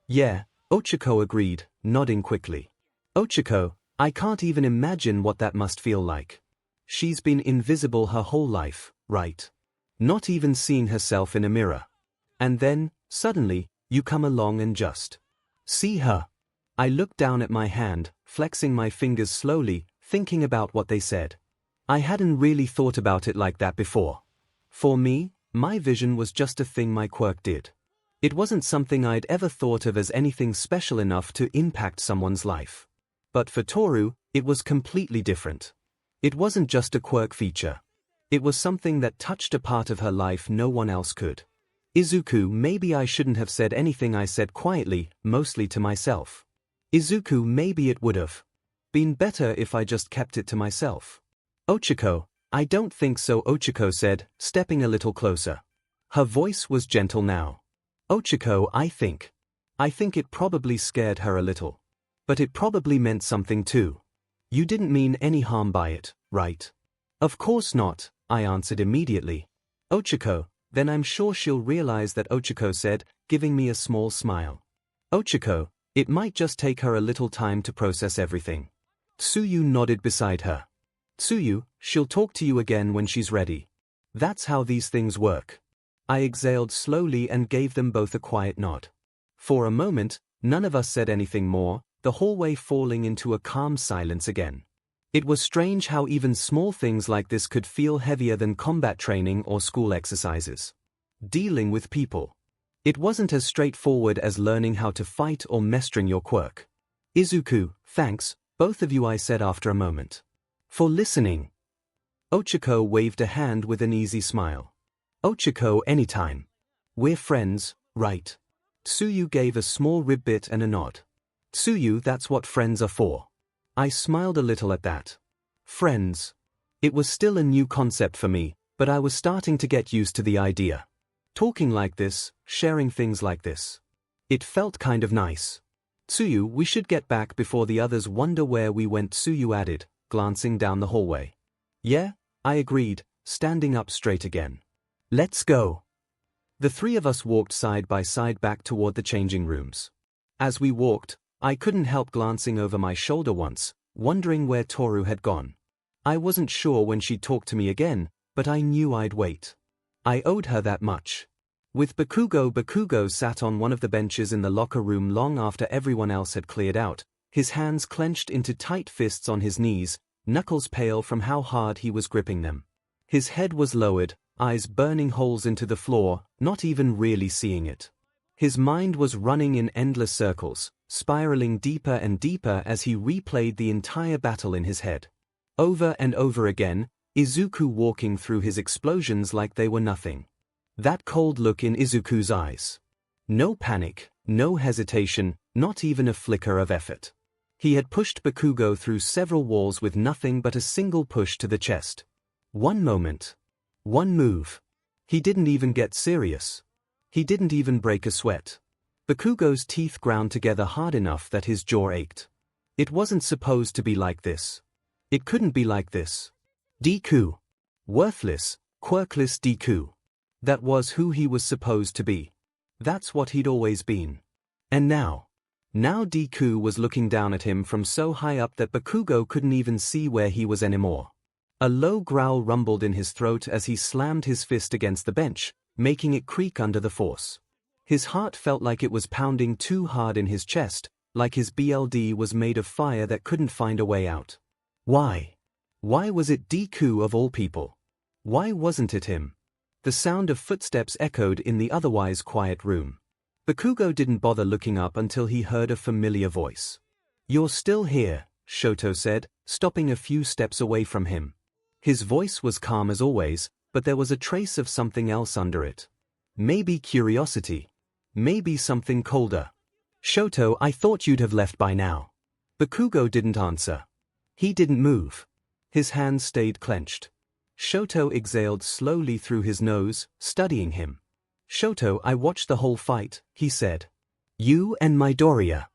"Yeah," Ochako agreed, nodding quickly. "Ochako, I can't even imagine what that must feel like. She's been invisible her whole life, right? Not even seeing herself in a mirror. And then, suddenly, you come along and just see her." I looked down at my hand, flexing my fingers slowly, thinking about what they said. I hadn't really thought about it like that before. For me, my vision was just a thing my quirk did. It wasn't something I'd ever thought of as anything special enough to impact someone's life. But for Toru, it was completely different. It wasn't just a quirk feature. It was something that touched a part of her life no one else could. "Izuku, maybe I shouldn't have said anything," I said quietly, mostly to myself. "Izuku, maybe it would have been better if I just kept it to myself." "Ochako, I don't think so," Ochako said, stepping a little closer. Her voice was gentle now. "Ochako, I think it probably scared her a little. But it probably meant something too. You didn't mean any harm by it, right?" "Of course not," I answered immediately. "Ochako, then I'm sure she'll realize that," Ochako said, giving me a small smile. "Ochako, it might just take her a little time to process everything." Tsuyu nodded beside her. "Tsuyu, she'll talk to you again when she's ready. That's how these things work." I exhaled slowly and gave them both a quiet nod. For a moment, none of us said anything more, the hallway falling into a calm silence again. It was strange how even small things like this could feel heavier than combat training or school exercises. Dealing with people. It wasn't as straightforward as learning how to fight or mastering your quirk. "Izuku, thanks, both of you," I said after a moment. "For listening." Ochako waved a hand with an easy smile. "Ochako, anytime. We're friends, right?" Tsuyu gave a small ribbit and a nod. "Tsuyu, that's what friends are for." I smiled a little at that. Friends. It was still a new concept for me, but I was starting to get used to the idea. Talking like this, sharing things like this. It felt kind of nice. "Tsuyu, we should get back before the others wonder where we went," Tsuyu added, glancing down the hallway. "Yeah," I agreed, standing up straight again. "Let's go." The three of us walked side by side back toward the changing rooms. As we walked, I couldn't help glancing over my shoulder once, wondering where Toru had gone. I wasn't sure when she'd talk to me again, but I knew I'd wait. I owed her that much. With Bakugo sat on one of the benches in the locker room long after everyone else had cleared out, his hands clenched into tight fists on his knees, knuckles pale from how hard he was gripping them. His head was lowered, eyes burning holes into the floor, not even really seeing it. His mind was running in endless circles, spiraling deeper and deeper as he replayed the entire battle in his head. Over and over again, Izuku walking through his explosions like they were nothing. That cold look in Izuku's eyes. No panic, no hesitation, not even a flicker of effort. He had pushed Bakugo through several walls with nothing but a single push to the chest. One moment. One move. He didn't even get serious. He didn't even break a sweat. Bakugo's teeth ground together hard enough that his jaw ached. It wasn't supposed to be like this. It couldn't be like this. Deku. Worthless, quirkless Deku. That was who he was supposed to be. That's what he'd always been. And now Deku was looking down at him from so high up that Bakugo couldn't even see where he was anymore. A low growl rumbled in his throat as he slammed his fist against the bench, making it creak under the force. His heart felt like it was pounding too hard in his chest, like his BLD was made of fire that couldn't find a way out. Why? Why was it Deku of all people? Why wasn't it him? The sound of footsteps echoed in the otherwise quiet room. Bakugo didn't bother looking up until he heard a familiar voice. "You're still here," Shoto said, stopping a few steps away from him. His voice was calm as always, but there was a trace of something else under it. Maybe curiosity. Maybe something colder. "Shoto, I thought you'd have left by now." Bakugo didn't answer. He didn't move. His hands stayed clenched. Shoto exhaled slowly through his nose, studying him. "Shoto, I watched the whole fight," he said. "You and Midoriya."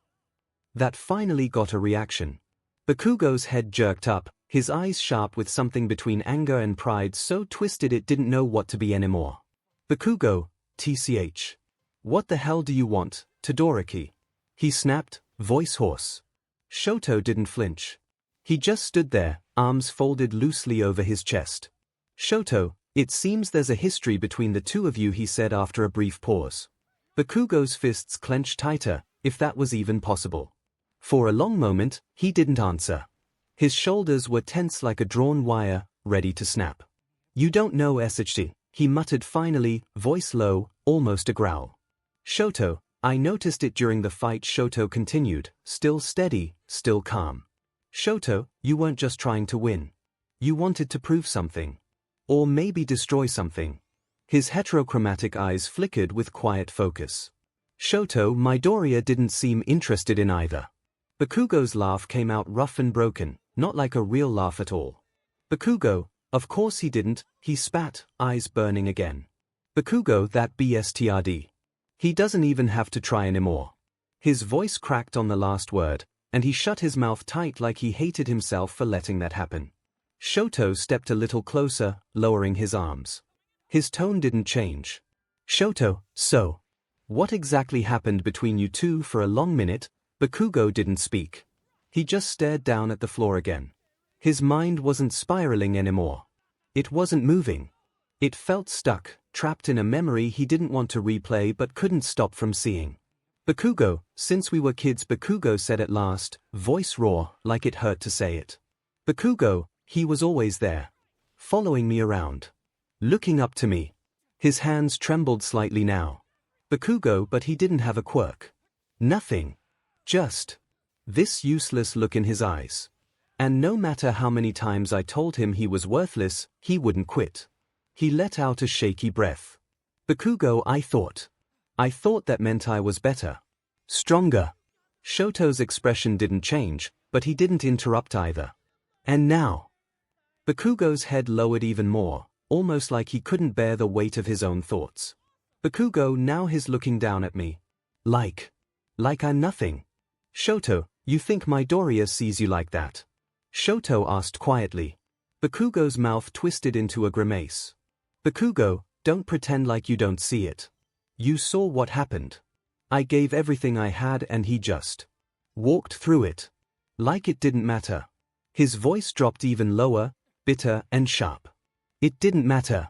That finally got a reaction. Bakugo's head jerked up, his eyes sharp with something between anger and pride so twisted it didn't know what to be anymore. "Bakugo, TCH. What the hell do you want, Todoroki?" he snapped, voice hoarse. Shoto didn't flinch. He just stood there, arms folded loosely over his chest. "Shoto, it seems there's a history between the two of you," he said after a brief pause. Bakugo's fists clenched tighter, if that was even possible. For a long moment, he didn't answer. His shoulders were tense like a drawn wire, ready to snap. "You don't know 𝐻𝐻," he muttered finally, voice low, almost a growl. "Shoto, I noticed it during the fight," Shoto continued, still steady, still calm. "Shoto, you weren't just trying to win. You wanted to prove something. Or maybe destroy something." His heterochromatic eyes flickered with quiet focus. Shoto, Midoriya didn't seem interested in either. Bakugo's laugh came out rough and broken, not like a real laugh at all. "Bakugo, of course he didn't," he spat, eyes burning again. "Bakugo, that BSTRD. He doesn't even have to try anymore." His voice cracked on the last word, and he shut his mouth tight like he hated himself for letting that happen. Shoto stepped a little closer, lowering his arms. His tone didn't change. "Shoto, so what exactly happened between you two?" For a long minute, Bakugo didn't speak. He just stared down at the floor again. His mind wasn't spiraling anymore. It wasn't moving. It felt stuck, trapped in a memory he didn't want to replay but couldn't stop from seeing. "Bakugo, since we were kids," Bakugo said at last, voice raw, like it hurt to say it. "Bakugo, he was always there. Following me around. Looking up to me." His hands trembled slightly now. Bakugo, but he didn't have a quirk. Nothing. Just this useless look in his eyes. And no matter how many times I told him he was worthless, he wouldn't quit. He let out a shaky breath. "Bakugo, I thought that meant I was better. Stronger." Shoto's expression didn't change, but he didn't interrupt either. "And now?" Bakugo's head lowered even more, almost like he couldn't bear the weight of his own thoughts. "Bakugo, now he's looking down at me. Like I'm nothing." "Shoto, you think Midoriya sees you like that?" Shoto asked quietly. Bakugo's mouth twisted into a grimace. "Bakugo, don't pretend like you don't see it. You saw what happened. I gave everything I had and he just Walked through it. Like it didn't matter. His voice dropped even lower, bitter and sharp. It didn't matter.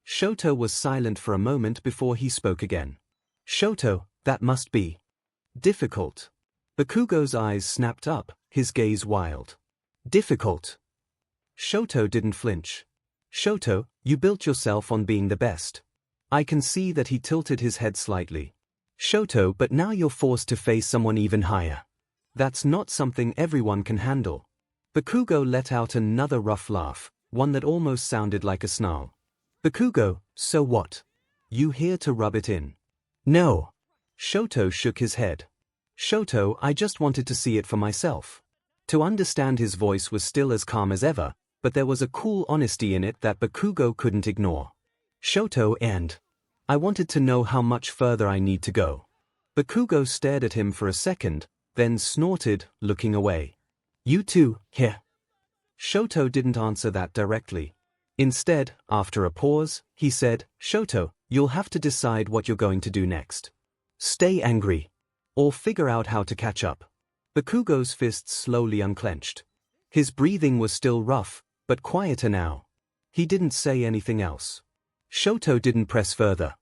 Shoto was silent for a moment before he spoke again. Shoto, that must be difficult. Bakugo's eyes snapped up, his gaze wild. Difficult. Shoto didn't flinch. Shoto, you built yourself on being the best. I can see that he tilted his head slightly. Shoto, but now you're forced to face someone even higher. That's not something everyone can handle. Bakugo let out another rough laugh, one that almost sounded like a snarl. Bakugo, so what? You here to rub it in? No. Shoto shook his head. Shoto, I just wanted to see it for myself. To understand, his voice was still as calm as ever, but there was a cool honesty in it that Bakugo couldn't ignore. Shoto, and I wanted to know how much further I need to go. Bakugo stared at him for a second, then snorted, looking away. You too, here. Shoto didn't answer that directly. Instead, after a pause, he said, Shoto, you'll have to decide what you're going to do next. Stay angry. Or figure out how to catch up. Bakugo's fists slowly unclenched. His breathing was still rough, but quieter now. He didn't say anything else. Shoto didn't press further.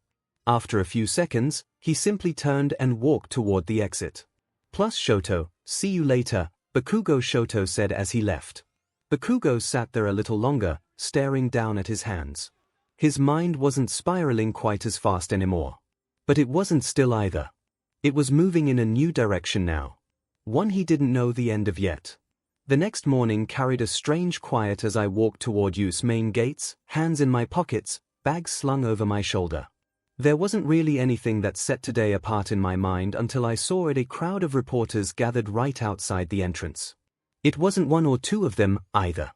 After a few seconds, he simply turned and walked toward the exit. Plus Shoto, see you later, Bakugo, Shoto said as he left. Bakugo sat there a little longer, staring down at his hands. His mind wasn't spiraling quite as fast anymore. But it wasn't still either. It was moving in a new direction now. One he didn't know the end of yet. The next morning carried a strange quiet as I walked toward Youth's main gates, hands in my pockets, bag slung over my shoulder. There wasn't really anything that set today apart in my mind until I saw a crowd of reporters gathered right outside the entrance. It wasn't one or two of them, either.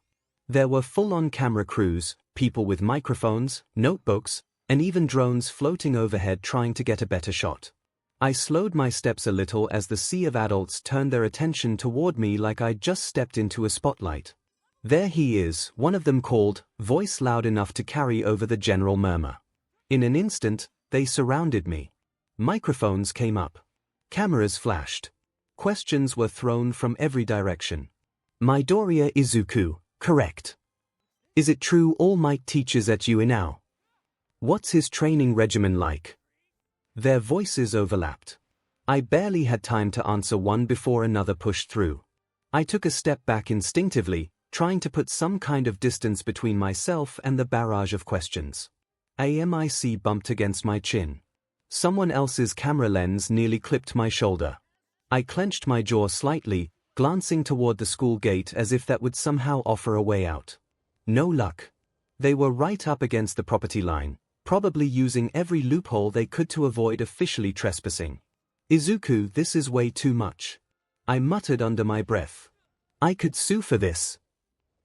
There were full-on camera crews, people with microphones, notebooks, and even drones floating overhead trying to get a better shot. I slowed my steps a little as the sea of adults turned their attention toward me like I'd just stepped into a spotlight. There he is, one of them called, voice loud enough to carry over the general murmur. In an instant, they surrounded me. Microphones came up. Cameras flashed. Questions were thrown from every direction. Midoriya Izuku, correct. Is it true All Might teaches at UNO? What's his training regimen like? Their voices overlapped. I barely had time to answer one before another pushed through. I took a step back instinctively, trying to put some kind of distance between myself and the barrage of questions. A mic bumped against my chin. Someone else's camera lens nearly clipped my shoulder. I clenched my jaw slightly, glancing toward the school gate as if that would somehow offer a way out. No luck. They were right up against the property line, probably using every loophole they could to avoid officially trespassing. Izuku, this is way too much. I muttered under my breath. I could sue for this.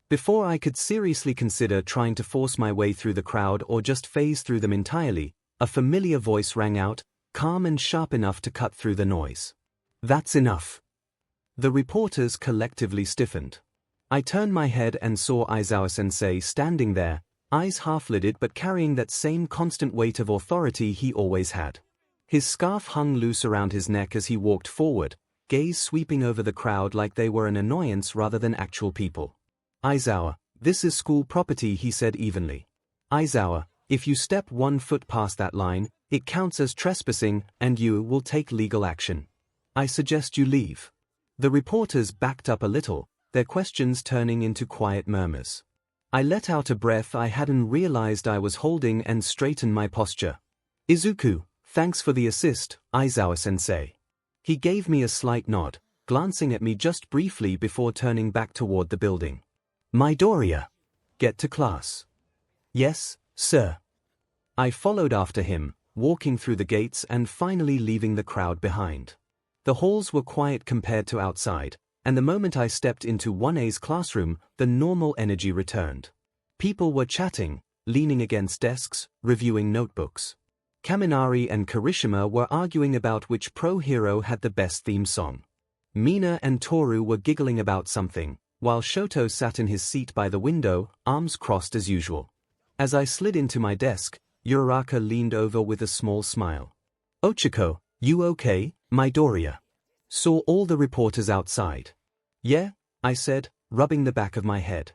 Before I could seriously consider trying to force my way through the crowd or just phase through them entirely, a familiar voice rang out, calm and sharp enough to cut through the noise. That's enough. The reporters collectively stiffened. I turned my head and saw Aizawa-sensei standing there, eyes half-lidded but carrying that same constant weight of authority he always had. His scarf hung loose around his neck as he walked forward, gaze sweeping over the crowd like they were an annoyance rather than actual people. Aizawa, this is school property, he said evenly. Aizawa, if you step 1 foot past that line, it counts as trespassing and you will take legal action. I suggest you leave. The reporters backed up a little, their questions turning into quiet murmurs. I let out a breath I hadn't realized I was holding and straightened my posture. Izuku, thanks for the assist, Aizawa-sensei. He gave me a slight nod, glancing at me just briefly before turning back toward the building. Midoriya. Get to class. Yes, sir. I followed after him, walking through the gates and finally leaving the crowd behind. The halls were quiet compared to outside, and the moment I stepped into 1A's classroom, the normal energy returned. People were chatting, leaning against desks, reviewing notebooks. Kaminari and Kirishima were arguing about which pro hero had the best theme song. Mina and Toru were giggling about something, while Shoto sat in his seat by the window, arms crossed as usual. As I slid into my desk, Uraraka leaned over with a small smile. Ochiko, you okay, Midoriya? Saw all the reporters outside. Yeah, I said, rubbing the back of my head.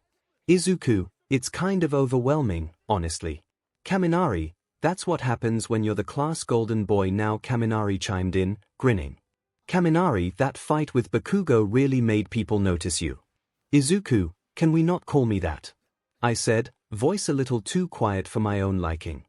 Izuku, it's kind of overwhelming, honestly. Kaminari, that's what happens when you're the class golden boy now, Kaminari chimed in, grinning. Kaminari, that fight with Bakugo really made people notice you. Izuku, can we not call me that? I said, voice a little too quiet for my own liking.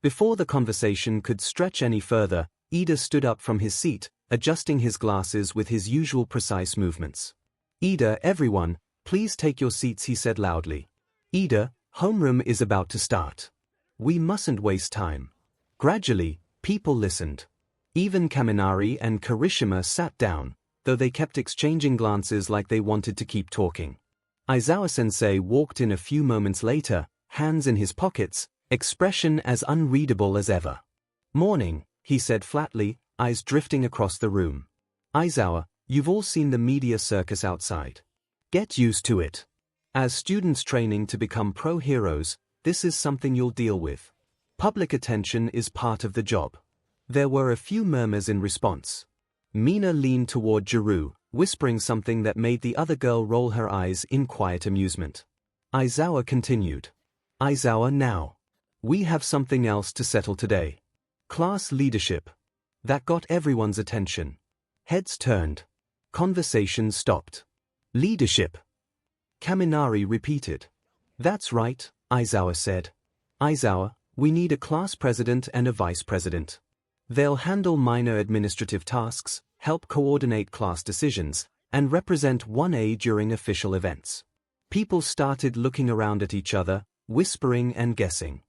Before the conversation could stretch any further, Ida stood up from his seat, adjusting his glasses with his usual precise movements. Ida, everyone, please take your seats, he said loudly. Ida, homeroom is about to start. We mustn't waste time. Gradually, people listened. Even Kaminari and Kirishima sat down, though they kept exchanging glances like they wanted to keep talking. Aizawa-sensei walked in a few moments later, hands in his pockets, expression as unreadable as ever. Morning, he said flatly, eyes drifting across the room. Aizawa, you've all seen the media circus outside. Get used to it. As students training to become pro-heroes, this is something you'll deal with. Public attention is part of the job. There were a few murmurs in response. Mina leaned toward Jiru, whispering something that made the other girl roll her eyes in quiet amusement. Aizawa continued. Aizawa, now. We have something else to settle today. Class leadership. That got everyone's attention. Heads turned. Conversation stopped. Leadership. Kaminari repeated. That's right, Aizawa said. Aizawa, we need a class president and a vice president. They'll handle minor administrative tasks, help coordinate class decisions, and represent 1A during official events. People started looking around at each other, whispering and guessing.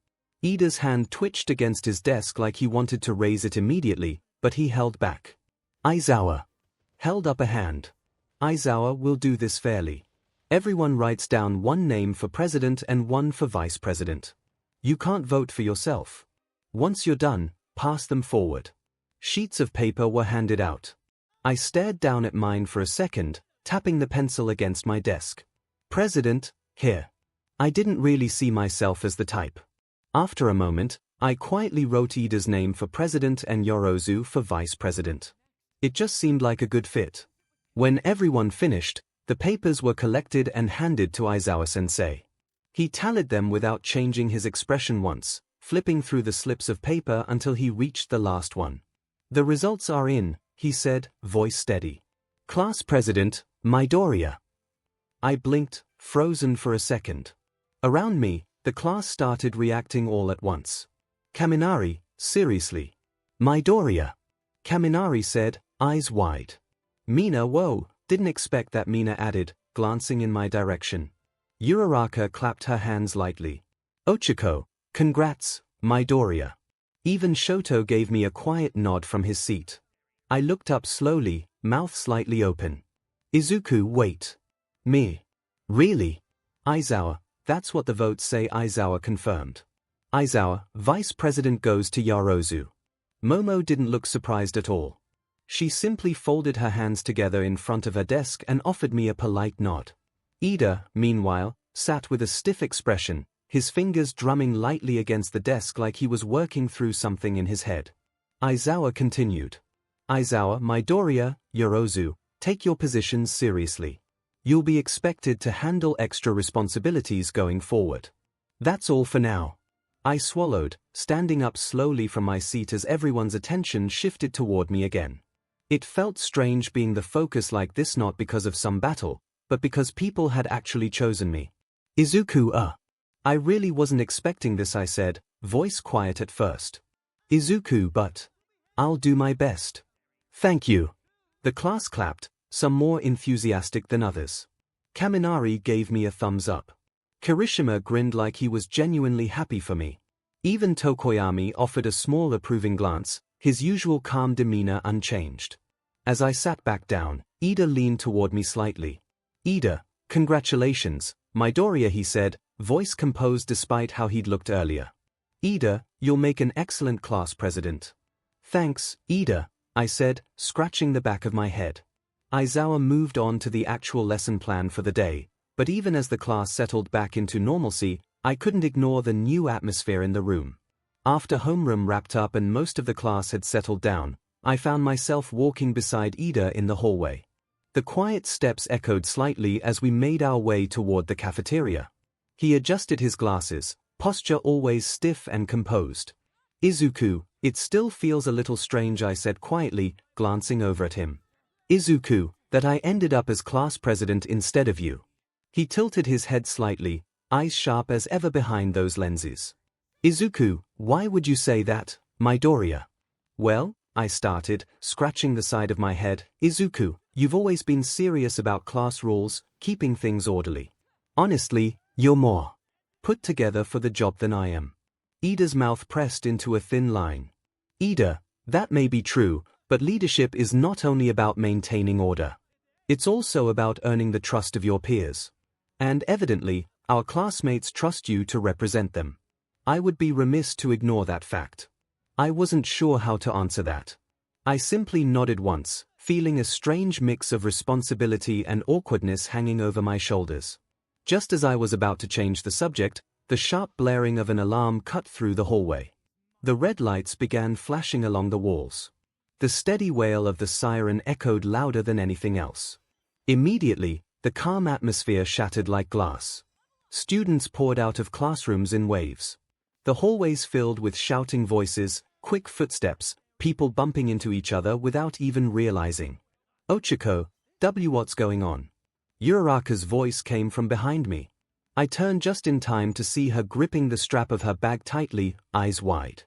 Ida's hand twitched against his desk like he wanted to raise it immediately, but he held back. Aizawa held up a hand. Aizawa will do this fairly. Everyone writes down one name for president and one for vice president. You can't vote for yourself. Once you're done, pass them forward. Sheets of paper were handed out. I stared down at mine for a second, tapping the pencil against my desk. President, here. I didn't really see myself as the type. After a moment, I quietly wrote Ida's name for president and Yorozu for vice president. It just seemed like a good fit. When everyone finished, the papers were collected and handed to Aizawa-sensei. He tallied them without changing his expression once, flipping through the slips of paper until he reached the last one. The results are in, he said, voice steady. Class president, Midoriya. I blinked, frozen for a second. Around me, the class started reacting all at once. Kaminari, seriously. Midoriya. Kaminari said, eyes wide. Mina, whoa, didn't expect that, Mina added, glancing in my direction. Uraraka clapped her hands lightly. Ochiko, congrats, Midoriya. Even Shoto gave me a quiet nod from his seat. I looked up slowly, mouth slightly open. Izuku, wait. Me. Really? Aizawa, that's what the votes say, Aizawa confirmed. Aizawa, vice president goes to Yorozu. Momo didn't look surprised at all. She simply folded her hands together in front of her desk and offered me a polite nod. Ida, meanwhile, sat with a stiff expression, his fingers drumming lightly against the desk like he was working through something in his head. Aizawa continued. Aizawa, Midoriya, Yorozu, take your positions seriously. You'll be expected to handle extra responsibilities going forward. That's all for now. I swallowed, standing up slowly from my seat as everyone's attention shifted toward me again. It felt strange being the focus like this, not because of some battle, but because people had actually chosen me. Izuku, I really wasn't expecting this, I said, voice quiet at first. Izuku, but I'll do my best. Thank you. The class clapped, some more enthusiastic than others. Kaminari gave me a thumbs up. Kirishima grinned like he was genuinely happy for me. Even Tokoyami offered a small approving glance, his usual calm demeanor unchanged. As I sat back down, Ida leaned toward me slightly. Ida, congratulations, Midoriya, he said, voice composed despite how he'd looked earlier. Ida, you'll make an excellent class president. Thanks, Ida, I said, scratching the back of my head. Aizawa moved on to the actual lesson plan for the day, but even as the class settled back into normalcy, I couldn't ignore the new atmosphere in the room. After homeroom wrapped up and most of the class had settled down, I found myself walking beside 𝐈𝐵 in the hallway. The quiet steps echoed slightly as we made our way toward the cafeteria. He adjusted his glasses, posture always stiff and composed. 𝐒𝐿, it still feels a little strange, I said quietly, glancing over at him. 𝐒𝐿, that I ended up as class president instead of you. He tilted his head slightly, eyes sharp as ever behind those lenses. 𝐒𝐿, why would you say that, Midoriya? Well, I started, scratching the side of my head. 𝐒𝐿, you've always been serious about class rules, keeping things orderly. Honestly, you're more put together for the job than I am. 𝐈𝐵's mouth pressed into a thin line. 𝐈𝐵, that may be true, but leadership is not only about maintaining order. It's also about earning the trust of your peers. And evidently, our classmates trust you to represent them. I would be remiss to ignore that fact. I wasn't sure how to answer that. I simply nodded once, feeling a strange mix of responsibility and awkwardness hanging over my shoulders. Just as I was about to change the subject, the sharp blaring of an alarm cut through the hallway. The red lights began flashing along the walls. The steady wail of the siren echoed louder than anything else. Immediately, the calm atmosphere shattered like glass. Students poured out of classrooms in waves. The hallways filled with shouting voices, quick footsteps, people bumping into each other without even realizing. 𝐿𝐿, what's going on? Uraraka's voice came from behind me. I turned just in time to see her gripping the strap of her bag tightly, eyes wide.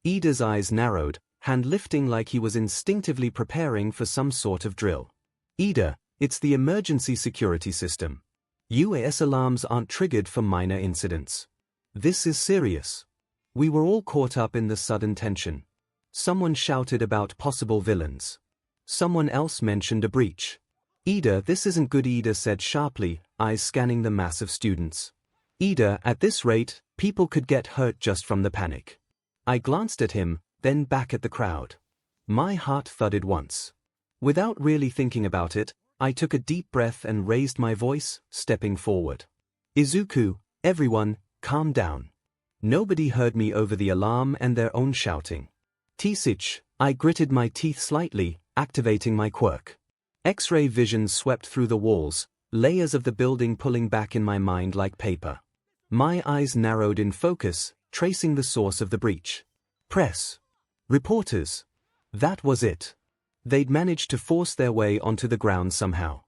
𝐈𝐵's eyes narrowed, hand lifting like he was instinctively preparing for some sort of drill. 𝐈𝐵, it's the emergency security system. US alarms aren't triggered for minor incidents. This is serious. We were all caught up in the sudden tension. Someone shouted about possible villains. Someone else mentioned a breach. 𝐈𝐵, this isn't good, 𝐈𝐵 said sharply, eyes scanning the mass of students. 𝐈𝐵, at this rate, people could get hurt just from the panic. I glanced at him, then back at the crowd. My heart thudded once. Without really thinking about it, I took a deep breath and raised my voice, stepping forward. 𝐒𝐿, everyone, calm down. Nobody heard me over the alarm and their own shouting. 𝐻𝐿, I gritted my teeth slightly, activating my quirk. X-ray vision swept through the walls, layers of the building pulling back in my mind like paper. My eyes narrowed in focus, tracing the source of the breach. Press. Reporters. That was it. They'd managed to force their way onto the ground somehow.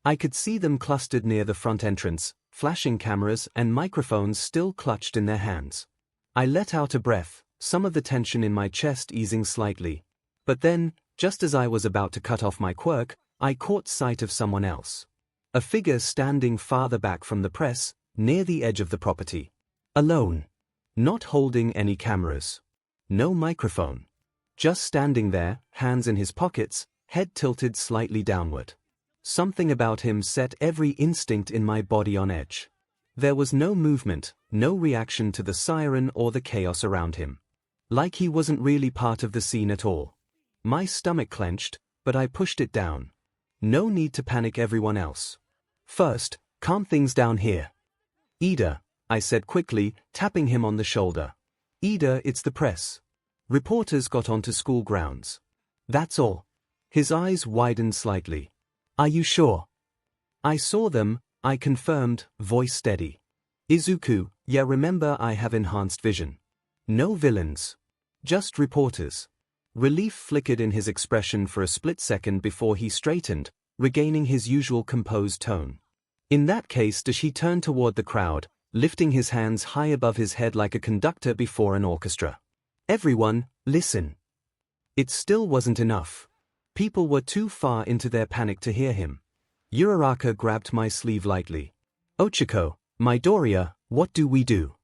I could see them clustered near the front entrance, flashing cameras and microphones still clutched in their hands. I let out a breath, some of the tension in my chest easing slightly. But then, just as I was about to cut off my quirk, I caught sight of someone else. A figure standing farther back from the press, near the edge of the property. Alone. Not holding any cameras. No microphone. Just standing there, hands in his pockets, head tilted slightly downward. Something about him set every instinct in my body on edge. There was no movement, no reaction to the siren or the chaos around him. Like he wasn't really part of the scene at all. My stomach clenched, but I pushed it down. No need to panic everyone else. First, calm things down here. 𝐈𝐵, I said quickly, tapping him on the shoulder. 𝐈𝐵, it's the press. Reporters got onto school grounds. That's all. His eyes widened slightly. Are you sure? I saw them, I confirmed, voice steady. 𝐒𝐿, yeah, remember I have enhanced vision. No villains. Just reporters. Relief flickered in his expression for a split second before he straightened, regaining his usual composed tone. In that case, he turned toward the crowd, lifting his hands high above his head like a conductor before an orchestra. Everyone, listen. It still wasn't enough. People were too far into their panic to hear him. Uraraka grabbed my sleeve lightly. 𝐿𝐿, Midoriya, what do we do?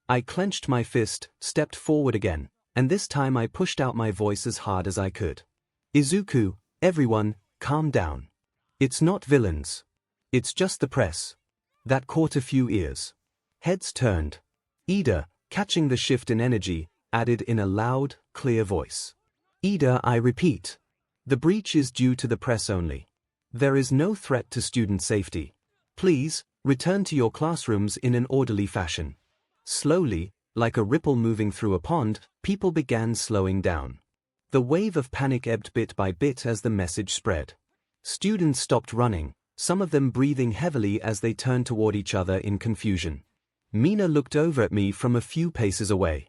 I clenched my fist, stepped forward again, and this time I pushed out my voice as hard as I could. 𝐒𝐿, everyone, calm down. It's not villains. It's just the press. That caught a few ears. Heads turned. 𝐈𝐵, catching the shift in energy, added in a loud, clear voice. 𝐈𝐵, I repeat. The breach is due to the press only. There is no threat to student safety. Please, return to your classrooms in an orderly fashion. Slowly, like a ripple moving through a pond, people began slowing down. The wave of panic ebbed bit by bit as the message spread. Students stopped running, some of them breathing heavily as they turned toward each other in confusion. Mina looked over at me from a few paces away.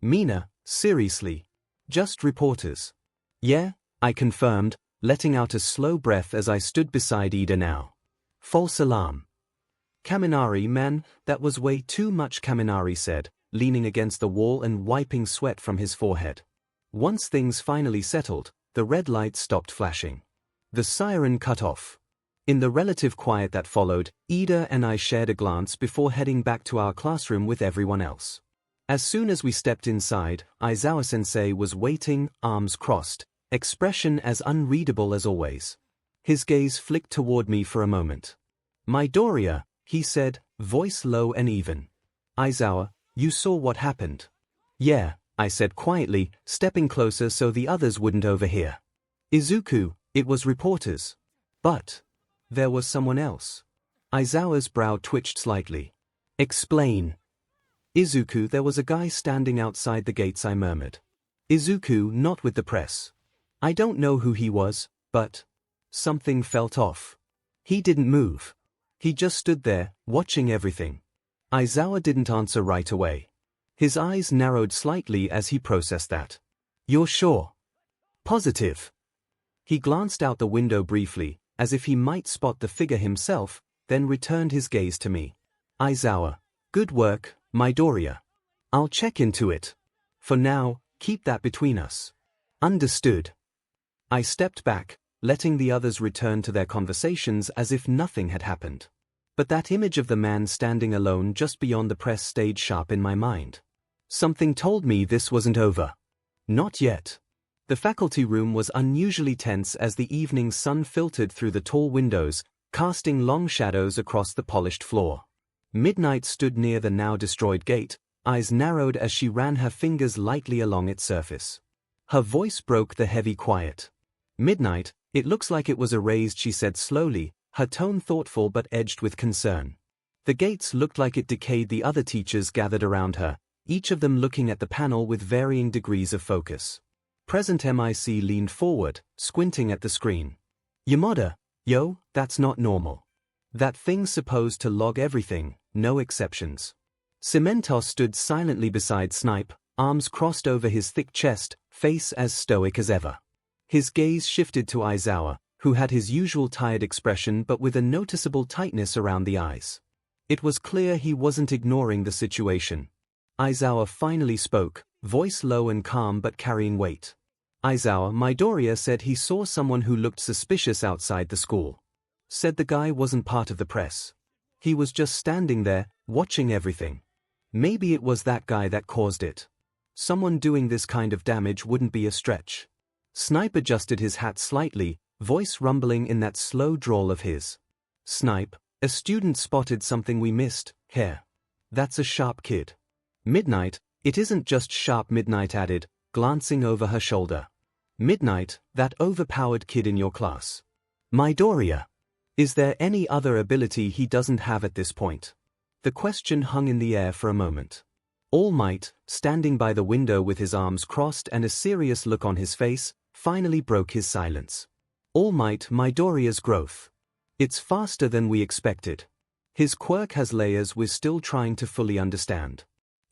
Mina, seriously? Just reporters? Yeah, I confirmed, letting out a slow breath as I stood beside Ida now. False alarm. Kaminari, man, that was way too much, Kaminari said, leaning against the wall and wiping sweat from his forehead. Once things finally settled, the red light stopped flashing. The siren cut off. In the relative quiet that followed, Ida and I shared a glance before heading back to our classroom with everyone else. As soon as we stepped inside, Aizawa-sensei was waiting, arms crossed, expression as unreadable as always. His gaze flicked toward me for a moment. Midoriya, he said, voice low and even. Aizawa, you saw what happened? Yeah, I said quietly, stepping closer so the others wouldn't overhear. Izuku, it was reporters. But there was someone else. Aizawa's brow twitched slightly. Explain. Izuku, there was a guy standing outside the gates, I murmured. Izuku, not with the press. I don't know who he was, but something felt off. He didn't move. He just stood there, watching everything. Aizawa didn't answer right away. His eyes narrowed slightly as he processed that. You're sure? Positive. He glanced out the window briefly, as if he might spot the figure himself, then returned his gaze to me. Aizawa, good work, Midoriya. I'll check into it. For now, keep that between us. Understood. I stepped back, letting the others return to their conversations as if nothing had happened. But that image of the man standing alone just beyond the press stayed sharp in my mind. Something told me this wasn't over. Not yet. The faculty room was unusually tense as the evening sun filtered through the tall windows, casting long shadows across the polished floor. Midnight stood near the now destroyed gate, eyes narrowed as she ran her fingers lightly along its surface. Her voice broke the heavy quiet. Midnight, it looks like it was erased, she said slowly, her tone thoughtful but edged with concern. The gates looked like it decayed. The other teachers gathered around her, each of them looking at the panel with varying degrees of focus. Present MIC leaned forward, squinting at the screen. Yamada, yo, that's not normal. That thing's supposed to log everything, no exceptions. Cementos stood silently beside Snipe, arms crossed over his thick chest, face as stoic as ever. His gaze shifted to Aizawa, who had his usual tired expression but with a noticeable tightness around the eyes. It was clear he wasn't ignoring the situation. Aizawa finally spoke, voice low and calm but carrying weight. Aizawa, Midoriya said he saw someone who looked suspicious outside the school. Said the guy wasn't part of the press. He was just standing there, watching everything. Maybe it was that guy that caused it. Someone doing this kind of damage wouldn't be a stretch. Snipe adjusted his hat slightly, voice rumbling in that slow drawl of his. Snipe, a student spotted something we missed, here. That's a sharp kid. Midnight, it isn't just sharp, Midnight added, glancing over her shoulder. Midnight, that overpowered kid in your class. Midoriya. Is there any other ability he doesn't have at this point? The question hung in the air for a moment. All Might, standing by the window with his arms crossed and a serious look on his face, finally broke his silence. All Might, Midoriya's growth. It's faster than we expected. His quirk has layers we're still trying to fully understand.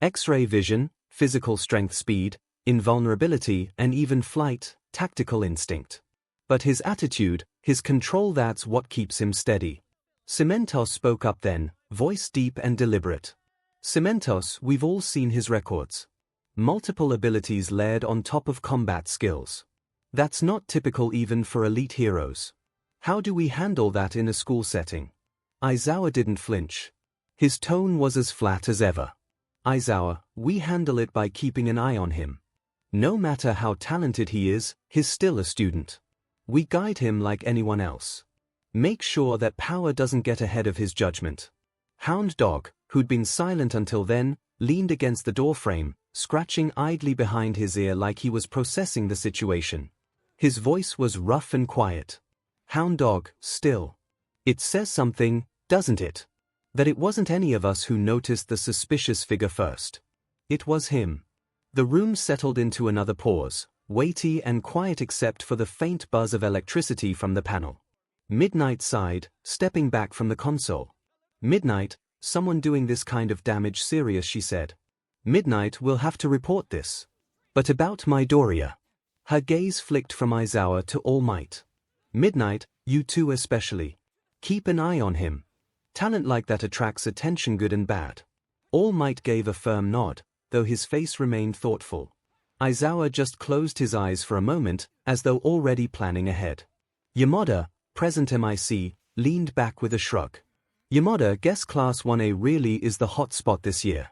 X-ray vision, physical strength, speed, invulnerability, and even flight, tactical instinct. But his attitude, his control, that's what keeps him steady. Cementos spoke up then, voice deep and deliberate. Cementos, we've all seen his records. Multiple abilities layered on top of combat skills. That's not typical even for elite heroes. How do we handle that in a school setting? Aizawa didn't flinch. His tone was as flat as ever. Aizawa, we handle it by keeping an eye on him. No matter how talented he is, he's still a student. We guide him like anyone else. Make sure that power doesn't get ahead of his judgment. Hound Dog, who'd been silent until then, leaned against the doorframe, scratching idly behind his ear like he was processing the situation. His voice was rough and quiet. Hound Dog, still. It says something, doesn't it? That it wasn't any of us who noticed the suspicious figure first. It was him. The room settled into another pause, weighty and quiet except for the faint buzz of electricity from the panel. Midnight sighed, stepping back from the console. Midnight, someone doing this kind of damage serious, she said. Midnight will have to report this. But about Midoriya. Her gaze flicked from Aizawa to All Might. Midnight, you two especially. Keep an eye on him. Talent like that attracts attention, good and bad. All Might gave a firm nod, though his face remained thoughtful. Aizawa just closed his eyes for a moment, as though already planning ahead. Yamada, present MIC, leaned back with a shrug. Yamada, guess Class 1A really is the hot spot this year.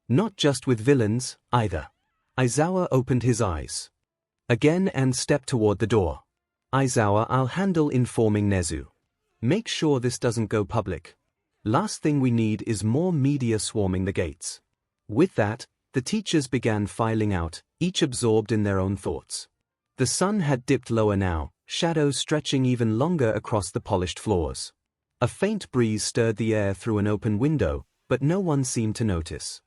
Not just with villains, either. Aizawa opened his eyes again and stepped toward the door. Aizawa, I'll handle informing Nezu. Make sure this doesn't go public. Last thing we need is more media swarming the gates. With that, the teachers began filing out, each absorbed in their own thoughts. The sun had dipped lower now, shadows stretching even longer across the polished floors. A faint breeze stirred the air through an open window, but no one seemed to notice.